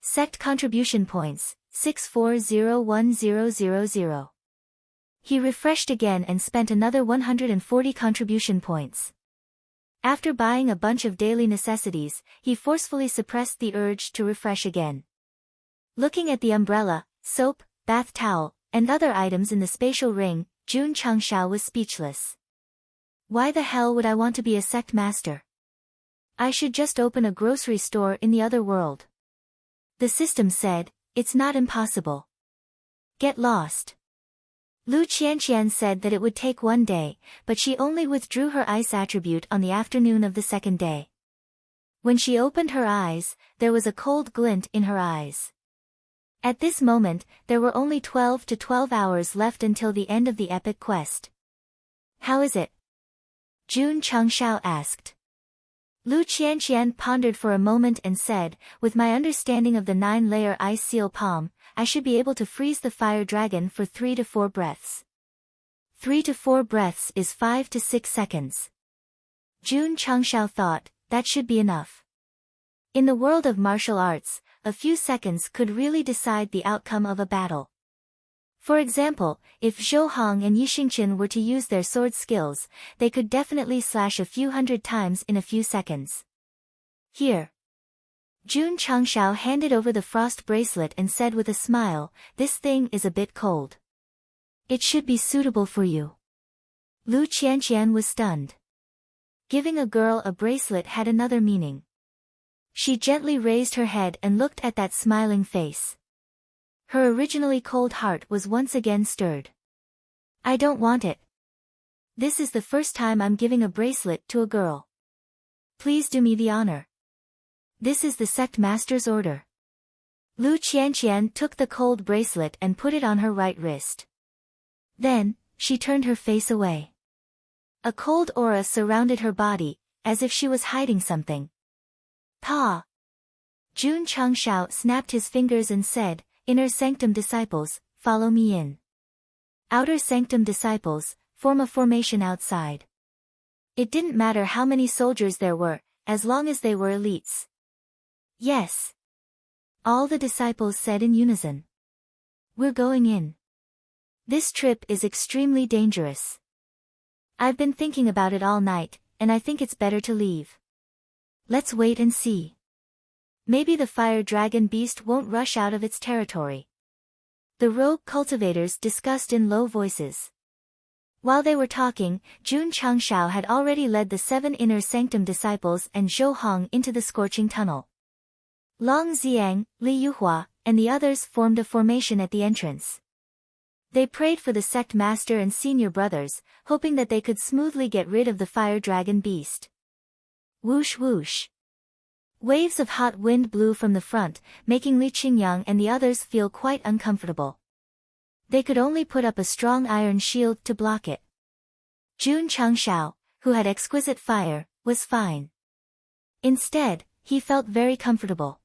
Sect contribution points, 6401000. He refreshed again and spent another 140 contribution points. After buying a bunch of daily necessities, he forcefully suppressed the urge to refresh again. Looking at the umbrella, soap, bath towel, and other items in the spatial ring, Jun Changshao was speechless. Why the hell would I want to be a sect master? I should just open a grocery store in the other world. The system said, it's not impossible. Get lost. Lu Qianqian said that it would take 1 day, but she only withdrew her ice attribute on the afternoon of the second day. When she opened her eyes, there was a cold glint in her eyes. At this moment, there were only 12 hours left until the end of the epic quest. How is it? Jun Changshao asked. Lu Qianqian pondered for a moment and said, with my understanding of the 9-layer ice seal palm, I should be able to freeze the fire dragon for 3 to 4 breaths. 3 to 4 breaths is 5 to 6 seconds. Jun Changshao thought, that should be enough. In the world of martial arts, a few seconds could really decide the outcome of a battle. For example, if Zhou Hong and Yi Xingqian were to use their sword skills, they could definitely slash a few hundred times in a few seconds. Here. Jun Changshao handed over the frost bracelet and said with a smile, this thing is a bit cold. It should be suitable for you. Lu Qianqian was stunned. Giving a girl a bracelet had another meaning. She gently raised her head and looked at that smiling face. Her originally cold heart was once again stirred. I don't want it. This is the first time I'm giving a bracelet to a girl. Please do me the honor. This is the sect master's order. Lu Qianqian took the cold bracelet and put it on her right wrist. Then, she turned her face away. A cold aura surrounded her body, as if she was hiding something. Pa! Jun Changshao snapped his fingers and said, Inner Sanctum disciples, follow me in. Outer Sanctum disciples, form a formation outside. It didn't matter how many soldiers there were, as long as they were elites. Yes. All the disciples said in unison. We're going in. This trip is extremely dangerous. I've been thinking about it all night, and I think it's better to leave. Let's wait and see. Maybe the fire dragon beast won't rush out of its territory. The rogue cultivators discussed in low voices. While they were talking, Jun Changshao had already led the 7 inner sanctum disciples and Zhou Hong into the scorching tunnel. Long Xiang, Li Yuhua, and the others formed a formation at the entrance. They prayed for the sect master and senior brothers, hoping that they could smoothly get rid of the fire dragon beast. Whoosh whoosh. Waves of hot wind blew from the front, making Li Qingyang and the others feel quite uncomfortable. They could only put up a strong iron shield to block it. Jun Changshao, who had exquisite fire, was fine. Instead, he felt very comfortable.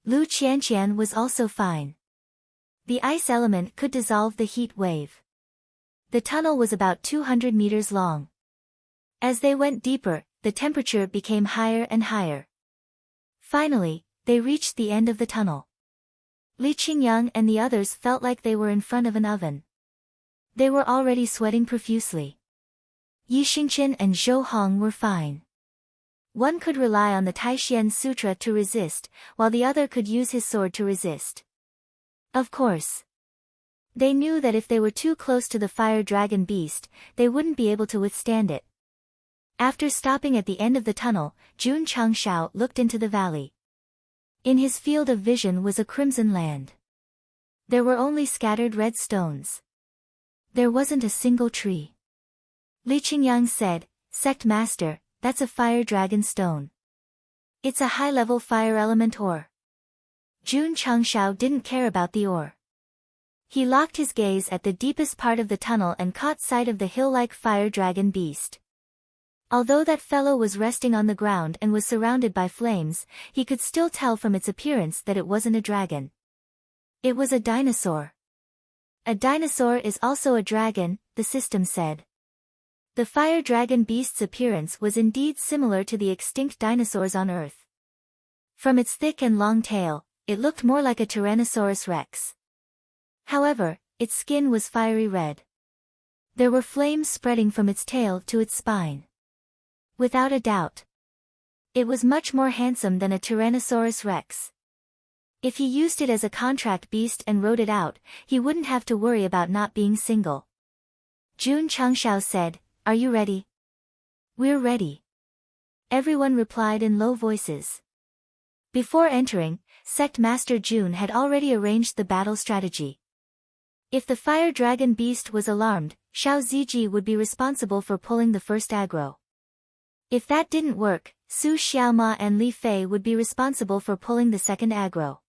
Lu Qianqian was also fine. The ice element could dissolve the heat wave. The tunnel was about 200 meters long. As they went deeper, the temperature became higher and higher. Finally, they reached the end of the tunnel. Li Qingyang and the others felt like they were in front of an oven. They were already sweating profusely. Yi Xingqian and Zhou Hong were fine. One could rely on the Taixuan Sutra to resist, while the other could use his sword to resist. Of course. They knew that if they were too close to the fire dragon beast, they wouldn't be able to withstand it. After stopping at the end of the tunnel, Jun Changshao looked into the valley. In his field of vision was a crimson land. There were only scattered red stones. There wasn't a single tree. Li Qingyang said, Sect Master, that's a fire dragon stone. It's a high-level fire element ore. Jun Changshao didn't care about the ore. He locked his gaze at the deepest part of the tunnel and caught sight of the hill-like fire dragon beast. Although that fellow was resting on the ground and was surrounded by flames, he could still tell from its appearance that it wasn't a dragon. It was a dinosaur. A dinosaur is also a dragon, the system said. The fire dragon beast's appearance was indeed similar to the extinct dinosaurs on Earth. From its thick and long tail, it looked more like a Tyrannosaurus rex. However, its skin was fiery red. There were flames spreading from its tail to its spine. Without a doubt. It was much more handsome than a Tyrannosaurus rex. If he used it as a contract beast and rode it out, he wouldn't have to worry about not being single. Jun Changshao said, Are you ready? We're ready. Everyone replied in low voices. Before entering, Sect Master Jun had already arranged the battle strategy. If the fire dragon beast was alarmed, Xiao Ziji would be responsible for pulling the first aggro. If that didn't work, Su Xiaoma and Li Fei would be responsible for pulling the second aggro.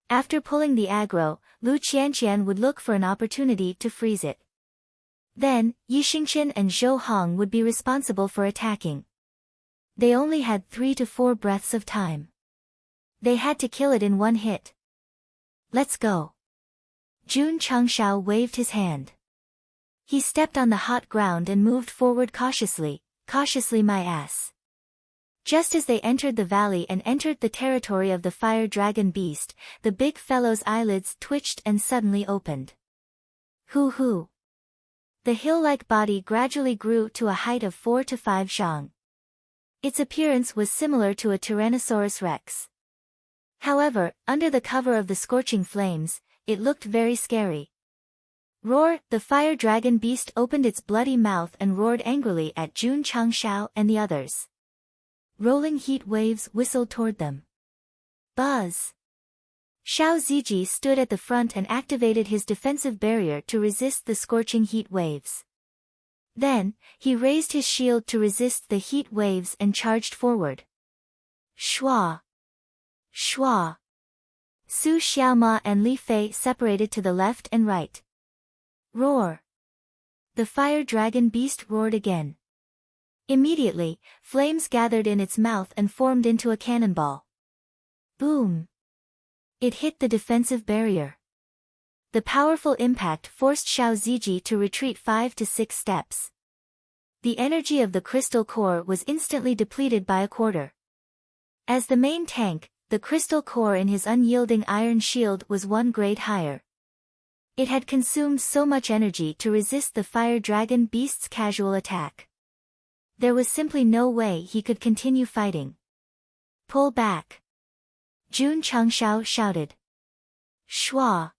After pulling the aggro, Lu Qianqian would look for an opportunity to freeze it. Then, Yi Xingqian and Zhou Hong would be responsible for attacking. They only had 3 to 4 breaths of time. They had to kill it in one hit. Let's go. Jun Changshao waved his hand. He stepped on the hot ground and moved forward cautiously my ass. Just as they entered the valley and entered the territory of the fire dragon beast, the big fellow's eyelids twitched and suddenly opened. Hoo. The hill-like body gradually grew to a height of 4 to 5 zhang. Its appearance was similar to a Tyrannosaurus rex. However, under the cover of the scorching flames, it looked very scary. Roar! The fire dragon beast opened its bloody mouth and roared angrily at Jun Changshao and the others. Rolling heat waves whistled toward them. Buzz! Xiao Ziji stood at the front and activated his defensive barrier to resist the scorching heat waves. Then, he raised his shield to resist the heat waves and charged forward. Shua! Shua! Su Xiaoma and Li Fei separated to the left and right. Roar! The fire dragon beast roared again. Immediately, flames gathered in its mouth and formed into a cannonball. Boom! It hit the defensive barrier. The powerful impact forced Xiao Ziji to retreat 5 to 6 steps. The energy of the crystal core was instantly depleted by a quarter. As the main tank, the crystal core in his unyielding iron shield was 1 grade higher. It had consumed so much energy to resist the fire dragon beast's casual attack. There was simply no way he could continue fighting. Pull back! Jun Changshao shouted. Shua!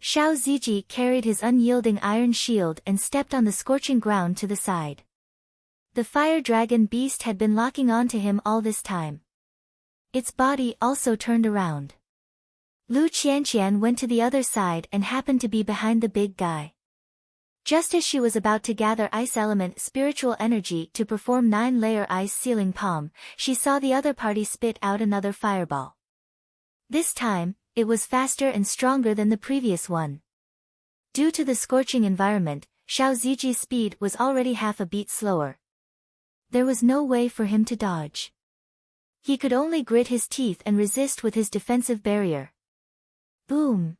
Xiao Ziji carried his unyielding iron shield and stepped on the scorching ground to the side. The fire dragon beast had been locking onto him all this time. Its body also turned around. Lu Qianqian went to the other side and happened to be behind the big guy. Just as she was about to gather ice element spiritual energy to perform 9-layer ice sealing palm, she saw the other party spit out another fireball. This time, it was faster and stronger than the previous one. Due to the scorching environment, Xiao Ziji's speed was already half a beat slower. There was no way for him to dodge. He could only grit his teeth and resist with his defensive barrier. Boom!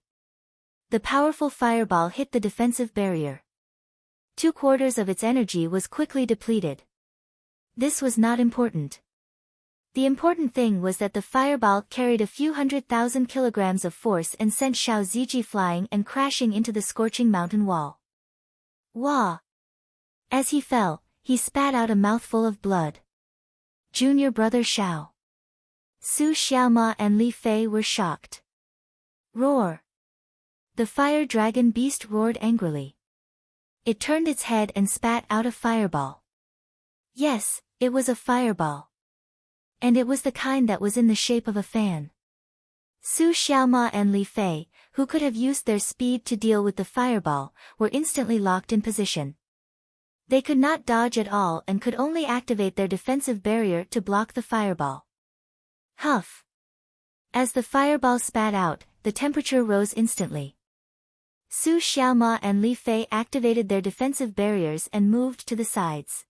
The powerful fireball hit the defensive barrier. 2/4 of its energy was quickly depleted. This was not important. The important thing was that the fireball carried a few 100,000 kilograms of force and sent Xiao Ziji flying and crashing into the scorching mountain wall. Wah! As he fell, he spat out a mouthful of blood. Junior brother Xiao. Su Xiaoma and Li Fei were shocked. Roar! The fire dragon beast roared angrily. It turned its head and spat out a fireball. Yes, it was a fireball. And it was the kind that was in the shape of a fan. Su Xiaoma and Li Fei, who could have used their speed to deal with the fireball, were instantly locked in position. They could not dodge at all and could only activate their defensive barrier to block the fireball. Huff! As the fireball spat out, the temperature rose instantly. Su Xiaoma and Li Fei activated their defensive barriers and moved to the sides.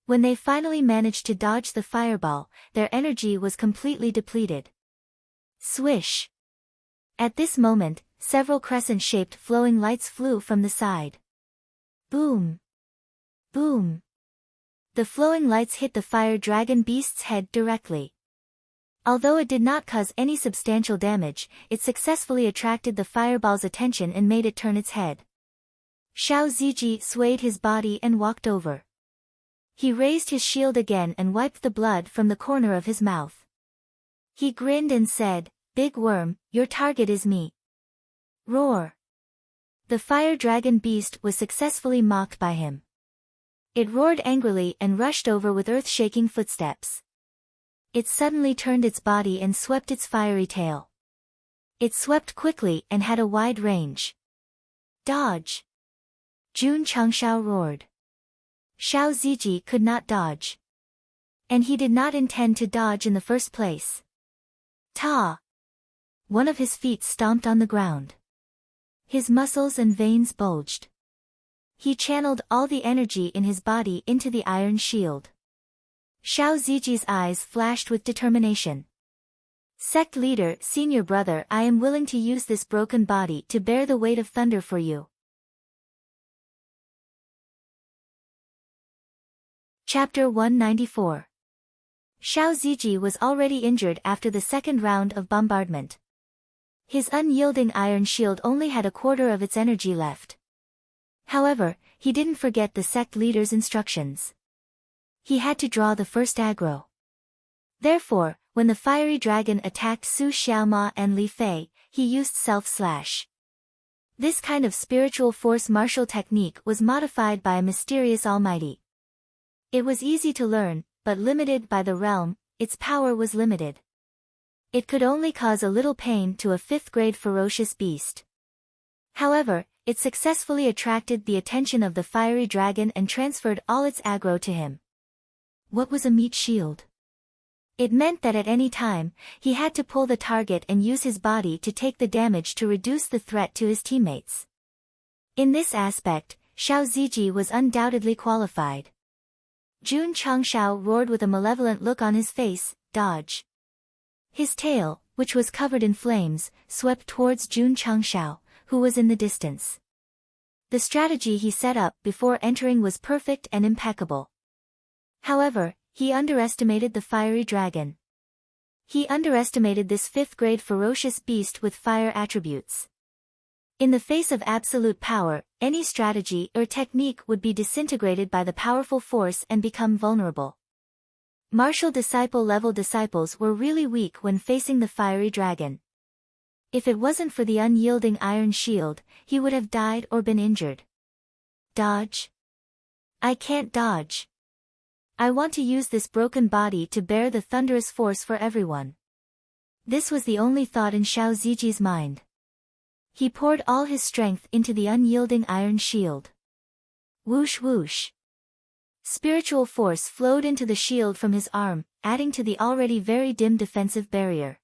When they finally managed to dodge the fireball, their energy was completely depleted. Swish! At this moment, several crescent-shaped flowing lights flew from the side. Boom! Boom! The flowing lights hit the fire dragon beast's head directly. Although it did not cause any substantial damage, it successfully attracted the fireball's attention and made it turn its head. Xiao Ziji swayed his body and walked over. He raised his shield again and wiped the blood from the corner of his mouth. He grinned and said, "Big worm, your target is me." Roar! The fire dragon beast was successfully mocked by him. It roared angrily and rushed over with earth-shaking footsteps. It suddenly turned its body and swept its fiery tail. It swept quickly and had a wide range. Dodge! Jun Changshao roared. Xiao Ziji could not dodge. And he did not intend to dodge in the first place. Ta! one of his feet stomped on the ground. His muscles and veins bulged. He channeled all the energy in his body into the iron shield. Xiao Ziji's eyes flashed with determination. Sect leader, senior brother, I am willing to use this broken body to bear the weight of thunder for you. Chapter 194. Xiao Ziji was already injured after the second round of bombardment. His unyielding iron shield only had a quarter of its energy left. However, he didn't forget the sect leader's instructions. He had to draw the first aggro. Therefore, when the fiery dragon attacked Su Xiaoma and Li Fei, he used self-slash. This kind of spiritual force martial technique was modified by a mysterious almighty. It was easy to learn, but limited by the realm, its power was limited. It could only cause a little pain to a 5th-grade ferocious beast. However, it successfully attracted the attention of the fiery dragon and transferred all its aggro to him. What was a meat shield? It meant that at any time, he had to pull the target and use his body to take the damage to reduce the threat to his teammates. In this aspect, Xiao Ziji was undoubtedly qualified. Jun Changshao roared with a malevolent look on his face, dodge. His tail, which was covered in flames, swept towards Jun Changshao, who was in the distance. The strategy he set up before entering was perfect and impeccable. However, he underestimated the fiery dragon. He underestimated this 5th-grade ferocious beast with fire attributes. In the face of absolute power, any strategy or technique would be disintegrated by the powerful force and become vulnerable. Martial disciple-level disciples were really weak when facing the fiery dragon. If it wasn't for the unyielding iron shield, he would have died or been injured. Dodge? I can't dodge. I want to use this broken body to bear the thunderous force for everyone. This was the only thought in Xiao Ziji's mind. He poured all his strength into the unyielding iron shield. Whoosh whoosh. Spiritual force flowed into the shield from his arm, adding to the already very dim defensive barrier.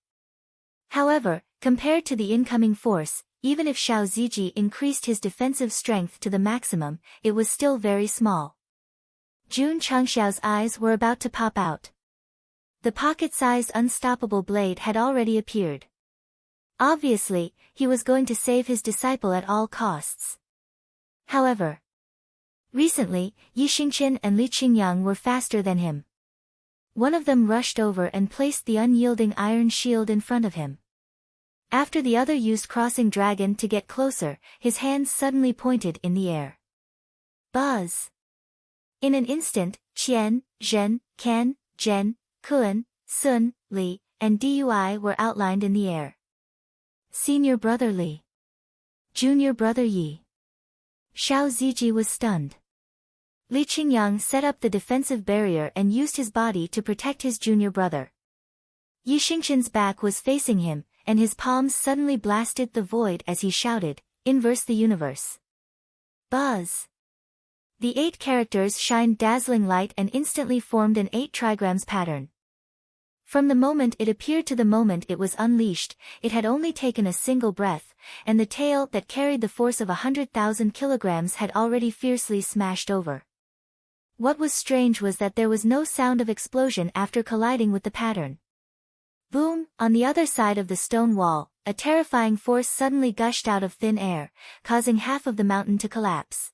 However, compared to the incoming force, even if Xiao Ziji increased his defensive strength to the maximum, it was still very small. Jun Changshao's eyes were about to pop out. The pocket-sized unstoppable blade had already appeared. Obviously, he was going to save his disciple at all costs. However, recently, Yi Xingqian and Li Qingyang were faster than him. One of them rushed over and placed the unyielding iron shield in front of him. After the other used Crossing Dragon to get closer, his hands suddenly pointed in the air. Buzz! In an instant, Qian, Zhen, Kan, Zhen, Kun, Sun, Li, and Dui were outlined in the air. Senior brother Li. Junior brother Yi. Xiao Ziji was stunned. Li Qingyang set up the defensive barrier and used his body to protect his junior brother. Yi Xingqian's back was facing him, and his palms suddenly blasted the void as he shouted, "Inverse the universe." Buzz! The 8 characters shined dazzling light and instantly formed an 8 trigrams pattern. From the moment it appeared to the moment it was unleashed, it had only taken a single breath, and the tail that carried the force of 100,000 kilograms had already fiercely smashed over. What was strange was that there was no sound of explosion after colliding with the pattern. Boom! On the other side of the stone wall, a terrifying force suddenly gushed out of thin air, causing half of the mountain to collapse.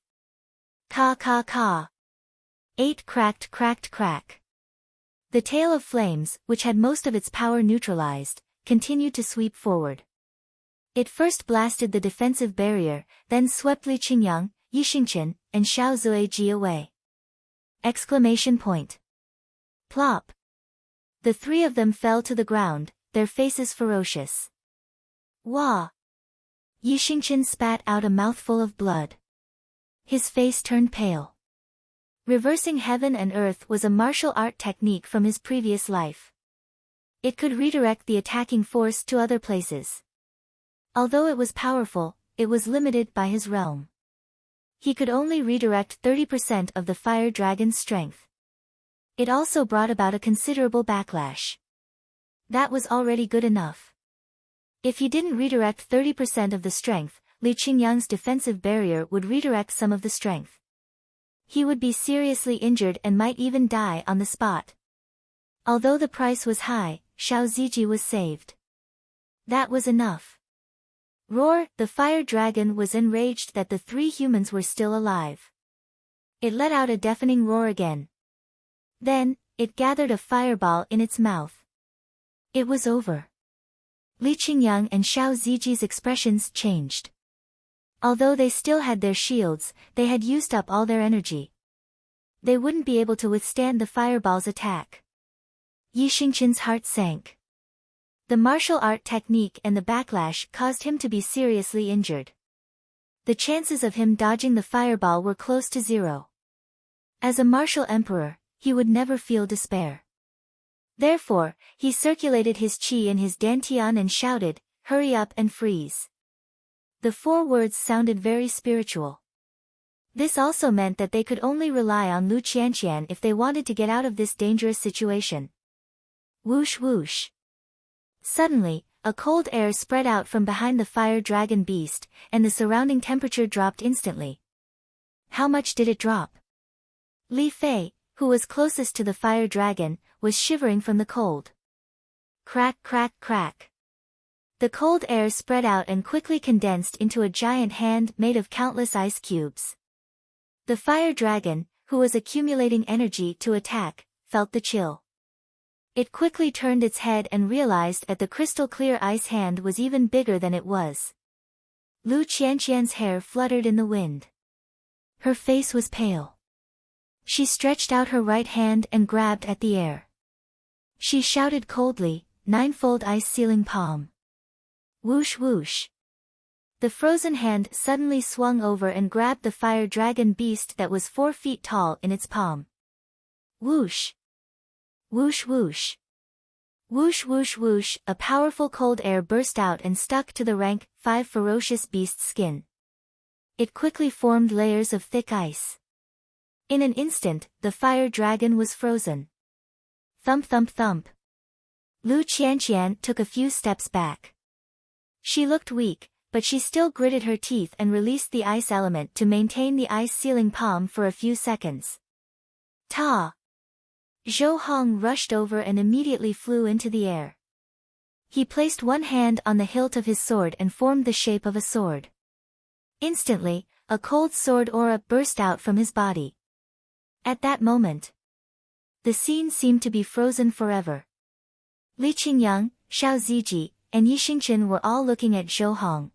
Ka ka ka! 8 cracked cracked crack. The tail of flames, which had most of its power neutralized, continued to sweep forward. It first blasted the defensive barrier, then swept Li Qingyang, Yi Xingqian, and Xiao Zuiji away. Exclamation point. Plop! The 3 of them fell to the ground, their faces ferocious. Wah! Yi Xingqian spat out a mouthful of blood. His face turned pale. Reversing heaven and earth was a martial art technique from his previous life. It could redirect the attacking force to other places. Although it was powerful, it was limited by his realm. He could only redirect 30% of the fire dragon's strength. It also brought about a considerable backlash. That was already good enough. If he didn't redirect 30% of the strength, Li Qingyang's defensive barrier would redirect some of the strength. He would be seriously injured and might even die on the spot. Although the price was high, Xiao Ziji was saved. That was enough. Roar! The fire dragon was enraged that the three humans were still alive. It let out a deafening roar again. Then, it gathered a fireball in its mouth. It was over. Li Qingyang and Xiao Ziji's expressions changed. Although they still had their shields, they had used up all their energy. They wouldn't be able to withstand the fireball's attack. Yi Xingqian's heart sank. The martial art technique and the backlash caused him to be seriously injured. The chances of him dodging the fireball were close to zero. As a martial emperor, he would never feel despair. Therefore, he circulated his qi in his dantian and shouted, "Hurry up and freeze." The 4 words sounded very spiritual. This also meant that they could only rely on Lu Qianqian if they wanted to get out of this dangerous situation. Whoosh whoosh. Suddenly, a cold air spread out from behind the fire dragon beast, and the surrounding temperature dropped instantly. How much did it drop? Li Fei, who was closest to the fire dragon, was shivering from the cold. Crack crack crack. The cold air spread out and quickly condensed into a giant hand made of countless ice cubes. The fire dragon, who was accumulating energy to attack, felt the chill. It quickly turned its head and realized that the crystal-clear ice hand was even bigger than it was. Lu Qianqian's hair fluttered in the wind. Her face was pale. She stretched out her right hand and grabbed at the air. She shouted coldly, "Ninefold ice sealing palm." Whoosh whoosh. The frozen hand suddenly swung over and grabbed the fire dragon beast that was 4 feet tall in its palm. Whoosh. Whoosh whoosh. Whoosh whoosh whoosh, a powerful cold air burst out and stuck to the rank 5 ferocious beast's skin. It quickly formed layers of thick ice. In an instant, the fire dragon was frozen. Thump thump thump. Lu Qianqian took a few steps back. She looked weak, but she still gritted her teeth and released the ice element to maintain the ice-sealing palm for a few seconds. Ta! Zhou Hong rushed over and immediately flew into the air. He placed one hand on the hilt of his sword and formed the shape of a sword. Instantly, a cold sword aura burst out from his body. At that moment, the scene seemed to be frozen forever. Li Qingyang, Xiao Ziji, and Yi Xingqian were all looking at Zhou Hong.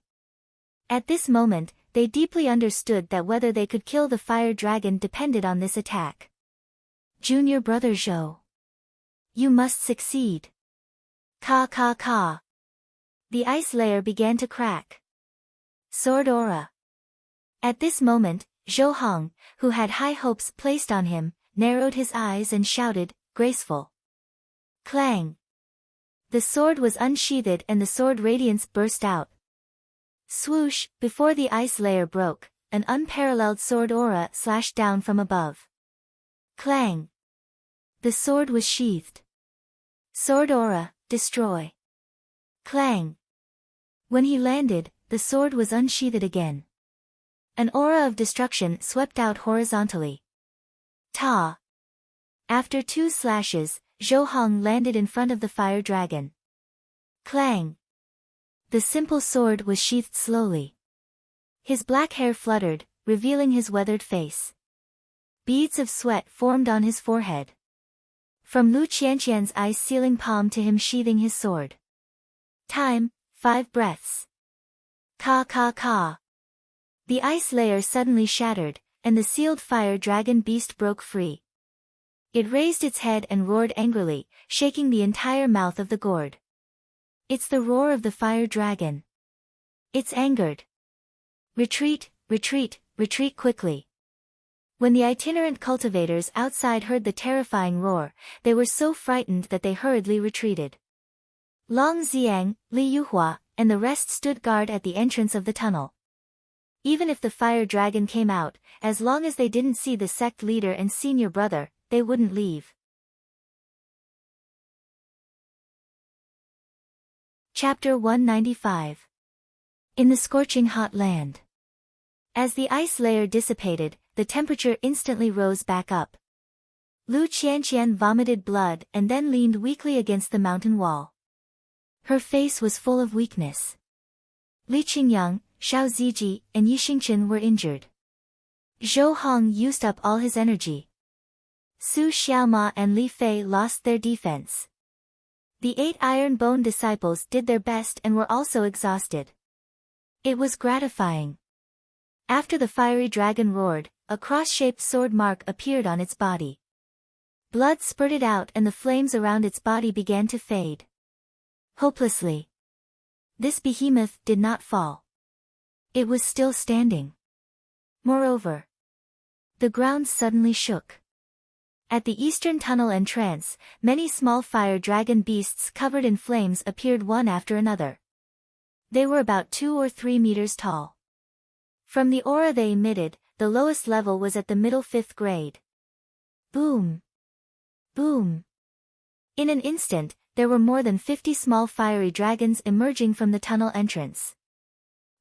At this moment, they deeply understood that whether they could kill the fire dragon depended on this attack. Junior brother Zhou. You must succeed. Ka ka ka. The ice layer began to crack. Sword aura. At this moment, Zhou Hong, who had high hopes placed on him, narrowed his eyes and shouted, "Graceful." Clang. The sword was unsheathed and the sword radiance burst out. Swoosh, before the ice layer broke, an unparalleled sword aura slashed down from above. Clang. The sword was sheathed. Sword aura, destroy. Clang. When he landed, the sword was unsheathed again. An aura of destruction swept out horizontally. Ta! After 2 slashes, Zhou Hong landed in front of the fire dragon. Clang! The simple sword was sheathed slowly. His black hair fluttered, revealing his weathered face. Beads of sweat formed on his forehead. From Lu Qianqian's ice-sealing palm to him sheathing his sword. Time, 5 breaths. Ka ka ka. The ice layer suddenly shattered, and the sealed fire dragon beast broke free. It raised its head and roared angrily, shaking the entire mouth of the gourd. It's the roar of the fire dragon. It's angered. Retreat, retreat, retreat quickly. When the itinerant cultivators outside heard the terrifying roar, they were so frightened that they hurriedly retreated. Long Xiang, Li Yuhua, and the rest stood guard at the entrance of the tunnel. Even if the fire dragon came out, as long as they didn't see the sect leader and senior brother, they wouldn't leave. Chapter 195. In the scorching hot land. As the ice layer dissipated, the temperature instantly rose back up. Lu Qianqian vomited blood and then leaned weakly against the mountain wall. Her face was full of weakness. Li Qingyang, Xiao Ziji, and Yi Xingchen were injured. Zhou Hong used up all his energy. Su Xiaoma and Li Fei lost their defense. The 8 Iron Bone disciples did their best and were also exhausted. It was gratifying. After the fiery dragon roared, a cross-shaped sword mark appeared on its body. Blood spurted out and the flames around its body began to fade. Hopelessly. This behemoth did not fall. It was still standing. Moreover, the ground suddenly shook. At the eastern tunnel entrance, many small fire dragon beasts covered in flames appeared one after another. They were about 2 or 3 meters tall. From the aura they emitted, the lowest level was at the middle 5th grade. Boom! Boom! In an instant, there were more than 50 small fiery dragons emerging from the tunnel entrance.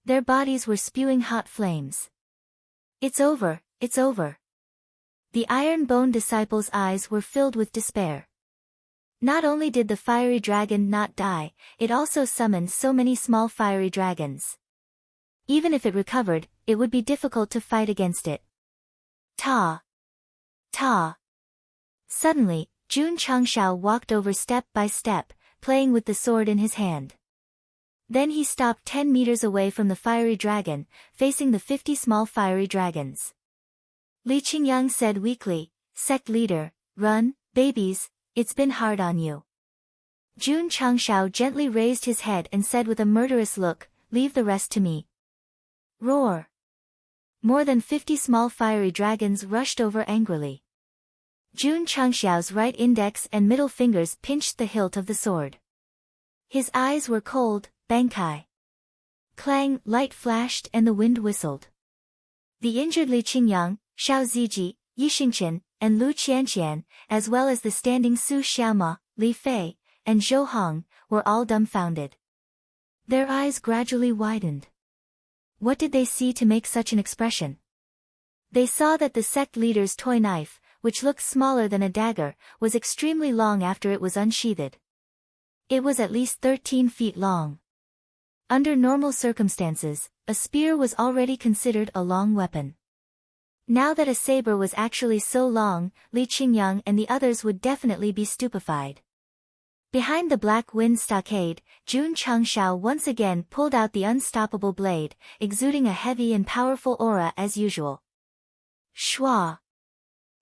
Their bodies were spewing hot flames. It's over, it's over. The Iron Bone disciples' eyes were filled with despair. Not only did the fiery dragon not die, it also summoned so many small fiery dragons. Even if it recovered, it would be difficult to fight against it. Ta! Ta! Suddenly, Jun Changshao walked over step by step, playing with the sword in his hand. Then he stopped 10 meters away from the fiery dragon, facing the 50 small fiery dragons. Li Qingyang said weakly, "Sect leader, run, babies, it's been hard on you." Jun Changshao gently raised his head and said with a murderous look, "Leave the rest to me." Roar! More than 50 small fiery dragons rushed over angrily. Jun Changxiao's right index and middle fingers pinched the hilt of the sword. His eyes were cold, Bankai. Clang, light flashed and the wind whistled. The injured Li Qingyang, Xiao Ziji, Yi Xingchen, and Lu Qianqian, as well as the standing Su Xiaoma, Li Fei, and Zhou Hong, were all dumbfounded. Their eyes gradually widened. What did they see to make such an expression? They saw that the sect leader's toy knife, which looked smaller than a dagger, was extremely long after it was unsheathed. It was at least 13 feet long. Under normal circumstances, a spear was already considered a long weapon. Now that a saber was actually so long, Li Qingyang and the others would definitely be stupefied. Behind the black wind stockade, Jun Changshao once again pulled out the unstoppable blade, exuding a heavy and powerful aura as usual. Shua!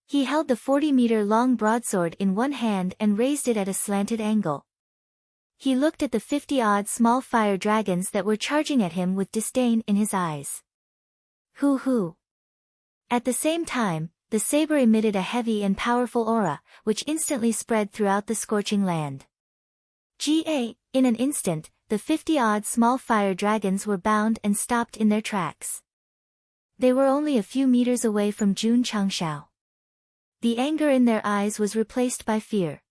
He held the 40-meter-long broadsword in one hand and raised it at a slanted angle. He looked at the 50-odd small fire dragons that were charging at him with disdain in his eyes. Hoo! At the same time, the saber emitted a heavy and powerful aura, which instantly spread throughout the scorching land. In an instant, the 50-odd small fire dragons were bound and stopped in their tracks. They were only a few meters away from Jun Changshao. The anger in their eyes was replaced by fear.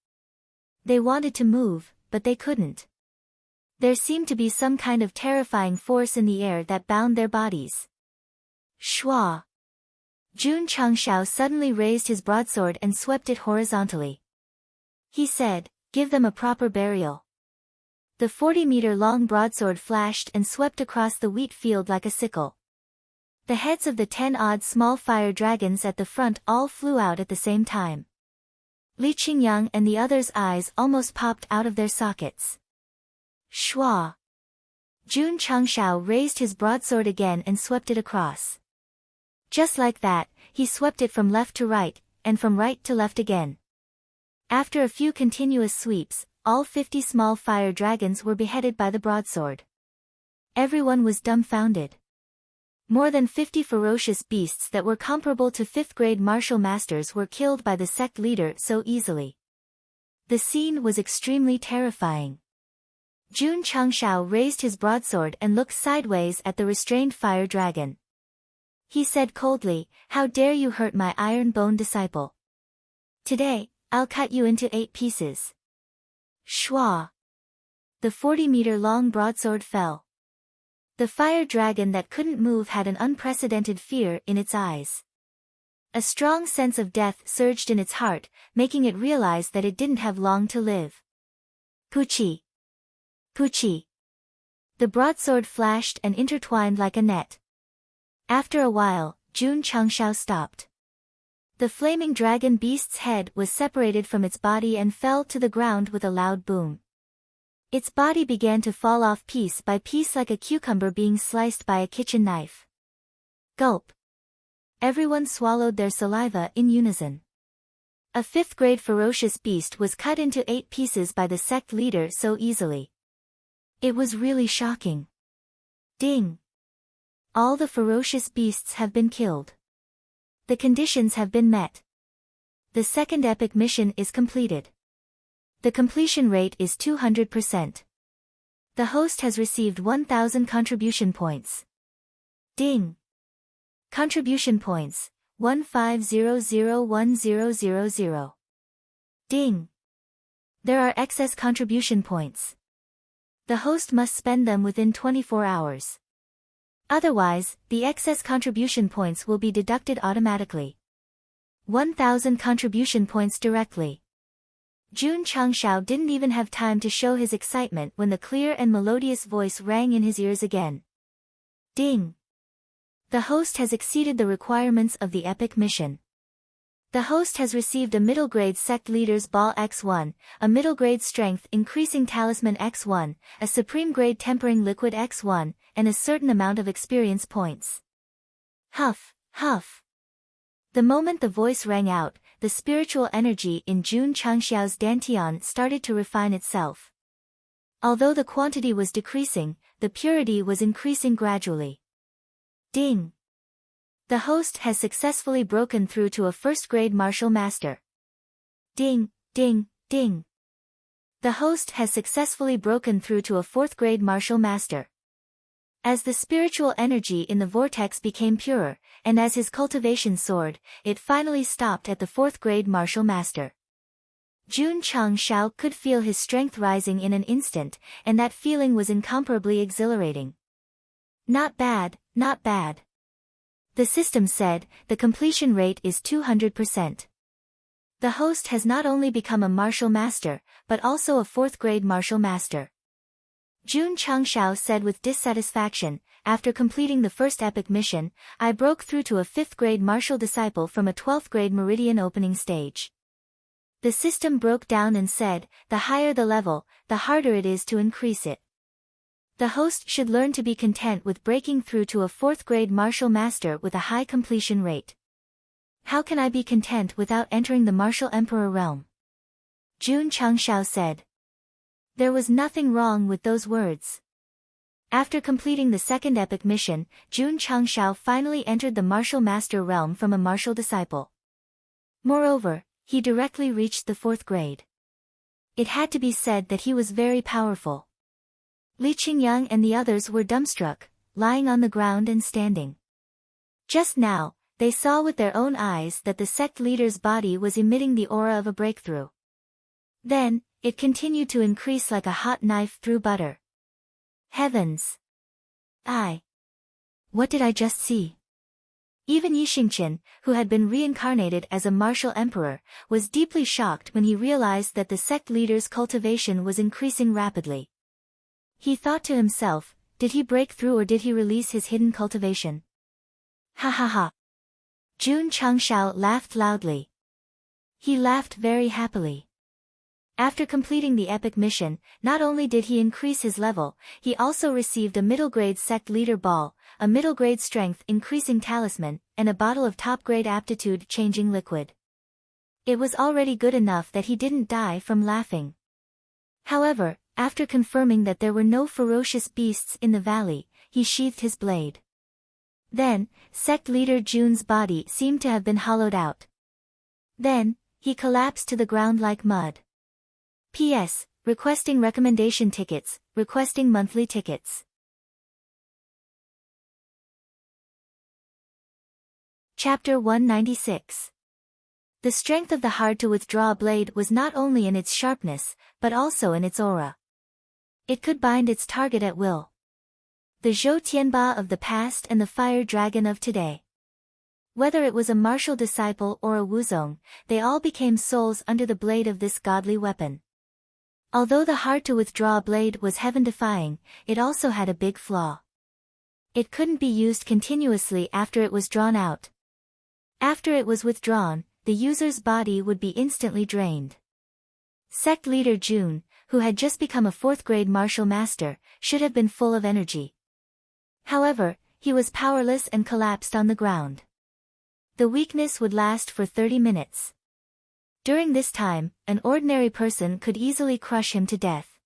They wanted to move, but they couldn't. There seemed to be some kind of terrifying force in the air that bound their bodies. Shua! Jun Changshao suddenly raised his broadsword and swept it horizontally. He said, "Give them a proper burial." The 40-meter-long broadsword flashed and swept across the wheat field like a sickle. The heads of the 10-odd small fire dragons at the front all flew out at the same time. Li Qingyang and the others' eyes almost popped out of their sockets. Shua! Jun Changshao raised his broadsword again and swept it across. Just like that, he swept it from left to right, and from right to left again. After a few continuous sweeps, all 50 small fire dragons were beheaded by the broadsword. Everyone was dumbfounded. More than 50 ferocious beasts that were comparable to 5th-grade martial masters were killed by the sect leader so easily. The scene was extremely terrifying. Jun Changshao raised his broadsword and looked sideways at the restrained fire dragon. He said coldly, "How dare you hurt my Iron Bone disciple? Today, I'll cut you into 8 pieces." Shua! The 40-meter-long broadsword fell. The fire dragon that couldn't move had an unprecedented fear in its eyes. A strong sense of death surged in its heart, making it realize that it didn't have long to live. Puchi! Puchi! The broadsword flashed and intertwined like a net. After a while, Jun Changshao stopped. The flaming dragon beast's head was separated from its body and fell to the ground with a loud boom. Its body began to fall off piece by piece like a cucumber being sliced by a kitchen knife. Gulp! Everyone swallowed their saliva in unison. A fifth-grade ferocious beast was cut into 8 pieces by the sect leader so easily. It was really shocking. Ding! All the ferocious beasts have been killed. The conditions have been met. The second epic mission is completed. The completion rate is 200%. The host has received 1,000 contribution points. Ding! Contribution points, 15001000. Ding! There are excess contribution points. The host must spend them within 24 hours. Otherwise, the excess contribution points will be deducted automatically. 1,000 contribution points directly. Jun Changshao didn't even have time to show his excitement when the clear and melodious voice rang in his ears again. Ding! The host has exceeded the requirements of the epic mission. The host has received a middle-grade sect leader's ball X1, a middle-grade strength increasing talisman X1, a supreme-grade tempering liquid X1, and a certain amount of experience points. Huff, huff. The moment the voice rang out, the spiritual energy in Jun Changxiao's dantian started to refine itself. Although the quantity was decreasing, the purity was increasing gradually. Ding! The host has successfully broken through to a first-grade martial master. Ding, ding, ding. The host has successfully broken through to a fourth-grade martial master. As the spiritual energy in the vortex became purer, and as his cultivation soared, it finally stopped at the fourth-grade martial master. Jun Changshao could feel his strength rising in an instant, and that feeling was incomparably exhilarating. Not bad, not bad. The system said, the completion rate is 200%. The host has not only become a martial master, but also a fourth-grade martial master. Jun Changshao said with dissatisfaction, after completing the first epic mission, I broke through to a 5th-grade martial disciple from a 12th-grade meridian opening stage. The system broke down and said, the higher the level, the harder it is to increase it. The host should learn to be content with breaking through to a 4th-grade martial master with a high completion rate. How can I be content without entering the martial emperor realm? Jun Changshao said. There was nothing wrong with those words. After completing the second epic mission, Jun Changshao finally entered the martial master realm from a martial disciple. Moreover, he directly reached the 4th grade. It had to be said that he was very powerful. Li Qingyang and the others were dumbstruck, lying on the ground and standing. Just now, they saw with their own eyes that the sect leader's body was emitting the aura of a breakthrough. Then, it continued to increase like a hot knife through butter. Heavens! What did I just see? Even Yi Xingqian, who had been reincarnated as a martial emperor, was deeply shocked when he realized that the sect leader's cultivation was increasing rapidly. He thought to himself, did he break through or did he release his hidden cultivation? Ha ha ha! Jun Changshao laughed loudly. He laughed very happily. After completing the epic mission, not only did he increase his level, he also received a middle-grade sect leader ball, a middle-grade strength increasing talisman, and a bottle of top-grade aptitude changing liquid. It was already good enough that he didn't die from laughing. However, after confirming that there were no ferocious beasts in the valley, he sheathed his blade. Then, sect leader Jun's body seemed to have been hollowed out. Then, he collapsed to the ground like mud. P.S. Requesting recommendation tickets, requesting monthly tickets. Chapter 196. The strength of the hard-to-withdraw blade was not only in its sharpness, but also in its aura. It could bind its target at will. The Zhou Tianba of the past and the fire dragon of today. Whether it was a martial disciple or a wuzong, they all became souls under the blade of this godly weapon. Although the hard-to-withdraw blade was heaven-defying, it also had a big flaw. It couldn't be used continuously after it was drawn out. After it was withdrawn, the user's body would be instantly drained. Sect leader Jun, who had just become a 4th-grade martial master, should have been full of energy. However, he was powerless and collapsed on the ground. The weakness would last for 30 minutes. During this time, an ordinary person could easily crush him to death.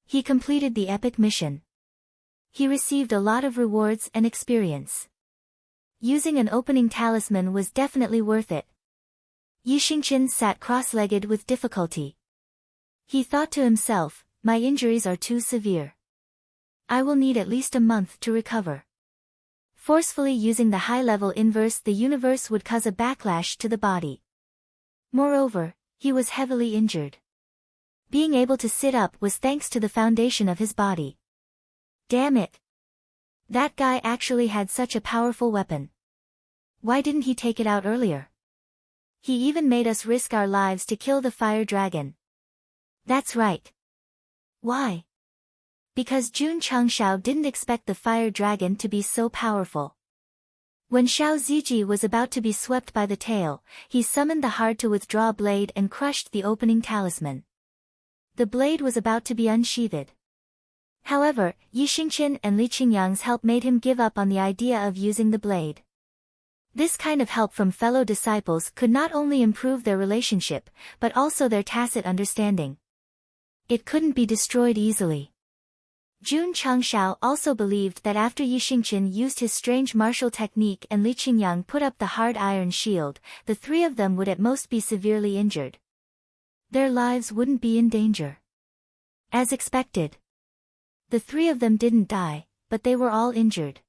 He completed the epic mission. He received a lot of rewards and experience. Using an opening talisman was definitely worth it. Yixingqian sat cross-legged with difficulty. He thought to himself, my injuries are too severe. I will need at least a month to recover. Forcefully using the high-level inverse, the universe would cause a backlash to the body. Moreover, he was heavily injured. Being able to sit up was thanks to the foundation of his body. Damn it! That guy actually had such a powerful weapon. Why didn't he take it out earlier? He even made us risk our lives to kill the fire dragon. That's right. Why? Because Jun Changshao didn't expect the fire dragon to be so powerful. When Xiao Ziji was about to be swept by the tail, he summoned the hard-to-withdraw blade and crushed the opening talisman. The blade was about to be unsheathed. However, Yixingqian and Li Qingyang's help made him give up on the idea of using the blade. This kind of help from fellow disciples could not only improve their relationship, but also their tacit understanding. It couldn't be destroyed easily. Jun Changshao also believed that after Yixingqian used his strange martial technique and Li Qingyang put up the hard iron shield, the 3 of them would at most be severely injured. Their lives wouldn't be in danger. As expected. The 3 of them didn't die, but they were all injured.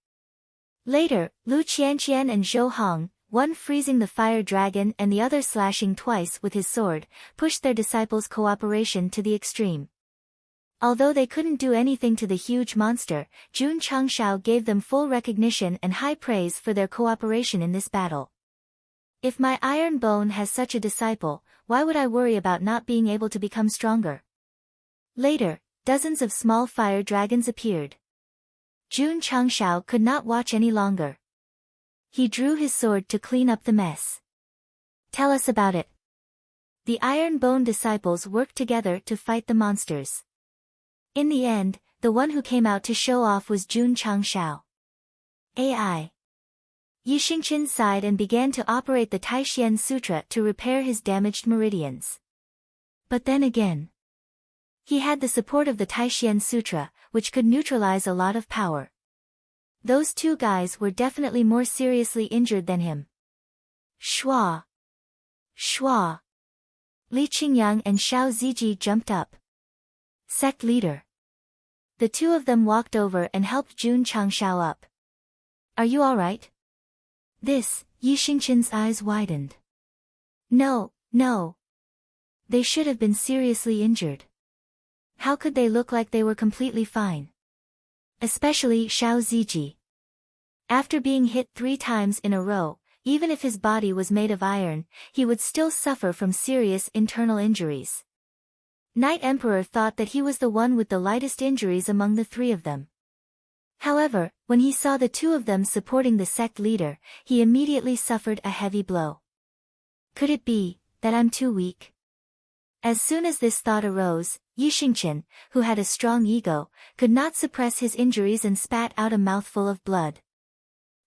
Later, Lu Qianqian and Zhou Hong, one freezing the fire dragon and the other slashing twice with his sword, pushed their disciples' cooperation to the extreme. Although they couldn't do anything to the huge monster, Jun Changshao gave them full recognition and high praise for their cooperation in this battle. If my iron bone has such a disciple, why would I worry about not being able to become stronger? Later, dozens of small fire dragons appeared. Jun Changshao could not watch any longer. He drew his sword to clean up the mess. Tell us about it. The Iron Bone disciples worked together to fight the monsters. In the end, the one who came out to show off was Jun Changshao. AI. Yixingqian sighed and began to operate the Taishian Sutra to repair his damaged meridians. But then again, he had the support of the Taishian Sutra, which could neutralize a lot of power. Those 2 guys were definitely more seriously injured than him. Shua! Shua! Li Qingyang and Xiao Ziji jumped up. Sect leader. The 2 of them walked over and helped Jun Changshao up. Are you alright? This, Yixingqian's eyes widened. No, no. They should have been seriously injured. How could they look like they were completely fine? Especially Xiao Ziji. After being hit 3 times in a row, even if his body was made of iron, he would still suffer from serious internal injuries. Night Emperor thought that he was the one with the lightest injuries among the 3 of them. However, when he saw the 2 of them supporting the sect leader, he immediately suffered a heavy blow. Could it be that I'm too weak? As soon as this thought arose, Yixingqian, who had a strong ego, could not suppress his injuries and spat out a mouthful of blood.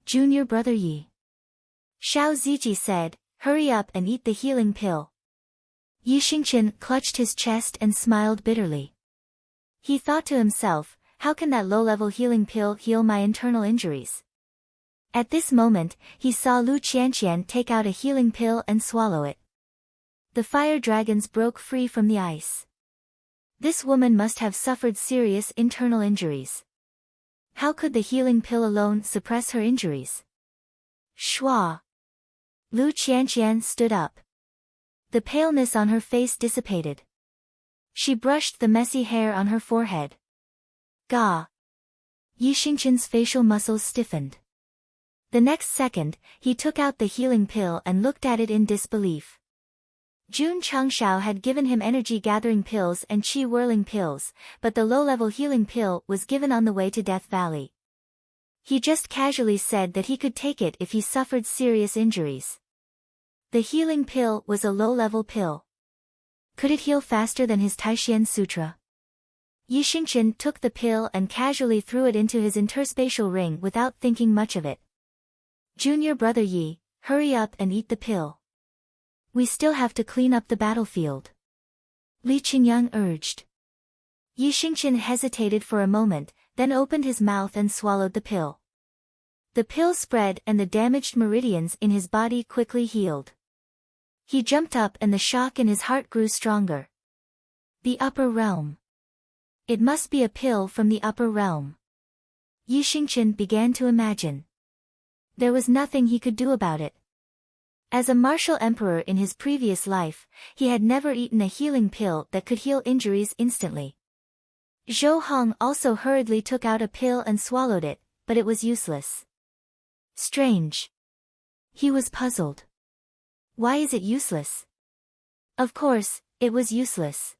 Junior brother Yi. Xiao Ziji said, hurry up and eat the healing pill. Yixingqian clutched his chest and smiled bitterly. He thought to himself, how can that low-level healing pill heal my internal injuries? At this moment, he saw Lu Qianqian take out a healing pill and swallow it. The fire dragons broke free from the ice. This woman must have suffered serious internal injuries. How could the healing pill alone suppress her injuries? Shua! Lu Qianqian stood up. The paleness on her face dissipated. She brushed the messy hair on her forehead. Gah! Yi Xingqian's facial muscles stiffened. The next second, he took out the healing pill and looked at it in disbelief. Jun Changshao had given him energy-gathering pills and qi-whirling pills, but the low-level healing pill was given on the way to Death Valley. He just casually said that he could take it if he suffered serious injuries. The healing pill was a low-level pill. Could it heal faster than his Taishian Sutra? Yi Xingqian took the pill and casually threw it into his interspatial ring without thinking much of it. Junior brother Yi, hurry up and eat the pill. We still have to clean up the battlefield. Li Qingyang urged. Yi Xingqian hesitated for a moment, then opened his mouth and swallowed the pill. The pill spread and the damaged meridians in his body quickly healed. He jumped up and the shock in his heart grew stronger. The upper realm. It must be a pill from the upper realm. Yi Xingqian began to imagine. There was nothing he could do about it. As a martial emperor in his previous life, he had never eaten a healing pill that could heal injuries instantly. Zhou Hong also hurriedly took out a pill and swallowed it, but it was useless. Strange. He was puzzled. Why is it useless? Of course, it was useless.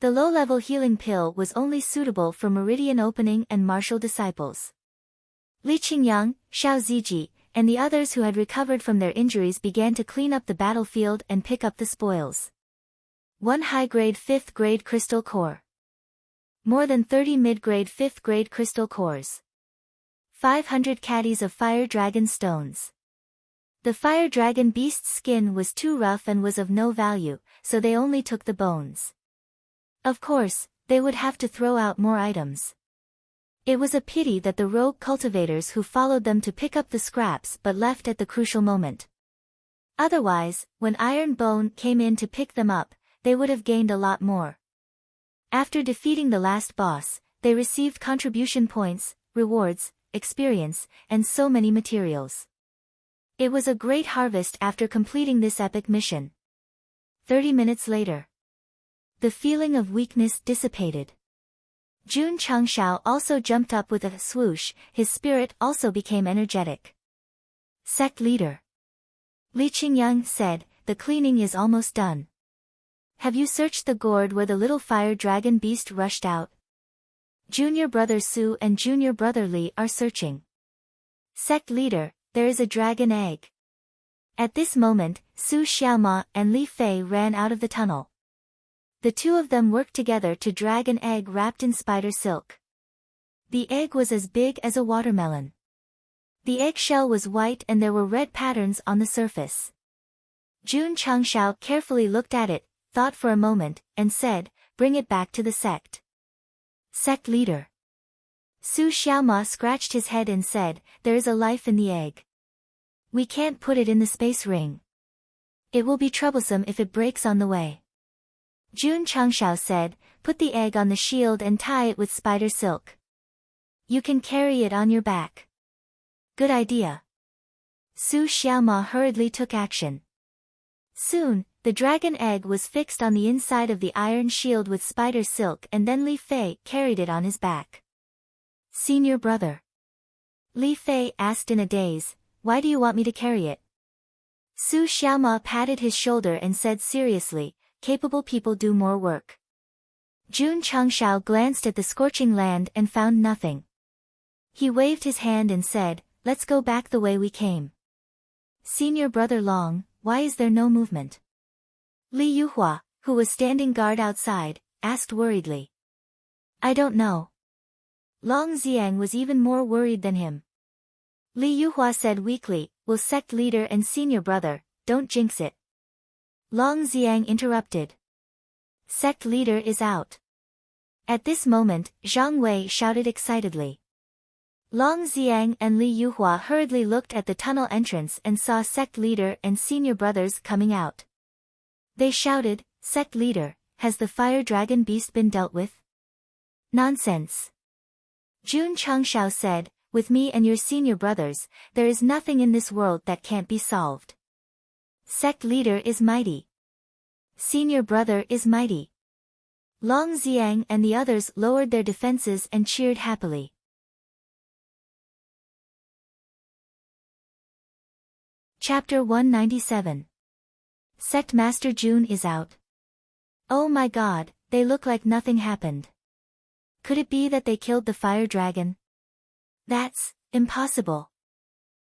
The low-level healing pill was only suitable for meridian opening and martial disciples. Li Qingyang, Xiao Ziji, and the others who had recovered from their injuries began to clean up the battlefield and pick up the spoils. 1 high-grade 5th-grade crystal core. More than 30 mid-grade 5th-grade crystal cores. 500 caddies of fire dragon stones. The fire dragon beast's skin was too rough and was of no value, so they only took the bones. Of course, they would have to throw out more items. It was a pity that the rogue cultivators who followed them to pick up the scraps but left at the crucial moment. Otherwise, when Iron Bone came in to pick them up, they would have gained a lot more. After defeating the last boss, they received contribution points, rewards, experience, and so many materials. It was a great harvest after completing this epic mission. 30 minutes later. The feeling of weakness dissipated. Jun Changshao also jumped up with a swoosh, his spirit also became energetic. Sect leader. Li Qingyang said, the cleaning is almost done. Have you searched the gourd where the little fire dragon beast rushed out? Junior brother Su and junior brother Li are searching. Sect leader, there is a dragon egg. At this moment, Su Xiaoma and Li Fei ran out of the tunnel. The two of them worked together to drag an egg wrapped in spider silk. The egg was as big as a watermelon. The eggshell was white and there were red patterns on the surface. Jun Changshao carefully looked at it, thought for a moment, and said, bring it back to the sect. Sect leader. Su Xiaoma scratched his head and said, there is a life in the egg. We can't put it in the space ring. It will be troublesome if it breaks on the way. Jun Changshao said, put the egg on the shield and tie it with spider silk. You can carry it on your back. Good idea. Su Xiaoma hurriedly took action. Soon, the dragon egg was fixed on the inside of the iron shield with spider silk and then Li Fei carried it on his back. Senior brother. Li Fei asked in a daze, why do you want me to carry it? Su Xiaoma patted his shoulder and said seriously, capable people do more work. Jun Changshao glanced at the scorching land and found nothing. He waved his hand and said, let's go back the way we came. Senior brother Long, why is there no movement? Li Yuhua, who was standing guard outside, asked worriedly. I don't know. Long Xiang was even more worried than him. Li Yuhua said weakly, will sect leader and senior brother, don't jinx it. Long Xiang interrupted. Sect leader is out. At this moment, Zhang Wei shouted excitedly. Long Xiang and Li Yuhua hurriedly looked at the tunnel entrance and saw sect leader and senior brothers coming out. They shouted, Sect leader, has the fire dragon beast been dealt with? Nonsense. Jun Changshao said, with me and your senior brothers, there is nothing in this world that can't be solved. Sect leader is mighty. Senior brother is mighty. Long Xiang and the others lowered their defenses and cheered happily. Chapter 197. Sect Master Jun is out. Oh my god, they look like nothing happened. Could it be that they killed the fire dragon? That's impossible.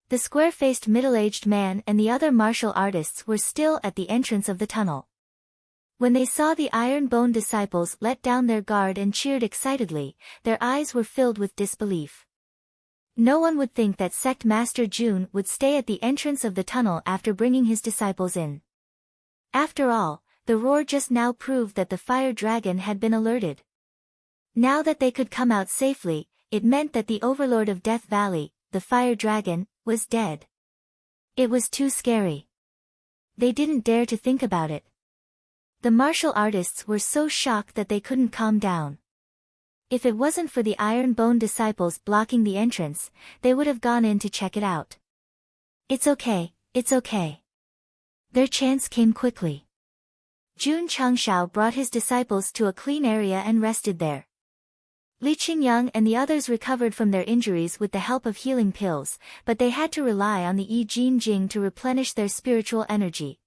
The square-faced middle-aged man and the other martial artists were still at the entrance of the tunnel. When they saw the Iron Bone disciples let down their guard and cheered excitedly, their eyes were filled with disbelief. No one would think that Sect Master Jun would stay at the entrance of the tunnel after bringing his disciples in. After all, the roar just now proved that the fire dragon had been alerted. Now that they could come out safely, it meant that the overlord of Death Valley, the fire dragon, was dead. It was too scary. They didn't dare to think about it. The martial artists were so shocked that they couldn't calm down. If it wasn't for the Iron Bone disciples blocking the entrance, they would have gone in to check it out. It's okay, it's okay. Their chance came quickly. Jun Changshao brought his disciples to a clean area and rested there. Li Qingyang and the others recovered from their injuries with the help of healing pills, but they had to rely on the Yi Jin Jing to replenish their spiritual energy.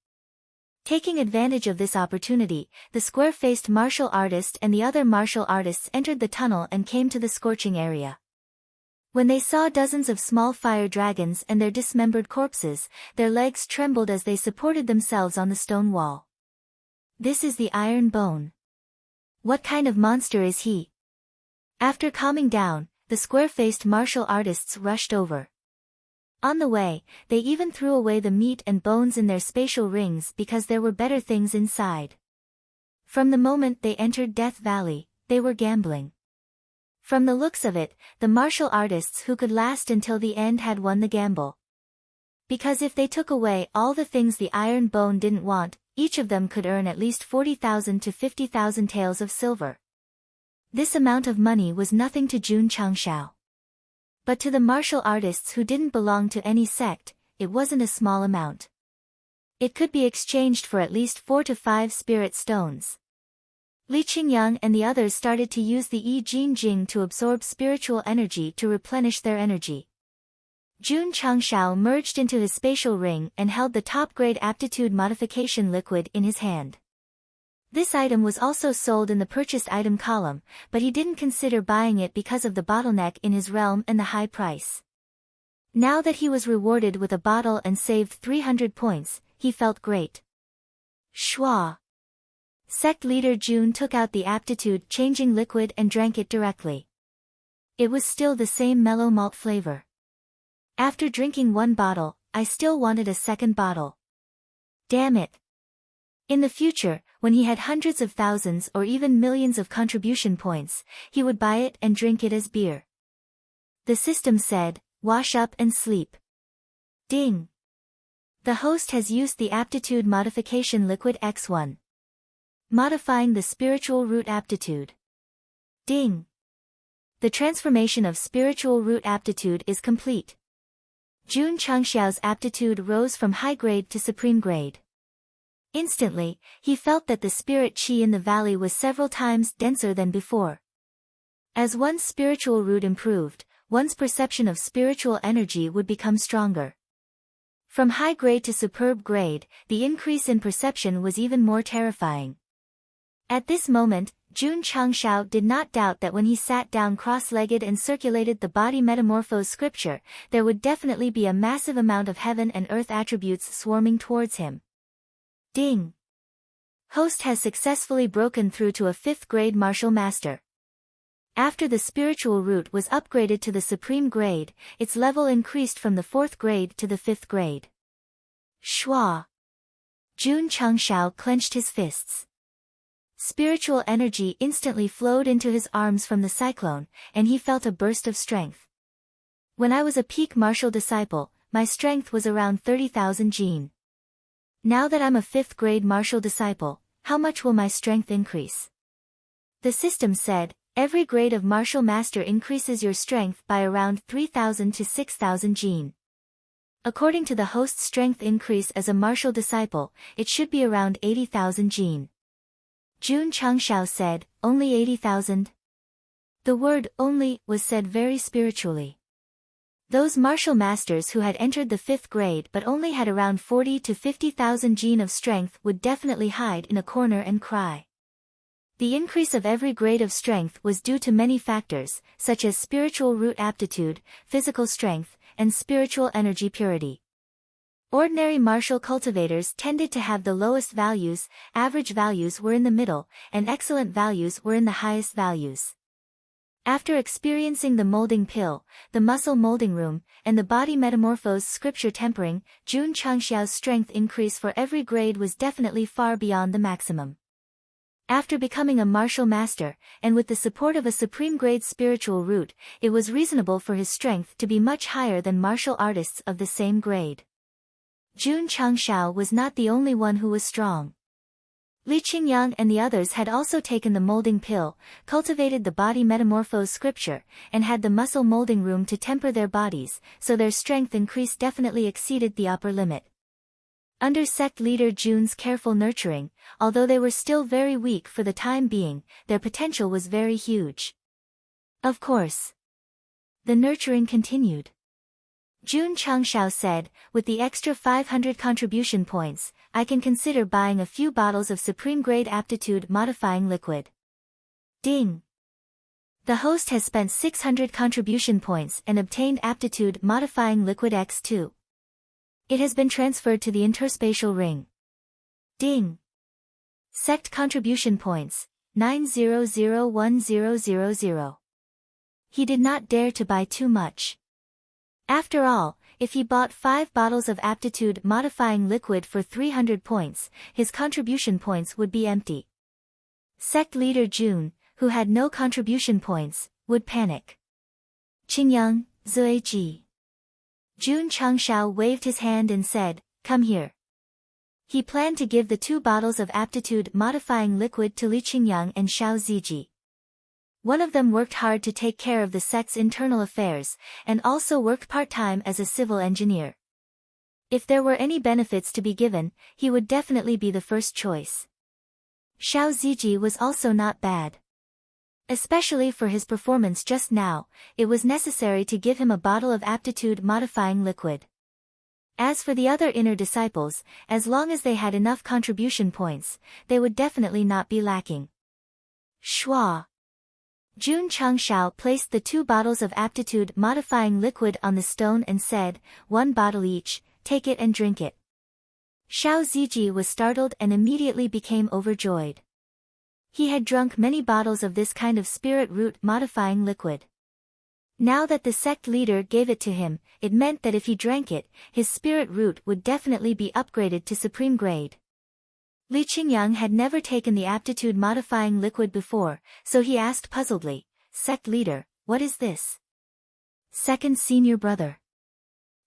Taking advantage of this opportunity, the square-faced martial artist and the other martial artists entered the tunnel and came to the scorching area. When they saw dozens of small fire dragons and their dismembered corpses, their legs trembled as they supported themselves on the stone wall. This is the Iron Bone. What kind of monster is he? After calming down, the square-faced martial artists rushed over. On the way, they even threw away the meat and bones in their spatial rings because there were better things inside. From the moment they entered Death Valley, they were gambling. From the looks of it, the martial artists who could last until the end had won the gamble. Because if they took away all the things the Iron Bone didn't want, each of them could earn at least 40,000 to 50,000 taels of silver. This amount of money was nothing to Jun Changshao. But to the martial artists who didn't belong to any sect, it wasn't a small amount. It could be exchanged for at least 4 to 5 spirit stones. Li Qingyang and the others started to use the Yi Jin Jing to absorb spiritual energy to replenish their energy. Jun Changshao merged into his spatial ring and held the top-grade aptitude modification liquid in his hand. This item was also sold in the purchased item column, but he didn't consider buying it because of the bottleneck in his realm and the high price. Now that he was rewarded with a bottle and saved 300 points, he felt great. Shua. Sect leader Jun took out the aptitude-changing liquid and drank it directly. It was still the same mellow malt flavor. After drinking one bottle, I still wanted a second bottle. Damn it. In the future, when he had hundreds of thousands or even millions of contribution points, he would buy it and drink it as beer. The system said, wash up and sleep. Ding. The host has used the aptitude modification liquid X1. Modifying the spiritual root aptitude. Ding. The transformation of spiritual root aptitude is complete. Jun Changxiao's aptitude rose from high grade to supreme grade. Instantly, he felt that the spirit qi in the valley was several times denser than before. As one's spiritual root improved, one's perception of spiritual energy would become stronger. From high grade to superb grade, the increase in perception was even more terrifying. At this moment, Jun Changshao did not doubt that when he sat down cross-legged and circulated the body metamorphose scripture, there would definitely be a massive amount of heaven and earth attributes swarming towards him. Ding. Host has successfully broken through to a 5th grade martial master. After the spiritual root was upgraded to the supreme grade, its level increased from the 4th grade to the 5th grade. Shua. Jun Changshao clenched his fists. Spiritual energy instantly flowed into his arms from the cyclone, and he felt a burst of strength. When I was a peak martial disciple, my strength was around 30,000 jin. Now that I'm a 5th grade martial disciple, how much will my strength increase? The system said, every grade of martial master increases your strength by around 3,000 to 6,000 jin. According to the host's strength increase as a martial disciple, it should be around 80,000 jin. Jun Changshao said, only 80,000? The word only was said very spiritually. Those martial masters who had entered the 5th grade but only had around 40 to 50,000 gene of strength would definitely hide in a corner and cry. The increase of every grade of strength was due to many factors, such as spiritual root aptitude, physical strength, and spiritual energy purity. Ordinary martial cultivators tended to have the lowest values, average values were in the middle, and excellent values were in the highest values. After experiencing the molding pill, the muscle molding room, and the body metamorphose scripture tempering, Jun Changxiao's strength increase for every grade was definitely far beyond the maximum. After becoming a martial master, and with the support of a supreme grade spiritual root, it was reasonable for his strength to be much higher than martial artists of the same grade. Jun Changxiao was not the only one who was strong. Li Qingyang and the others had also taken the molding pill, cultivated the body metamorphose scripture, and had the muscle molding room to temper their bodies, so their strength increase definitely exceeded the upper limit. Under sect leader Jun's careful nurturing, although they were still very weak for the time being, their potential was very huge. Of course. The nurturing continued. Jun Changshao said, with the extra 500 contribution points, I can consider buying a few bottles of supreme grade aptitude modifying liquid. Ding! The host has spent 600 contribution points and obtained aptitude modifying liquid X2. It has been transferred to the interspatial ring. Ding! Sect contribution points, 9001000. He did not dare to buy too much. After all, if he bought 5 bottles of aptitude modifying liquid for 300 points, his contribution points would be empty. Sect leader Jun, who had no contribution points, would panic. Qingyang, Zuiji. Jun Changshao waved his hand and said, come here. He planned to give the 2 bottles of aptitude modifying liquid to Li Qingyang and Xiao Ziji. One of them worked hard to take care of the sect's internal affairs, and also worked part-time as a civil engineer. If there were any benefits to be given, he would definitely be the first choice. Xiao Ziji was also not bad. Especially for his performance just now, it was necessary to give him a bottle of aptitude modifying liquid. As for the other inner disciples, as long as they had enough contribution points, they would definitely not be lacking. Schwa. Jun Changshao placed the 2 bottles of aptitude modifying liquid on the stone and said, 1 bottle each, take it and drink it. Xiao Ziji was startled and immediately became overjoyed. He had drunk many bottles of this kind of spirit root modifying liquid. Now that the sect leader gave it to him, it meant that if he drank it, his spirit root would definitely be upgraded to supreme grade. Li Qingyang had never taken the aptitude modifying liquid before, so he asked puzzledly, sect leader, what is this? Second senior brother.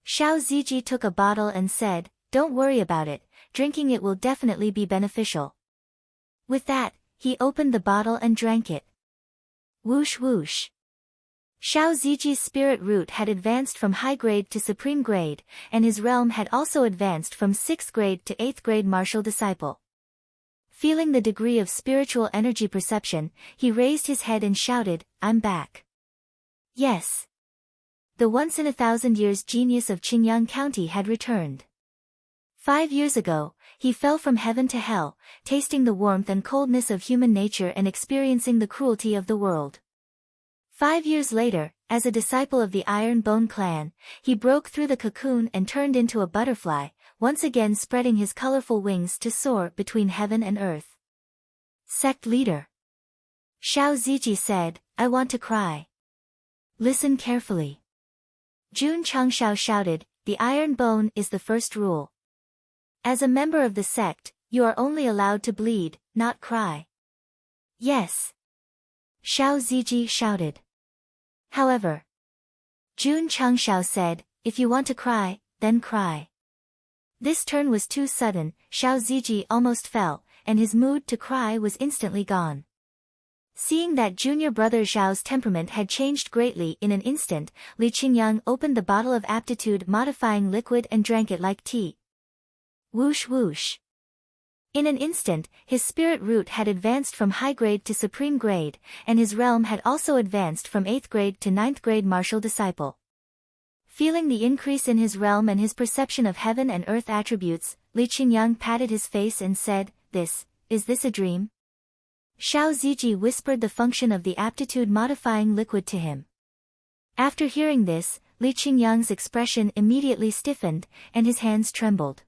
Xiao Ziji took a bottle and said, don't worry about it, drinking it will definitely be beneficial. With that, he opened the bottle and drank it. Whoosh whoosh. Xiao Ziji's spirit root had advanced from high grade to supreme grade, and his realm had also advanced from 6th grade to 8th grade martial disciple. Feeling the degree of spiritual energy perception, he raised his head and shouted, I'm back. Yes. The once-in-a-thousand-years genius of Qingyang County had returned. 5 years ago, he fell from heaven to hell, tasting the warmth and coldness of human nature and experiencing the cruelty of the world. 5 years later, as a disciple of the Iron Bone clan, he broke through the cocoon and turned into a butterfly, once again spreading his colorful wings to soar between heaven and earth. Sect leader. Xiao Ziji said, I want to cry. Listen carefully. Jun Changshao shouted, the Iron Bone is the first rule. As a member of the sect, you are only allowed to bleed, not cry. Yes. Xiao Ziji shouted. However, Jun Changshao said, if you want to cry, then cry. This turn was too sudden, Xiao Ziji almost fell, and his mood to cry was instantly gone. Seeing that junior brother Zhao's temperament had changed greatly in an instant, Li Qingyang opened the bottle of aptitude modifying liquid and drank it like tea. Whoosh whoosh. In an instant, his spirit root had advanced from high grade to supreme grade, and his realm had also advanced from 8th grade to 9th grade martial disciple. Feeling the increase in his realm and his perception of heaven and earth attributes, Li Qingyang patted his face and said, Is this a dream? Xiao Ziji whispered the function of the aptitude-modifying liquid to him. After hearing this, Li Qingyang's expression immediately stiffened, and his hands trembled.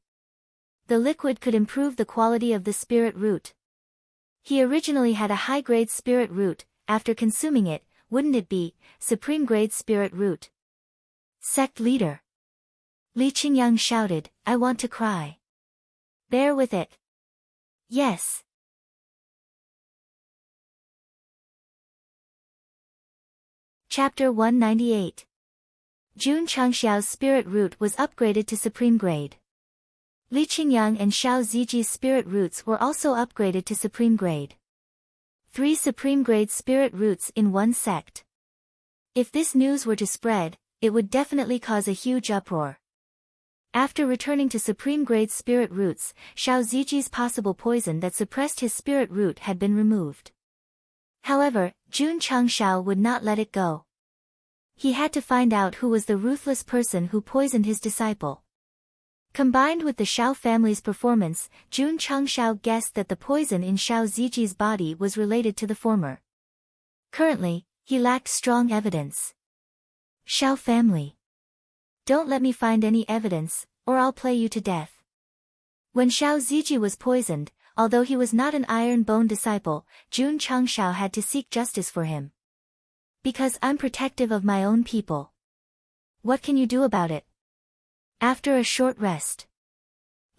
The liquid could improve the quality of the spirit root. He originally had a high-grade spirit root. After consuming it, wouldn't it be supreme-grade spirit root? Sect leader. Li Qingyang shouted, I want to cry. Bear with it. Yes. Chapter 198. Jun Changxiao's spirit root was upgraded to supreme grade. Li Qingyang and Xiao Ziji's spirit roots were also upgraded to supreme grade. 3 supreme grade spirit roots in one sect. If this news were to spread, it would definitely cause a huge uproar. After returning to supreme grade spirit roots, Xiao Ziji's possible poison that suppressed his spirit root had been removed. However, Jun Changxiao would not let it go. He had to find out who was the ruthless person who poisoned his disciple. Combined with the Xiao family's performance, Jun Changxiao guessed that the poison in Xiao Ziji's body was related to the former. Currently, he lacked strong evidence. Xiao family. Don't let me find any evidence, or I'll play you to death. When Xiao Ziji was poisoned, although he was not an iron bone disciple, Jun Changxiao had to seek justice for him. Because I'm protective of my own people. What can you do about it? After a short rest,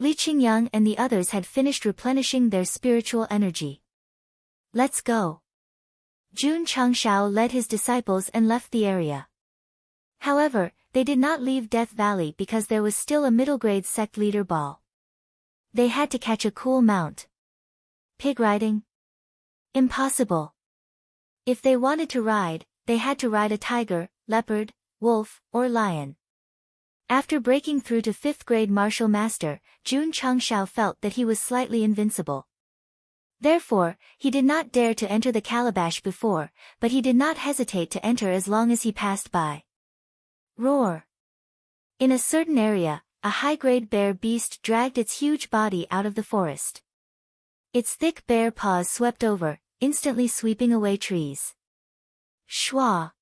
Li Qingyang and the others had finished replenishing their spiritual energy. Let's go. Jun Changxiao led his disciples and left the area. However, they did not leave Death Valley because there was still a middle-grade sect leader ball. They had to catch a cool mount. Pig riding? Impossible. If they wanted to ride, they had to ride a tiger, leopard, wolf, or lion. After breaking through to 5th grade martial master, Jun Changxiao felt that he was slightly invincible. Therefore, he did not dare to enter the calabash before, but he did not hesitate to enter as long as he passed by. Roar! In a certain area, a high-grade bear beast dragged its huge body out of the forest. Its thick bare paws swept over, instantly sweeping away trees. Shua!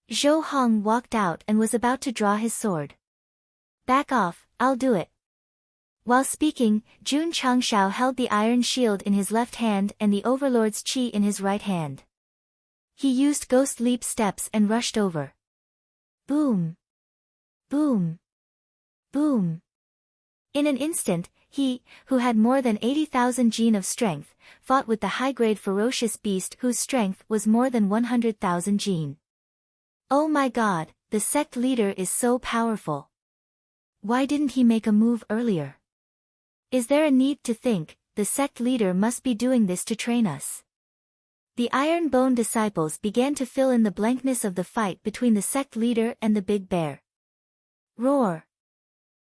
Zhou Hong walked out and was about to draw his sword. Back off, I'll do it. While speaking, Jun Changxiao held the iron shield in his left hand and the Overlord's chi in his right hand. He used ghost leap steps and rushed over. Boom! Boom! Boom! In an instant, he, who had more than 80,000 gene of strength, fought with the high-grade ferocious beast whose strength was more than 100,000 gene. Oh my god, the sect leader is so powerful. Why didn't he make a move earlier? Is there a need to think, the sect leader must be doing this to train us? The Iron Bone disciples began to fill in the blankness of the fight between the sect leader and the big bear. Roar!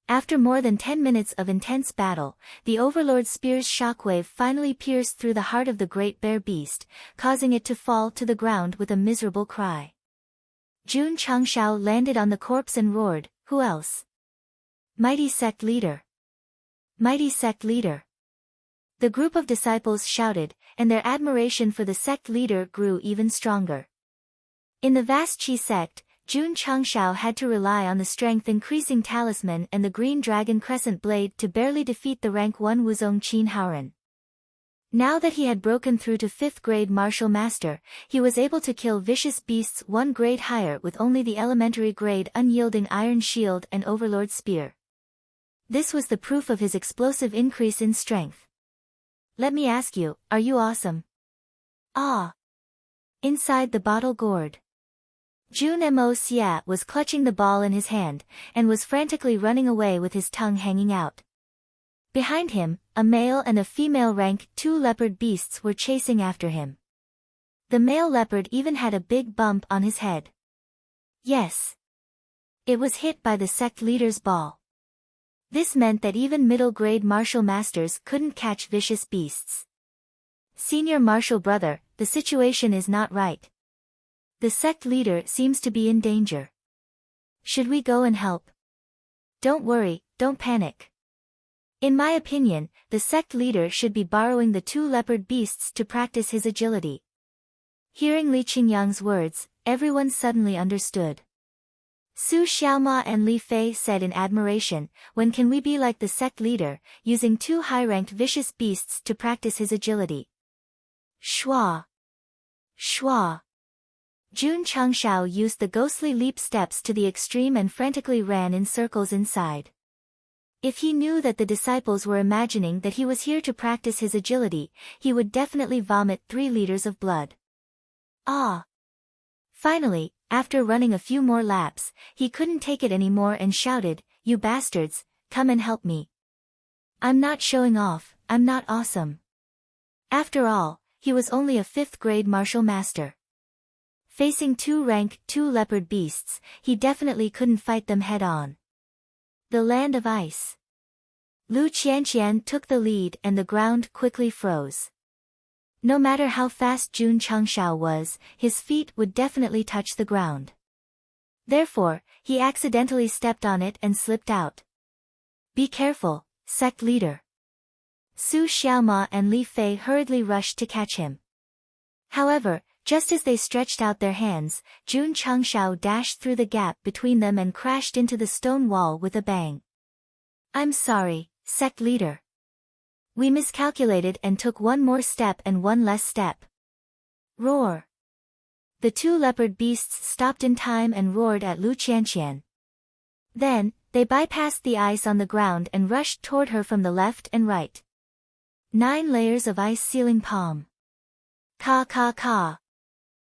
After more than 10 minutes of intense battle, the Overlord's spear's shockwave finally pierced through the heart of the great bear beast, causing it to fall to the ground with a miserable cry. Jun Changxiao landed on the corpse and roared, who else? Mighty sect leader! Mighty sect leader! The group of disciples shouted, and their admiration for the sect leader grew even stronger. In the vast Qi sect, Jun Changxiao had to rely on the strength-increasing talisman and the green dragon crescent blade to barely defeat the rank 1 Wuzong Qin Haoren. Now that he had broken through to 5th grade martial master, he was able to kill vicious beasts 1 grade higher with only the elementary grade unyielding iron shield and overlord spear. This was the proof of his explosive increase in strength. Let me ask you, are you awesome? Ah! Inside the bottle gourd, Jun Mo Xia was clutching the ball in his hand, and was frantically running away with his tongue hanging out. Behind him, a male and a female rank 2 leopard beasts were chasing after him. The male leopard even had a big bump on his head. Yes. It was hit by the sect leader's ball. This meant that even middle-grade martial masters couldn't catch vicious beasts. Senior martial brother, the situation is not right. The sect leader seems to be in danger. Should we go and help? Don't worry, don't panic. In my opinion, the sect leader should be borrowing the 2 leopard beasts to practice his agility. Hearing Li Qingyang's words, everyone suddenly understood. Su Xiaoma and Li Fei said in admiration, when can we be like the sect leader, using 2 high-ranked vicious beasts to practice his agility? Schwa! Schwa! Jun Chengshao used the ghostly leap steps to the extreme and frantically ran in circles inside. If he knew that the disciples were imagining that he was here to practice his agility, he would definitely vomit 3 liters of blood. Ah! Finally, after running a few more laps, he couldn't take it anymore and shouted, "You bastards, come and help me. I'm not showing off, I'm not awesome." After all, he was only a 5th-grade martial master. Facing 2 rank 2 leopard beasts, he definitely couldn't fight them head-on. The land of ice. Lu Qianqian took the lead and the ground quickly froze. No matter how fast Jun Chengshao was, his feet would definitely touch the ground. Therefore, he accidentally stepped on it and slipped out. Be careful, sect leader. Su Xiaoma and Li Fei hurriedly rushed to catch him. However, just as they stretched out their hands, Jun Chengshao dashed through the gap between them and crashed into the stone wall with a bang. I'm sorry, sect leader. We miscalculated and took one more step and one less step. Roar! The 2 leopard beasts stopped in time and roared at Lu Qianqian. Then, they bypassed the ice on the ground and rushed toward her from the left and right. 9 layers of ice sealing palm. Ka ka ka.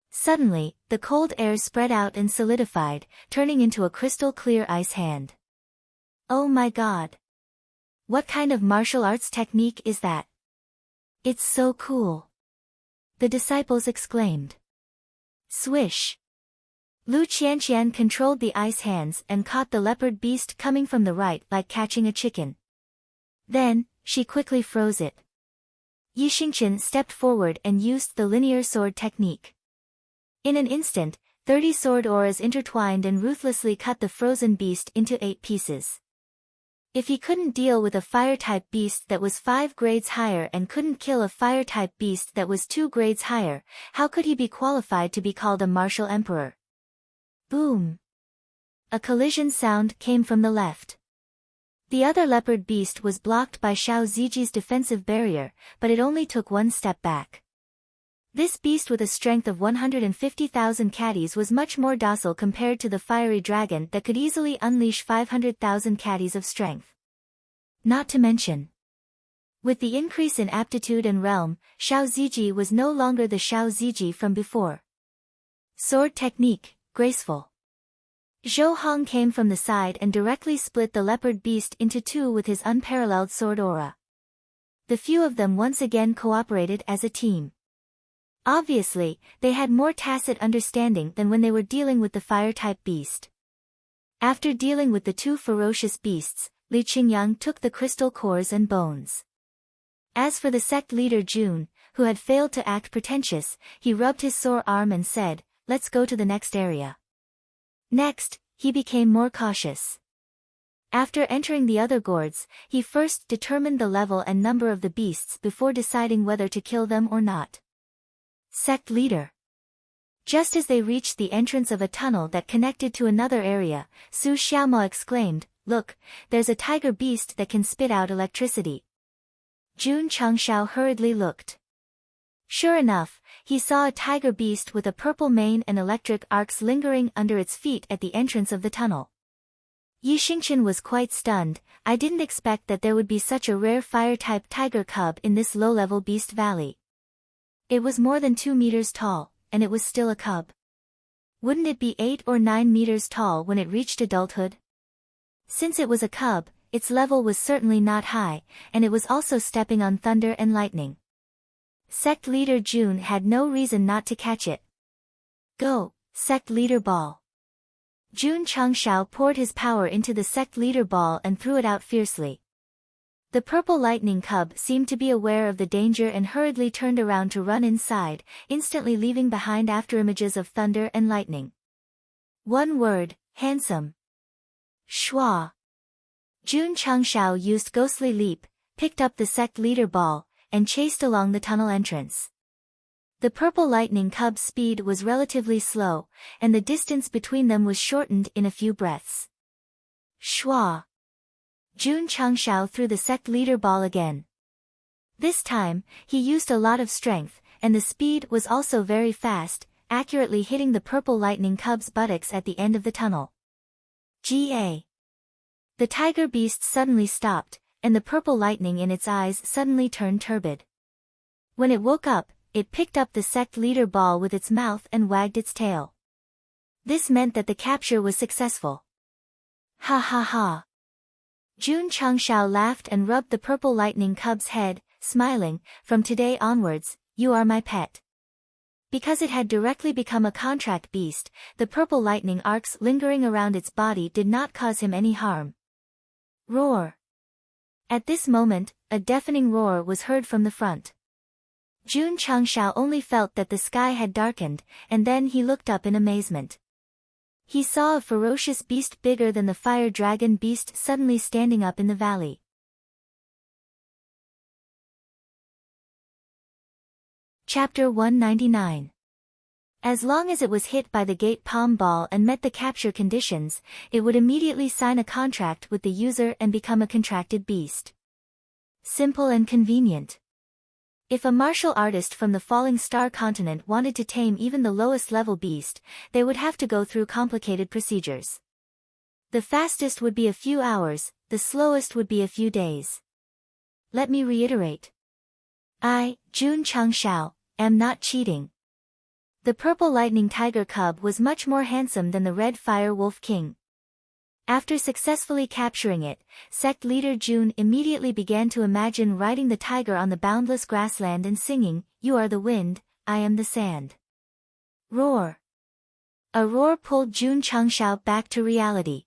Suddenly, the cold air spread out and solidified, turning into a crystal-clear ice hand. Oh my god! What kind of martial arts technique is that? It's so cool! The disciples exclaimed. Swish! Lu Qianqian controlled the ice hands and caught the leopard beast coming from the right like catching a chicken. Then, she quickly froze it. Yi Xingqian stepped forward and used the linear sword technique. In an instant, 30 sword auras intertwined and ruthlessly cut the frozen beast into 8 pieces. If he couldn't deal with a fire-type beast that was 5 grades higher and couldn't kill a fire-type beast that was 2 grades higher, how could he be qualified to be called a martial emperor? Boom! A collision sound came from the left. The other leopard beast was blocked by Xiao Ziji's defensive barrier, but it only took 1 step back. This beast with a strength of 150,000 caddies was much more docile compared to the fiery dragon that could easily unleash 500,000 caddies of strength. Not to mention, with the increase in aptitude and realm, Xiao Ziji was no longer the Xiao Ziji from before. Sword technique, graceful. Zhou Hong came from the side and directly split the leopard beast into 2 with his unparalleled sword aura. The few of them once again cooperated as a team. Obviously, they had more tacit understanding than when they were dealing with the fire-type beast. After dealing with the 2 ferocious beasts, Li Qingyang took the crystal cores and bones. As for the sect leader Jun, who had failed to act pretentious, he rubbed his sore arm and said, "Let's go to the next area." Next, he became more cautious. After entering the other gourds, he first determined the level and number of the beasts before deciding whether to kill them or not. Sect leader. Just as they reached the entrance of a tunnel that connected to another area, Su Xiaoma exclaimed, "Look, there's a tiger beast that can spit out electricity." Jun Chengshao hurriedly looked. Sure enough, he saw a tiger beast with a purple mane and electric arcs lingering under its feet at the entrance of the tunnel. Yi Xingqian was quite stunned. I didn't expect that there would be such a rare fire-type tiger cub in this low-level beast valley. It was more than 2 meters tall, and it was still a cub. Wouldn't it be 8 or 9 meters tall when it reached adulthood? Since it was a cub, its level was certainly not high, and it was also stepping on thunder and lightning. Sect leader Jun had no reason not to catch it. Go, sect leader Ball. Jun Changshao poured his power into the sect leader ball and threw it out fiercely. The purple lightning cub seemed to be aware of the danger and hurriedly turned around to run inside, instantly leaving behind afterimages of thunder and lightning. One word, handsome. Schwa. Jun Changshao used ghostly leap, picked up the sect leader ball, and chased along the tunnel entrance. The purple lightning cub's speed was relatively slow, and the distance between them was shortened in a few breaths. Schwa. Jun Changshao threw the sect leader ball again. This time, he used a lot of strength, and the speed was also very fast, accurately hitting the purple lightning cub's buttocks at the end of the tunnel. Ga. The tiger beast suddenly stopped, and the purple lightning in its eyes suddenly turned turbid. When it woke up, it picked up the sect leader ball with its mouth and wagged its tail. This meant that the capture was successful. Ha ha ha. Jun Changshao laughed and rubbed the purple lightning cub's head, smiling, "From today onwards, you are my pet." Because it had directly become a contract beast, the purple lightning arcs lingering around its body did not cause him any harm. Roar. At this moment, a deafening roar was heard from the front. Jun Changshao only felt that the sky had darkened, and then he looked up in amazement. He saw a ferocious beast bigger than the fire dragon beast suddenly standing up in the valley. Chapter 199. As long as it was hit by the gate palm ball and met the capture conditions, it would immediately sign a contract with the user and become a contracted beast. Simple and convenient. If a martial artist from the Falling Star continent wanted to tame even the lowest level beast, they would have to go through complicated procedures. The fastest would be a few hours, the slowest would be a few days. Let me reiterate. I, Jun Changshao, am not cheating. The purple lightning tiger cub was much more handsome than the red fire wolf king. After successfully capturing it, sect leader Jun immediately began to imagine riding the tiger on the boundless grassland and singing, "You are the wind, I am the sand." Roar. A roar pulled Jun Changshao back to reality.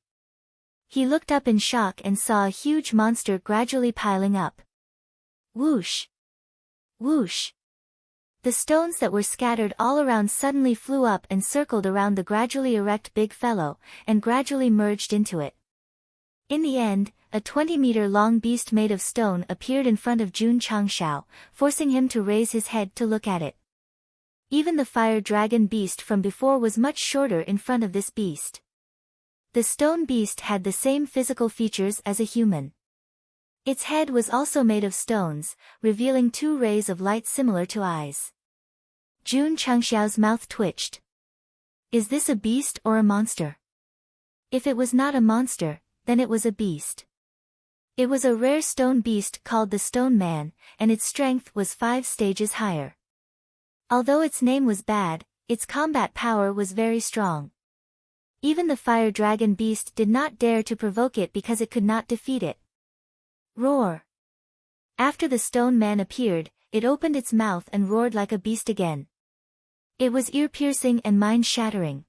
He looked up in shock and saw a huge monster gradually piling up. Whoosh. Whoosh. The stones that were scattered all around suddenly flew up and circled around the gradually erect big fellow, and gradually merged into it. In the end, a 20-meter-long beast made of stone appeared in front of Jun Changshao, forcing him to raise his head to look at it. Even the fire dragon beast from before was much shorter in front of this beast. The stone beast had the same physical features as a human. Its head was also made of stones, revealing two rays of light similar to eyes. Jun Changshao's mouth twitched. Is this a beast or a monster? If it was not a monster, then it was a beast. It was a rare stone beast called the Stone Man, and its strength was 5 stages higher. Although its name was bad, its combat power was very strong. Even the fire dragon beast did not dare to provoke it because it could not defeat it. Roar. After the Stone Man appeared, it opened its mouth and roared like a beast again. It was ear-piercing and mind-shattering.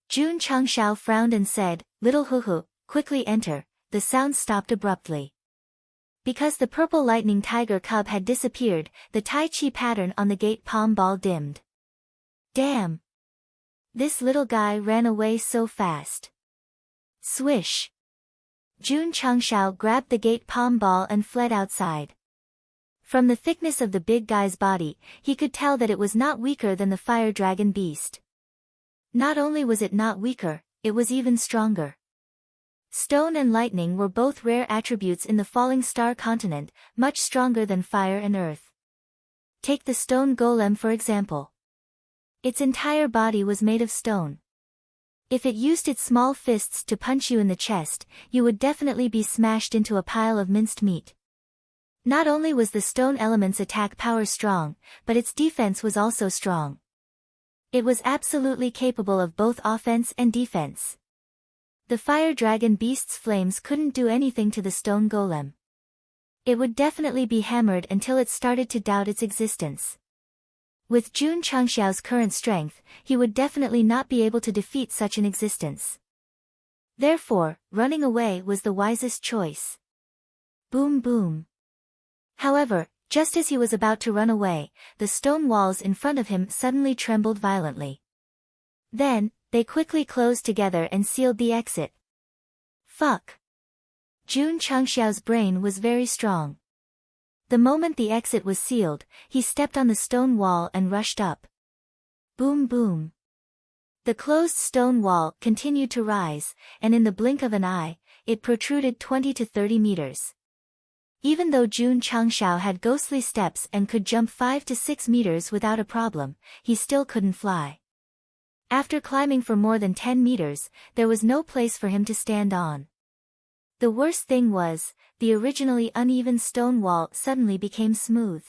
Jun Changshao frowned and said, "Little Huhu, quickly enter." The sound stopped abruptly. Because the purple lightning tiger cub had disappeared, the Tai Chi pattern on the gate palm ball dimmed. Damn! This little guy ran away so fast. Swish! Jun Changshao grabbed the gate palm ball and fled outside. From the thickness of the big guy's body, he could tell that it was not weaker than the fire dragon beast. Not only was it not weaker, it was even stronger. Stone and lightning were both rare attributes in the Falling Star continent, much stronger than fire and earth. Take the stone golem for example. Its entire body was made of stone. If it used its small fists to punch you in the chest, you would definitely be smashed into a pile of minced meat. Not only was the stone element's attack power strong, but its defense was also strong. It was absolutely capable of both offense and defense. The fire dragon beast's flames couldn't do anything to the stone golem. It would definitely be hammered until it started to doubt its existence. With Jun Changshao's current strength, he would definitely not be able to defeat such an existence. Therefore, running away was the wisest choice. Boom boom. However, just as he was about to run away, the stone walls in front of him suddenly trembled violently. Then, they quickly closed together and sealed the exit. Fuck. Jun Changxiao's brain was very strong. The moment the exit was sealed, he stepped on the stone wall and rushed up. Boom boom. The closed stone wall continued to rise, and in the blink of an eye, it protruded 20 to 30 meters. Even though Jun Changxiao had ghostly steps and could jump 5 to 6 meters without a problem, he still couldn't fly. After climbing for more than 10 meters, there was no place for him to stand on. The worst thing was, the originally uneven stone wall suddenly became smooth.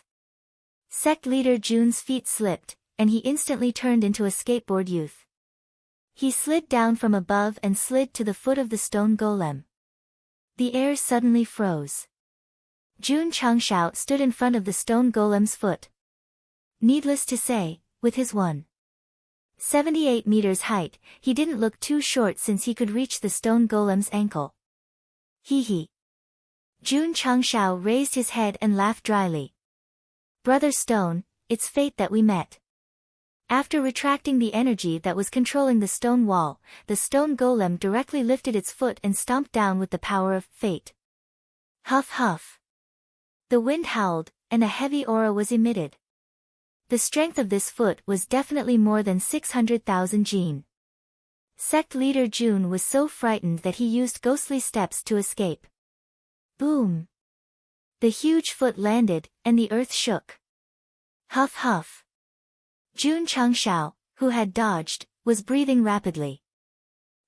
Sect leader Jun's feet slipped, and he instantly turned into a skateboard youth. He slid down from above and slid to the foot of the stone golem. The air suddenly froze. Jun Changxiao stood in front of the stone golem's foot. Needless to say, with his 178 meters height, he didn't look too short since he could reach the stone golem's ankle. Hee hee. Jun Changxiao raised his head and laughed dryly. Brother Stone, it's fate that we met. After retracting the energy that was controlling the stone wall, the stone golem directly lifted its foot and stomped down with the power of fate. Huff huff. The wind howled, and a heavy aura was emitted. The strength of this foot was definitely more than 600,000 jin. Sect leader Jun was so frightened that he used ghostly steps to escape. Boom! The huge foot landed, and the earth shook. Huff huff. Jun Changxiao, who had dodged, was breathing rapidly.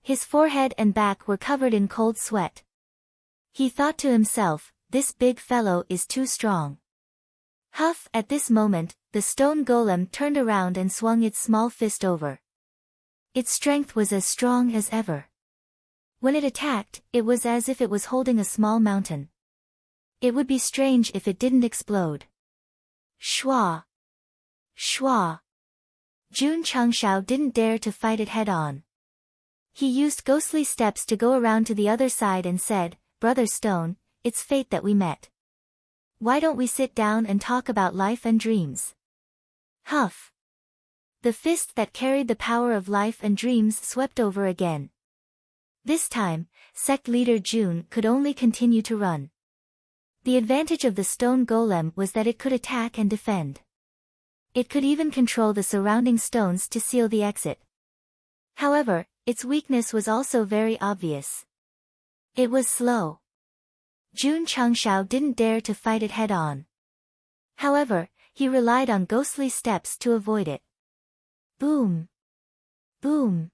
His forehead and back were covered in cold sweat. He thought to himself, this big fellow is too strong. Huff! At this moment, the stone golem turned around and swung its small fist over. Its strength was as strong as ever. When it attacked, it was as if it was holding a small mountain. It would be strange if it didn't explode. Shwa! Shwa! Jun Changxiao didn't dare to fight it head-on. He used ghostly steps to go around to the other side and said, Brother Stone, it's fate that we met. Why don't we sit down and talk about life and dreams? Huff! The fist that carried the power of life and dreams swept over again. This time, Sect leader Jun could only continue to run. The advantage of the stone golem was that it could attack and defend. It could even control the surrounding stones to seal the exit. However, its weakness was also very obvious. It was slow. Jun Changxiao didn't dare to fight it head-on. However, he relied on ghostly steps to avoid it. Boom! Boom!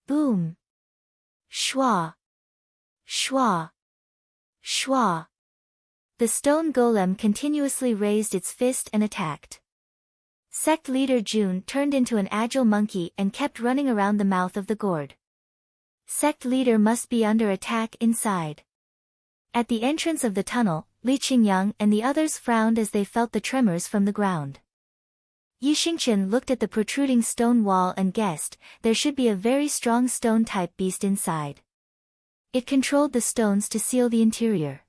Boom! Shwa! Shwa! Shwa! The stone golem continuously raised its fist and attacked. Sect leader Jun turned into an agile monkey and kept running around the mouth of the gourd. Sect leader must be under attack inside. At the entrance of the tunnel, Li Qingyang and the others frowned as they felt the tremors from the ground. Yi Xingqian looked at the protruding stone wall and guessed, there should be a very strong stone-type beast inside. It controlled the stones to seal the interior.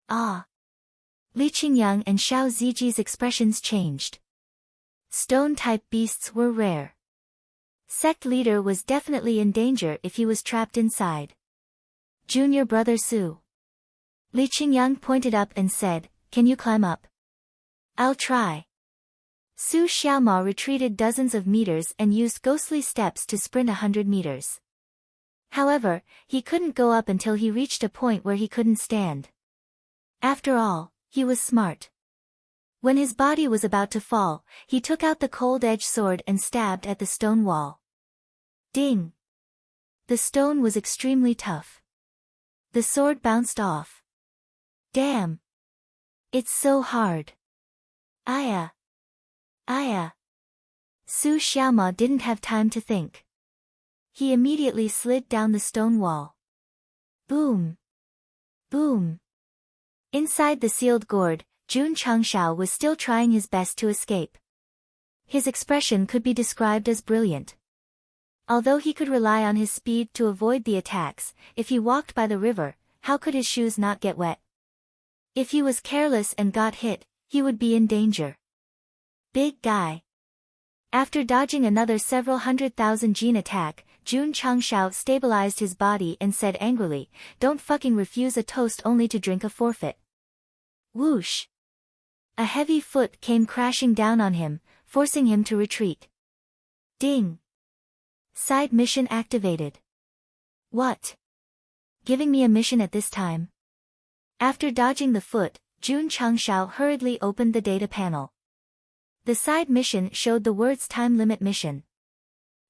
Ah! Li Qingyang and Xiao Ziji's expressions changed. Stone-type beasts were rare. Sect leader was definitely in danger if he was trapped inside. Junior brother Su. Li Qingyang pointed up and said, Can you climb up? I'll try. Su Xiaoma retreated dozens of meters and used ghostly steps to sprint 100 meters. However, he couldn't go up until he reached a point where he couldn't stand. After all, he was smart. When his body was about to fall, he took out the cold-edged sword and stabbed at the stone wall. Ding! The stone was extremely tough. The sword bounced off. Damn! It's so hard. Aya! Aya! Su Xiaoma didn't have time to think. He immediately slid down the stone wall. Boom! Boom! Inside the sealed gourd, Jun Changxiao was still trying his best to escape. His expression could be described as brilliant. Although he could rely on his speed to avoid the attacks, if he walked by the river, how could his shoes not get wet? If he was careless and got hit, he would be in danger. Big guy. After dodging another several 100,000 gene attack, Jun Changshao stabilized his body and said angrily, "Don't fucking refuse a toast only to drink a forfeit." Whoosh! A heavy foot came crashing down on him, forcing him to retreat. Ding! Side mission activated. What? Giving me a mission at this time? After dodging the foot, Jun Changshao hurriedly opened the data panel. The side mission showed the words time limit mission.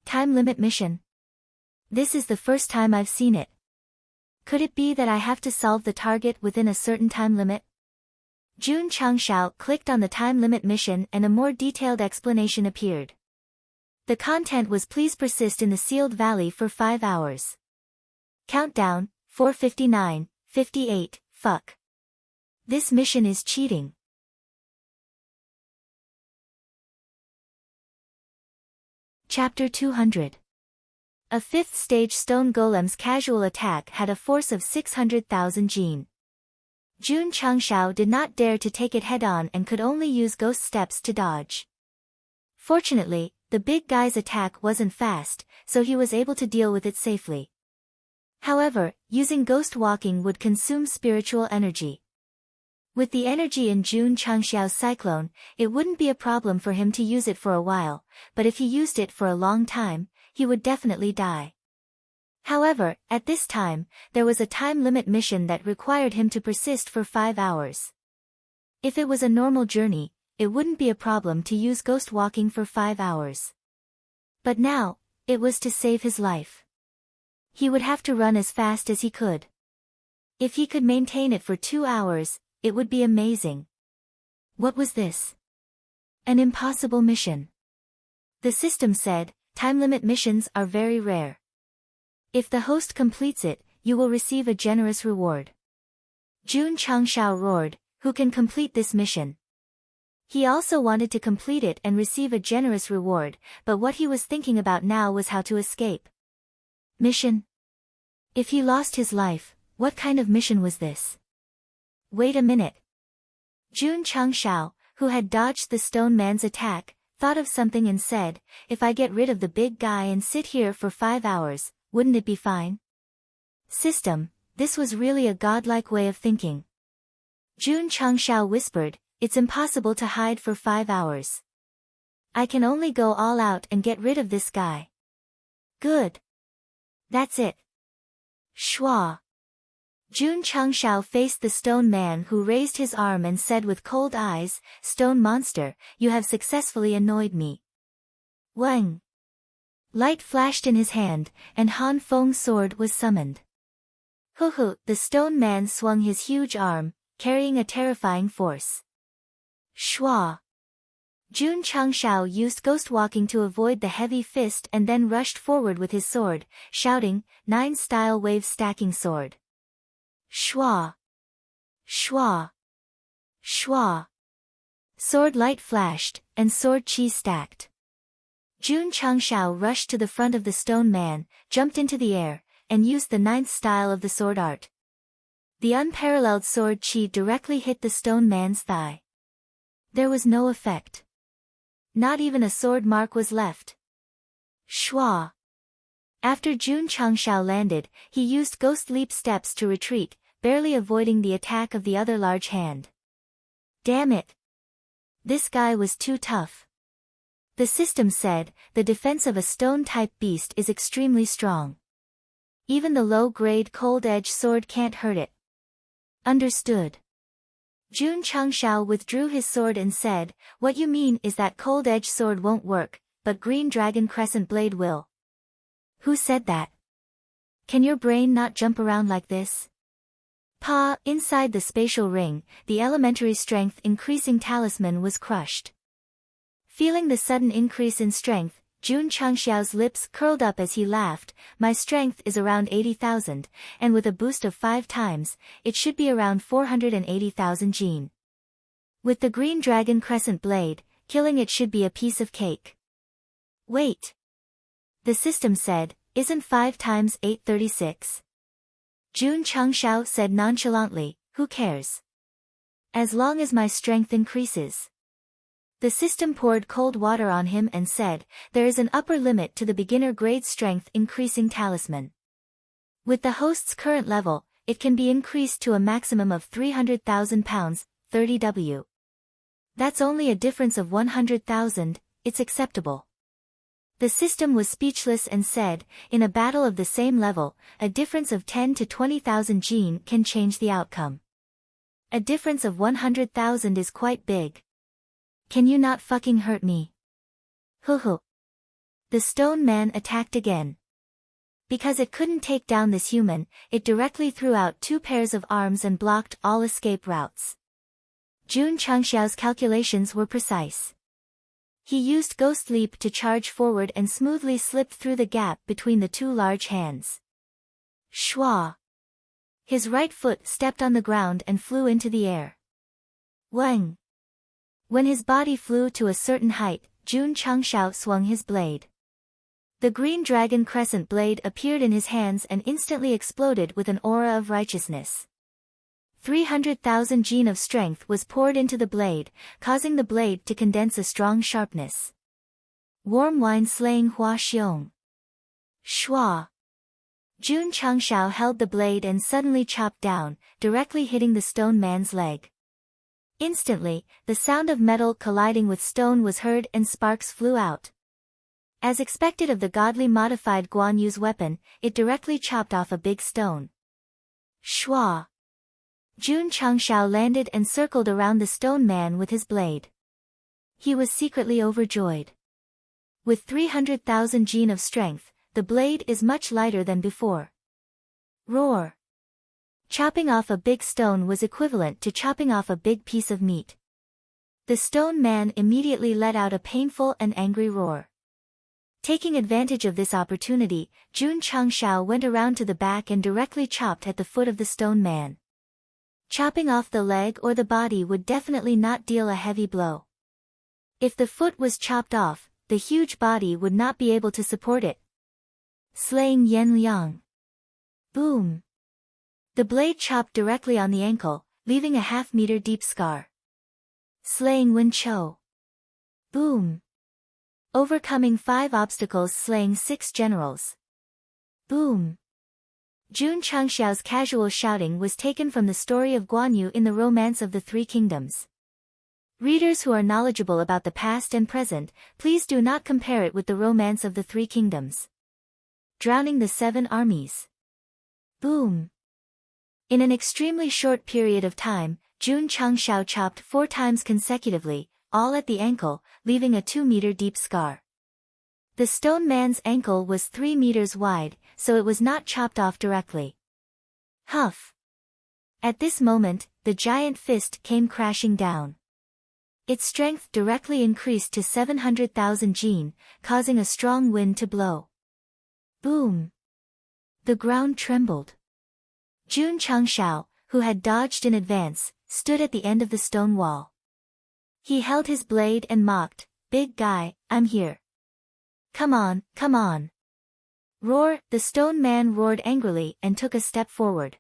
Time limit mission? This is the first time I've seen it. Could it be that I have to solve the target within a certain time limit? Jun Changshao clicked on the time limit mission and a more detailed explanation appeared. The content was please persist in the sealed valley for 5 hours. Countdown, 4:59, 58, fuck. This mission is cheating. Chapter 200. A 5th stage stone golem's casual attack had a force of 600,000 gene. Jun Changshao did not dare to take it head-on and could only use ghost steps to dodge. Fortunately, the big guy's attack wasn't fast, so he was able to deal with it safely. However, using ghost walking would consume spiritual energy. With the energy in Jun Changshao's cyclone, it wouldn't be a problem for him to use it for a while, but if he used it for a long time, he would definitely die. However, at this time, there was a time limit mission that required him to persist for 5 hours. If it was a normal journey, it wouldn't be a problem to use ghost walking for 5 hours. But now, it was to save his life. He would have to run as fast as he could. If he could maintain it for 2 hours, it would be amazing. What was this? An impossible mission. The system said, time limit missions are very rare. If the host completes it, you will receive a generous reward. Jun Changshao roared, who can complete this mission? He also wanted to complete it and receive a generous reward, but what he was thinking about now was how to escape. Mission? If he lost his life, what kind of mission was this? Wait a minute. Jun Changshao, who had dodged the stone man's attack, thought of something and said, if I get rid of the big guy and sit here for 5 hours, wouldn't it be fine? System, this was really a godlike way of thinking. Jun Changshao whispered, it's impossible to hide for 5 hours. I can only go all out and get rid of this guy. Good. That's it. Shwa. Jun Changshao faced the stone man who raised his arm and said with cold eyes, Stone monster, you have successfully annoyed me. Wang. Light flashed in his hand, and Han Feng's sword was summoned. Hoo, the stone man swung his huge arm, carrying a terrifying force. Shwa. Jun Changshao used ghost walking to avoid the heavy fist and then rushed forward with his sword, shouting, 9-style wave stacking sword. Shwa. Shwa. Shwa. Sword light flashed, and sword chi stacked. Jun Changshao rushed to the front of the stone man, jumped into the air, and used the 9th style of the sword art. The unparalleled sword chi directly hit the stone man's thigh. There was no effect. Not even a sword mark was left. Shwa. After Jun Changshao landed, he used ghost leap steps to retreat, barely avoiding the attack of the other large hand. Damn it. This guy was too tough. The system said, the defense of a stone-type beast is extremely strong. Even the low-grade cold-edge sword can't hurt it. Understood. Jun Changshao withdrew his sword and said, what you mean is that cold-edge sword won't work, but green dragon crescent blade will. Who said that? Can your brain not jump around like this? Inside the spatial ring, the elementary strength increasing talisman was crushed. Feeling the sudden increase in strength, Jun Changshao's lips curled up as he laughed, my strength is around 80,000, and with a boost of 5 times, it should be around 480,000 gene. With the green dragon crescent blade, killing it should be a piece of cake. Wait. The system said, "Isn't 5 times 8 36? Jun Changshao said nonchalantly, "Who cares? As long as my strength increases." The system poured cold water on him and said, "There is an upper limit to the beginner grade strength increasing talisman. With the host's current level, it can be increased to a maximum of 300,000 pounds, 30 W. That's only a difference of 100,000, it's acceptable." The system was speechless and said, "In a battle of the same level, a difference of 10 to 20,000 gene can change the outcome. A difference of 100,000 is quite big. Can you not fucking hurt me?" Hoo. The stone man attacked again. Because it couldn't take down this human, it directly threw out 2 pairs of arms and blocked all escape routes. Jun Changxiao's calculations were precise. He used Ghost Leap to charge forward and smoothly slipped through the gap between the 2 large hands. Shwa! His right foot stepped on the ground and flew into the air. Wang! When his body flew to a certain height, Jun Changxiao swung his blade. The green dragon crescent blade appeared in his hands and instantly exploded with an aura of righteousness. 300,000 gene of strength was poured into the blade, causing the blade to condense a strong sharpness. Warm wine slaying Hua Xiong. Shua! Jun Changxiao held the blade and suddenly chopped down, directly hitting the stone man's leg. Instantly, the sound of metal colliding with stone was heard and sparks flew out. As expected of the godly modified Guan Yu's weapon, it directly chopped off a big stone. Shua! Jun Changxiao landed and circled around the stone man with his blade. He was secretly overjoyed. With 300,000 gene of strength, the blade is much lighter than before. Roar! Chopping off a big stone was equivalent to chopping off a big piece of meat. The stone man immediately let out a painful and angry roar. Taking advantage of this opportunity, Jun Changxiao went around to the back and directly chopped at the foot of the stone man. Chopping off the leg or the body would definitely not deal a heavy blow. If the foot was chopped off, the huge body would not be able to support it. Slaying Yan Liang. Boom! The blade chopped directly on the ankle, leaving a half-meter deep scar. Slaying Wen Chou. Boom! Overcoming 5 obstacles, slaying 6 generals. Boom! Jun Changxiao's casual shouting was taken from the story of Guan Yu in the Romance of the Three Kingdoms. Readers who are knowledgeable about the past and present, please do not compare it with the Romance of the Three Kingdoms. Drowning the 7 armies. Boom! In an extremely short period of time, Jun Changxiao chopped 4 times consecutively, all at the ankle, leaving a 2-meter deep scar. The stone man's ankle was 3 meters wide, so it was not chopped off directly. Huff! At this moment, the giant fist came crashing down. Its strength directly increased to 700,000 gene, causing a strong wind to blow. Boom! The ground trembled. Jun Changxiao, who had dodged in advance, stood at the end of the stone wall. He held his blade and mocked, "Big guy, I'm here. Come on, come on." Roar! The stone man roared angrily and took a step forward.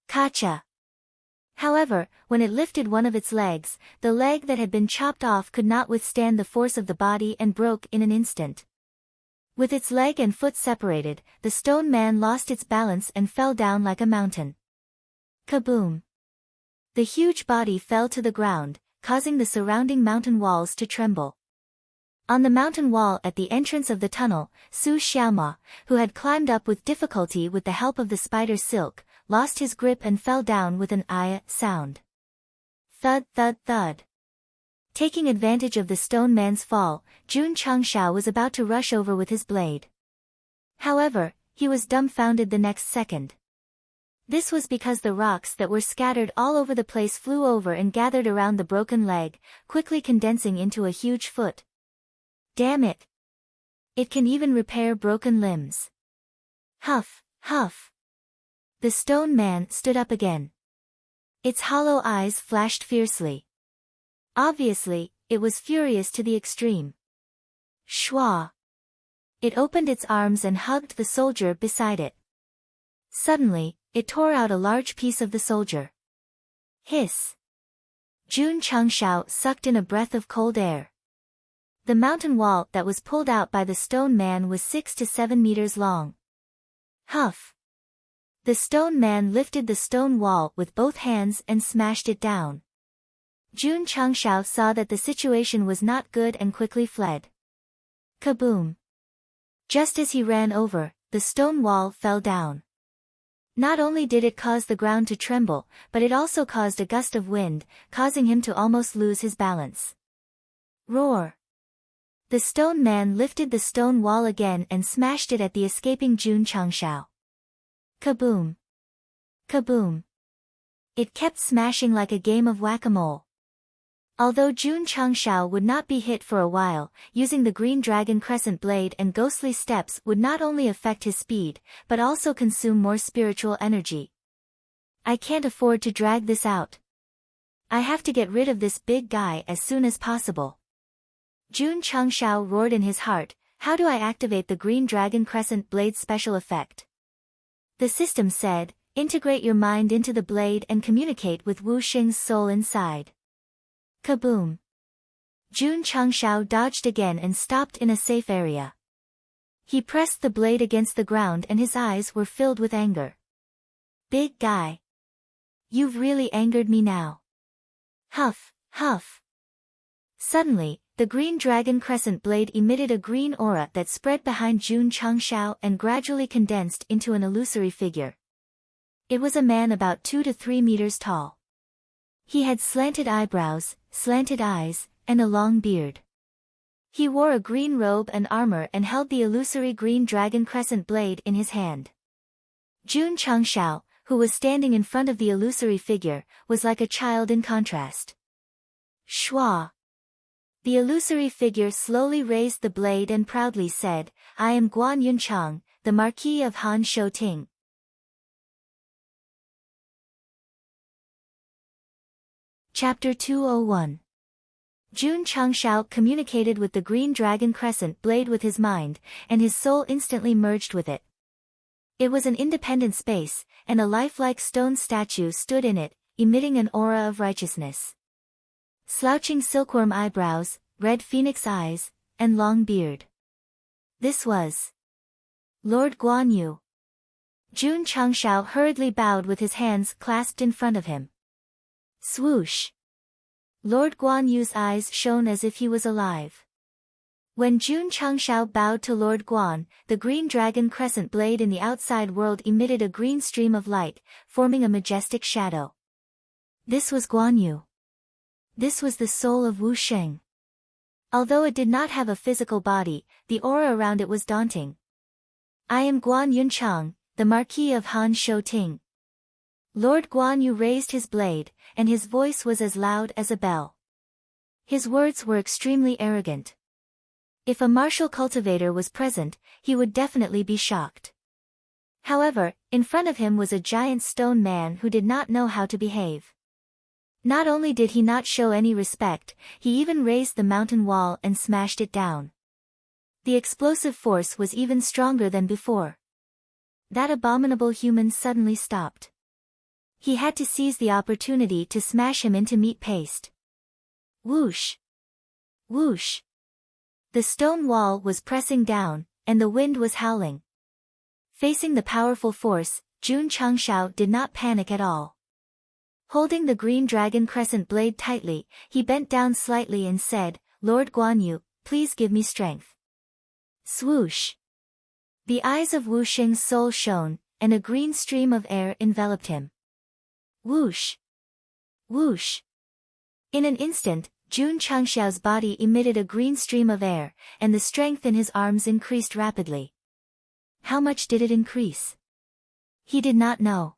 Kacha! However, when it lifted one of its legs, the leg that had been chopped off could not withstand the force of the body and broke in an instant. With its leg and foot separated, the stone man lost its balance and fell down like a mountain. Kaboom! The huge body fell to the ground, causing the surrounding mountain walls to tremble. On the mountain wall at the entrance of the tunnel, Su Xiaoma, who had climbed up with difficulty with the help of the spider silk, lost his grip and fell down with an "aya" sound. Thud thud thud. Taking advantage of the stone man's fall, Jun Changxiao was about to rush over with his blade. However, he was dumbfounded the next second. This was because the rocks that were scattered all over the place flew over and gathered around the broken leg, quickly condensing into a huge foot. Damn it! It can even repair broken limbs. Huff, huff. The stone man stood up again. Its hollow eyes flashed fiercely. Obviously, it was furious to the extreme. Shwa! It opened its arms and hugged the soldier beside it. Suddenly, it tore out a large piece of the soldier. Hiss! Jun Changshao sucked in a breath of cold air. The mountain wall that was pulled out by the stone man was 6 to 7 meters long. Huff! The stone man lifted the stone wall with both hands and smashed it down. Jun Changshao saw that the situation was not good and quickly fled. Kaboom! Just as he ran over, the stone wall fell down. Not only did it cause the ground to tremble, but it also caused a gust of wind, causing him to almost lose his balance. Roar! The stone man lifted the stone wall again and smashed it at the escaping Jun Changshao. Kaboom! Kaboom! It kept smashing like a game of whack-a-mole. Although Jun Changshao would not be hit for a while, using the green dragon crescent blade and ghostly steps would not only affect his speed, but also consume more spiritual energy. I can't afford to drag this out. I have to get rid of this big guy as soon as possible. Jun Changshao roared in his heart, how do I activate the green dragon crescent blade special effect? The system said, integrate your mind into the blade and communicate with Wu Xing's soul inside. Kaboom! Jun Changshao dodged again and stopped in a safe area. He pressed the blade against the ground and his eyes were filled with anger. Big guy! You've really angered me now. Huff, huff! Suddenly, the green dragon crescent blade emitted a green aura that spread behind Jun Changshao and gradually condensed into an illusory figure. It was a man about 2 to 3 meters tall. He had slanted eyebrows, slanted eyes, and a long beard. He wore a green robe and armor and held the illusory green dragon crescent blade in his hand. Jun Changshao, who was standing in front of the illusory figure, was like a child in contrast. Shua! The illusory figure slowly raised the blade and proudly said, I am Guan Yunchang, the Marquis of Han Shouting. Chapter 201. Jun Changshao communicated with the green dragon crescent blade with his mind, and his soul instantly merged with it. It was an independent space, and a lifelike stone statue stood in it, emitting an aura of righteousness. Slouching silkworm eyebrows, red phoenix eyes, and long beard. This was Lord Guan Yu. Jun Changshao hurriedly bowed with his hands clasped in front of him. Swoosh! Lord Guan Yu's eyes shone as if he was alive. When Jun Changshao bowed to Lord Guan, the green dragon crescent blade in the outside world emitted a green stream of light, forming a majestic shadow. This was Guan Yu. This was the soul of Wu Xing. Although it did not have a physical body, the aura around it was daunting. I am Guan Yunchang, the Marquis of Han Shouting. Lord Guan Yu raised his blade, and his voice was as loud as a bell. His words were extremely arrogant. If a martial cultivator was present, he would definitely be shocked. However, in front of him was a giant stone man who did not know how to behave. Not only did he not show any respect, he even raised the mountain wall and smashed it down. The explosive force was even stronger than before. That abominable human suddenly stopped. He had to seize the opportunity to smash him into meat paste. Whoosh! Whoosh! The stone wall was pressing down, and the wind was howling. Facing the powerful force, Jun Changshao did not panic at all. Holding the green dragon crescent blade tightly, he bent down slightly and said, Lord Guan Yu, please give me strength. Swoosh! The eyes of Wu Xing's soul shone, and a green stream of air enveloped him. Whoosh! Whoosh! In an instant, Jun Changshao's body emitted a green stream of air, and the strength in his arms increased rapidly. How much did it increase? He did not know.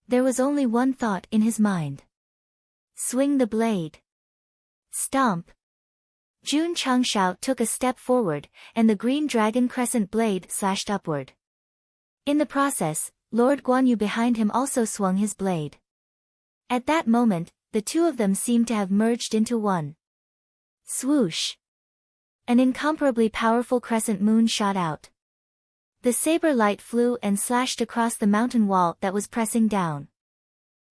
There was only one thought in his mind. Swing the blade. Stomp! Jun Changshao took a step forward, and the green dragon crescent blade slashed upward. In the process, Lord Guan Yu behind him also swung his blade. At that moment, the two of them seemed to have merged into one. Swoosh! An incomparably powerful crescent moon shot out. The saber light flew and slashed across the mountain wall that was pressing down.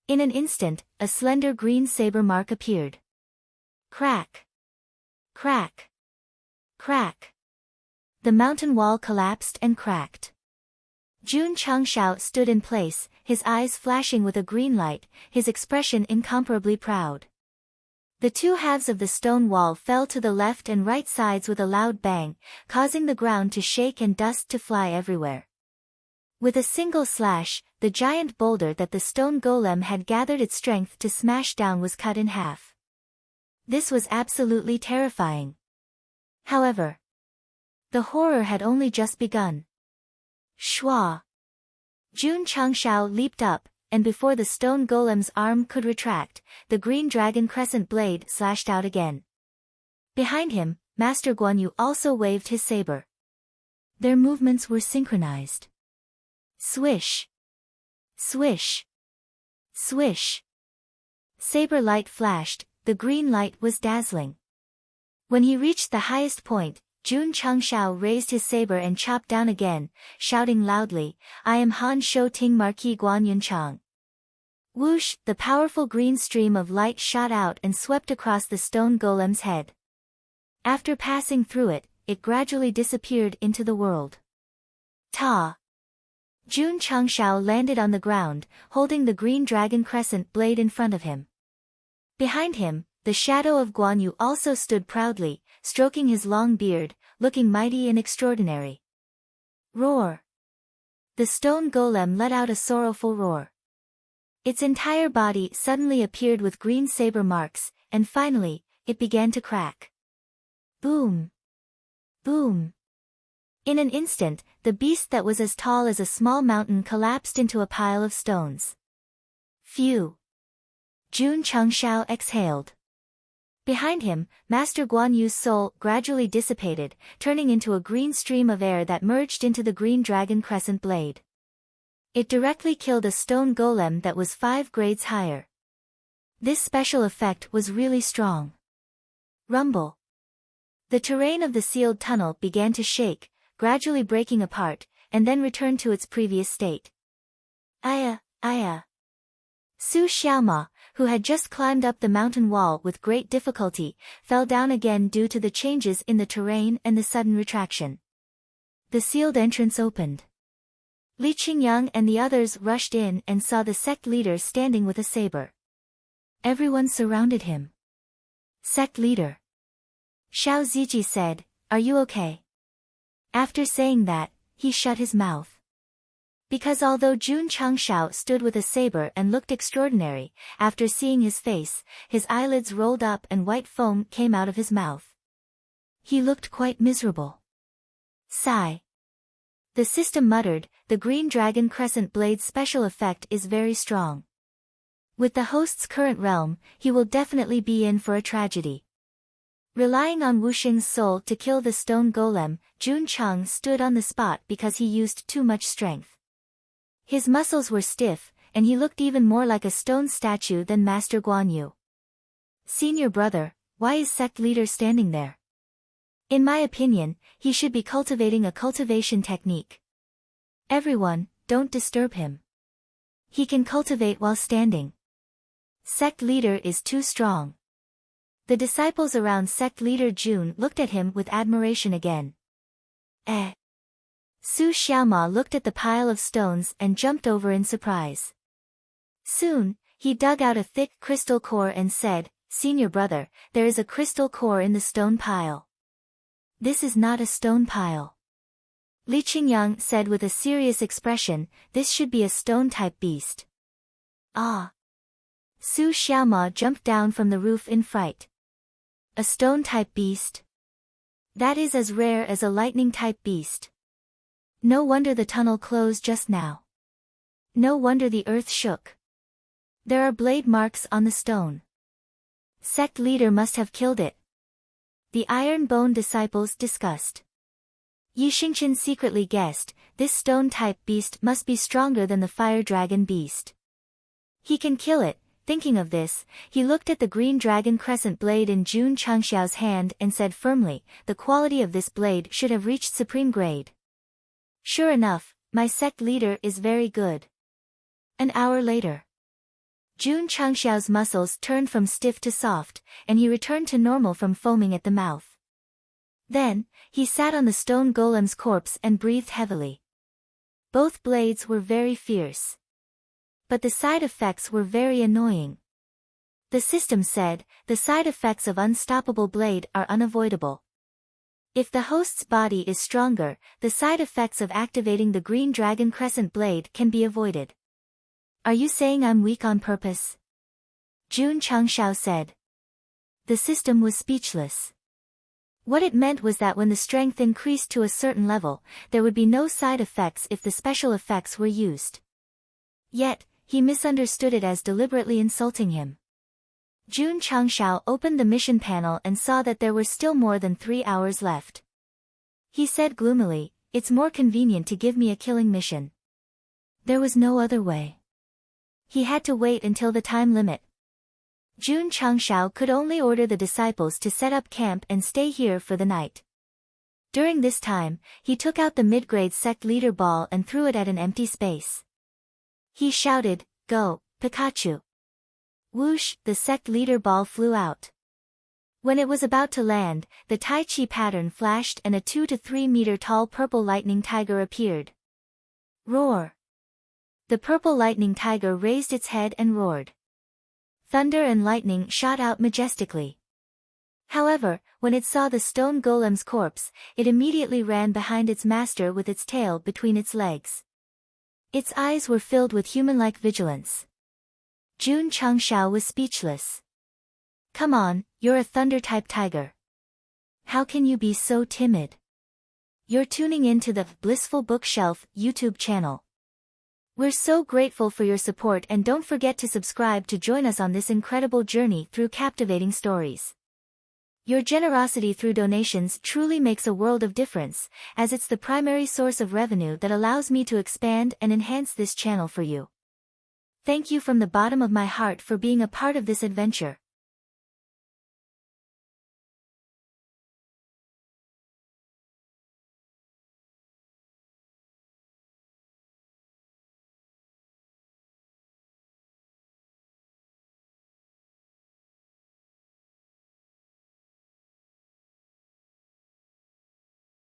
In an instant, a slender green saber mark appeared. Crack! Crack! Crack! The mountain wall collapsed and cracked. Jun Changshao stood in place, his eyes flashing with a green light, his expression incomparably proud. The two halves of the stone wall fell to the left and right sides with a loud bang, causing the ground to shake and dust to fly everywhere. With a single slash, the giant boulder that the stone golem had gathered its strength to smash down was cut in half. This was absolutely terrifying. However, the horror had only just begun. Shwa! Jun Changshao leaped up, and before the stone golem's arm could retract, the green dragon crescent blade slashed out again. Behind him, Master Guanyu also waved his saber. Their movements were synchronized. Swish! Swish! Swish! Saber light flashed, the green light was dazzling. When he reached the highest point, Jun Changshao raised his saber and chopped down again, shouting loudly, "I am Han Shou Ting Marquis Guanyun Chang." Whoosh! The powerful green stream of light shot out and swept across the stone golem's head. After passing through it, it gradually disappeared into the world. Ta! Jun Changshao landed on the ground, holding the green dragon crescent blade in front of him. Behind him, the shadow of Guanyu also stood proudly, stroking his long beard, looking mighty and extraordinary. Roar! The stone golem let out a sorrowful roar. Its entire body suddenly appeared with green saber marks, and finally, it began to crack. Boom! Boom! In an instant, the beast that was as tall as a small mountain collapsed into a pile of stones. Phew! Jun Changshao exhaled. Behind him, Master Guanyu's soul gradually dissipated, turning into a green stream of air that merged into the green dragon crescent blade. It directly killed a stone golem that was 5 grades higher. This special effect was really strong. Rumble. The terrain of the sealed tunnel began to shake, gradually breaking apart, and then returned to its previous state. Aya, aya. Su Xiaoma, who had just climbed up the mountain wall with great difficulty, fell down again due to the changes in the terrain and the sudden retraction. The sealed entrance opened. Li Qingyang and the others rushed in and saw the sect leader standing with a saber. Everyone surrounded him. Sect leader. Xiao Ziji said, "Are you okay?" After saying that, he shut his mouth. Because although Jun Changshao stood with a saber and looked extraordinary, after seeing his face, his eyelids rolled up and white foam came out of his mouth. He looked quite miserable. Sigh. The system muttered, "The green dragon crescent blade's special effect is very strong. With the host's current realm, he will definitely be in for a tragedy." Relying on Wuxing's soul to kill the stone golem, Jun Chang stood on the spot because he used too much strength. His muscles were stiff, and he looked even more like a stone statue than Master Guanyu. "Senior brother, why is sect leader standing there? In my opinion, he should be cultivating a cultivation technique. Everyone, don't disturb him. He can cultivate while standing. Sect leader is too strong." The disciples around sect leader Jun looked at him with admiration again. Su Xiaoma looked at the pile of stones and jumped over in surprise. Soon, he dug out a thick crystal core and said, "Senior brother, there is a crystal core in the stone pile." "This is not a stone pile." Li Qingyang said with a serious expression, "This should be a stone-type beast." Ah! Su Xiaoma jumped down from the roof in fright. A stone-type beast? That is as rare as a lightning-type beast. No wonder the tunnel closed just now. No wonder the earth shook. There are blade marks on the stone. Sect leader must have killed it. The Iron Bone disciples discussed. Yi Xingchen secretly guessed, this stone-type beast must be stronger than the fire dragon beast. He can kill it, Thinking of this, he looked at the green dragon crescent blade in Jun Changxiao's hand and said firmly, the quality of this blade should have reached supreme grade. Sure enough, my sect leader is very good. An hour later, Jun Changxiao's muscles turned from stiff to soft, and he returned to normal from foaming at the mouth. Then, he sat on the stone golem's corpse and breathed heavily. Both blades were very fierce. But the side effects were very annoying. The system said, the side effects of unstoppable blade are unavoidable. If the host's body is stronger, the side effects of activating the green dragon crescent blade can be avoided. Are you saying I'm weak on purpose? Jun Changxiao said. The system was speechless. What it meant was that when the strength increased to a certain level, there would be no side effects if the special effects were used. Yet, he misunderstood it as deliberately insulting him. Jun Changxiao opened the mission panel and saw that there were still more than 3 hours left. He said gloomily, it's more convenient to give me a killing mission. There was no other way. He had to wait until the time limit. Jun Changxiao could only order the disciples to set up camp and stay here for the night. During this time, he took out the mid-grade sect leader ball and threw it at an empty space. He shouted, "Go, Pikachu!" Whoosh, the sect leader ball flew out. When it was about to land, the Tai Chi pattern flashed and a 2 to 3 meter tall purple lightning tiger appeared. Roar! The purple lightning tiger raised its head and roared. Thunder and lightning shot out majestically. However, when it saw the stone golem's corpse, it immediately ran behind its master with its tail between its legs. Its eyes were filled with human-like vigilance. Jun Changxiao was speechless. Come on, you're a thunder-type tiger. How can you be so timid? You're tuning in to the Blissful Bookshelf YouTube channel. We're so grateful for your support, and don't forget to subscribe to join us on this incredible journey through captivating stories. Your generosity through donations truly makes a world of difference, as it's the primary source of revenue that allows me to expand and enhance this channel for you. Thank you from the bottom of my heart for being a part of this adventure.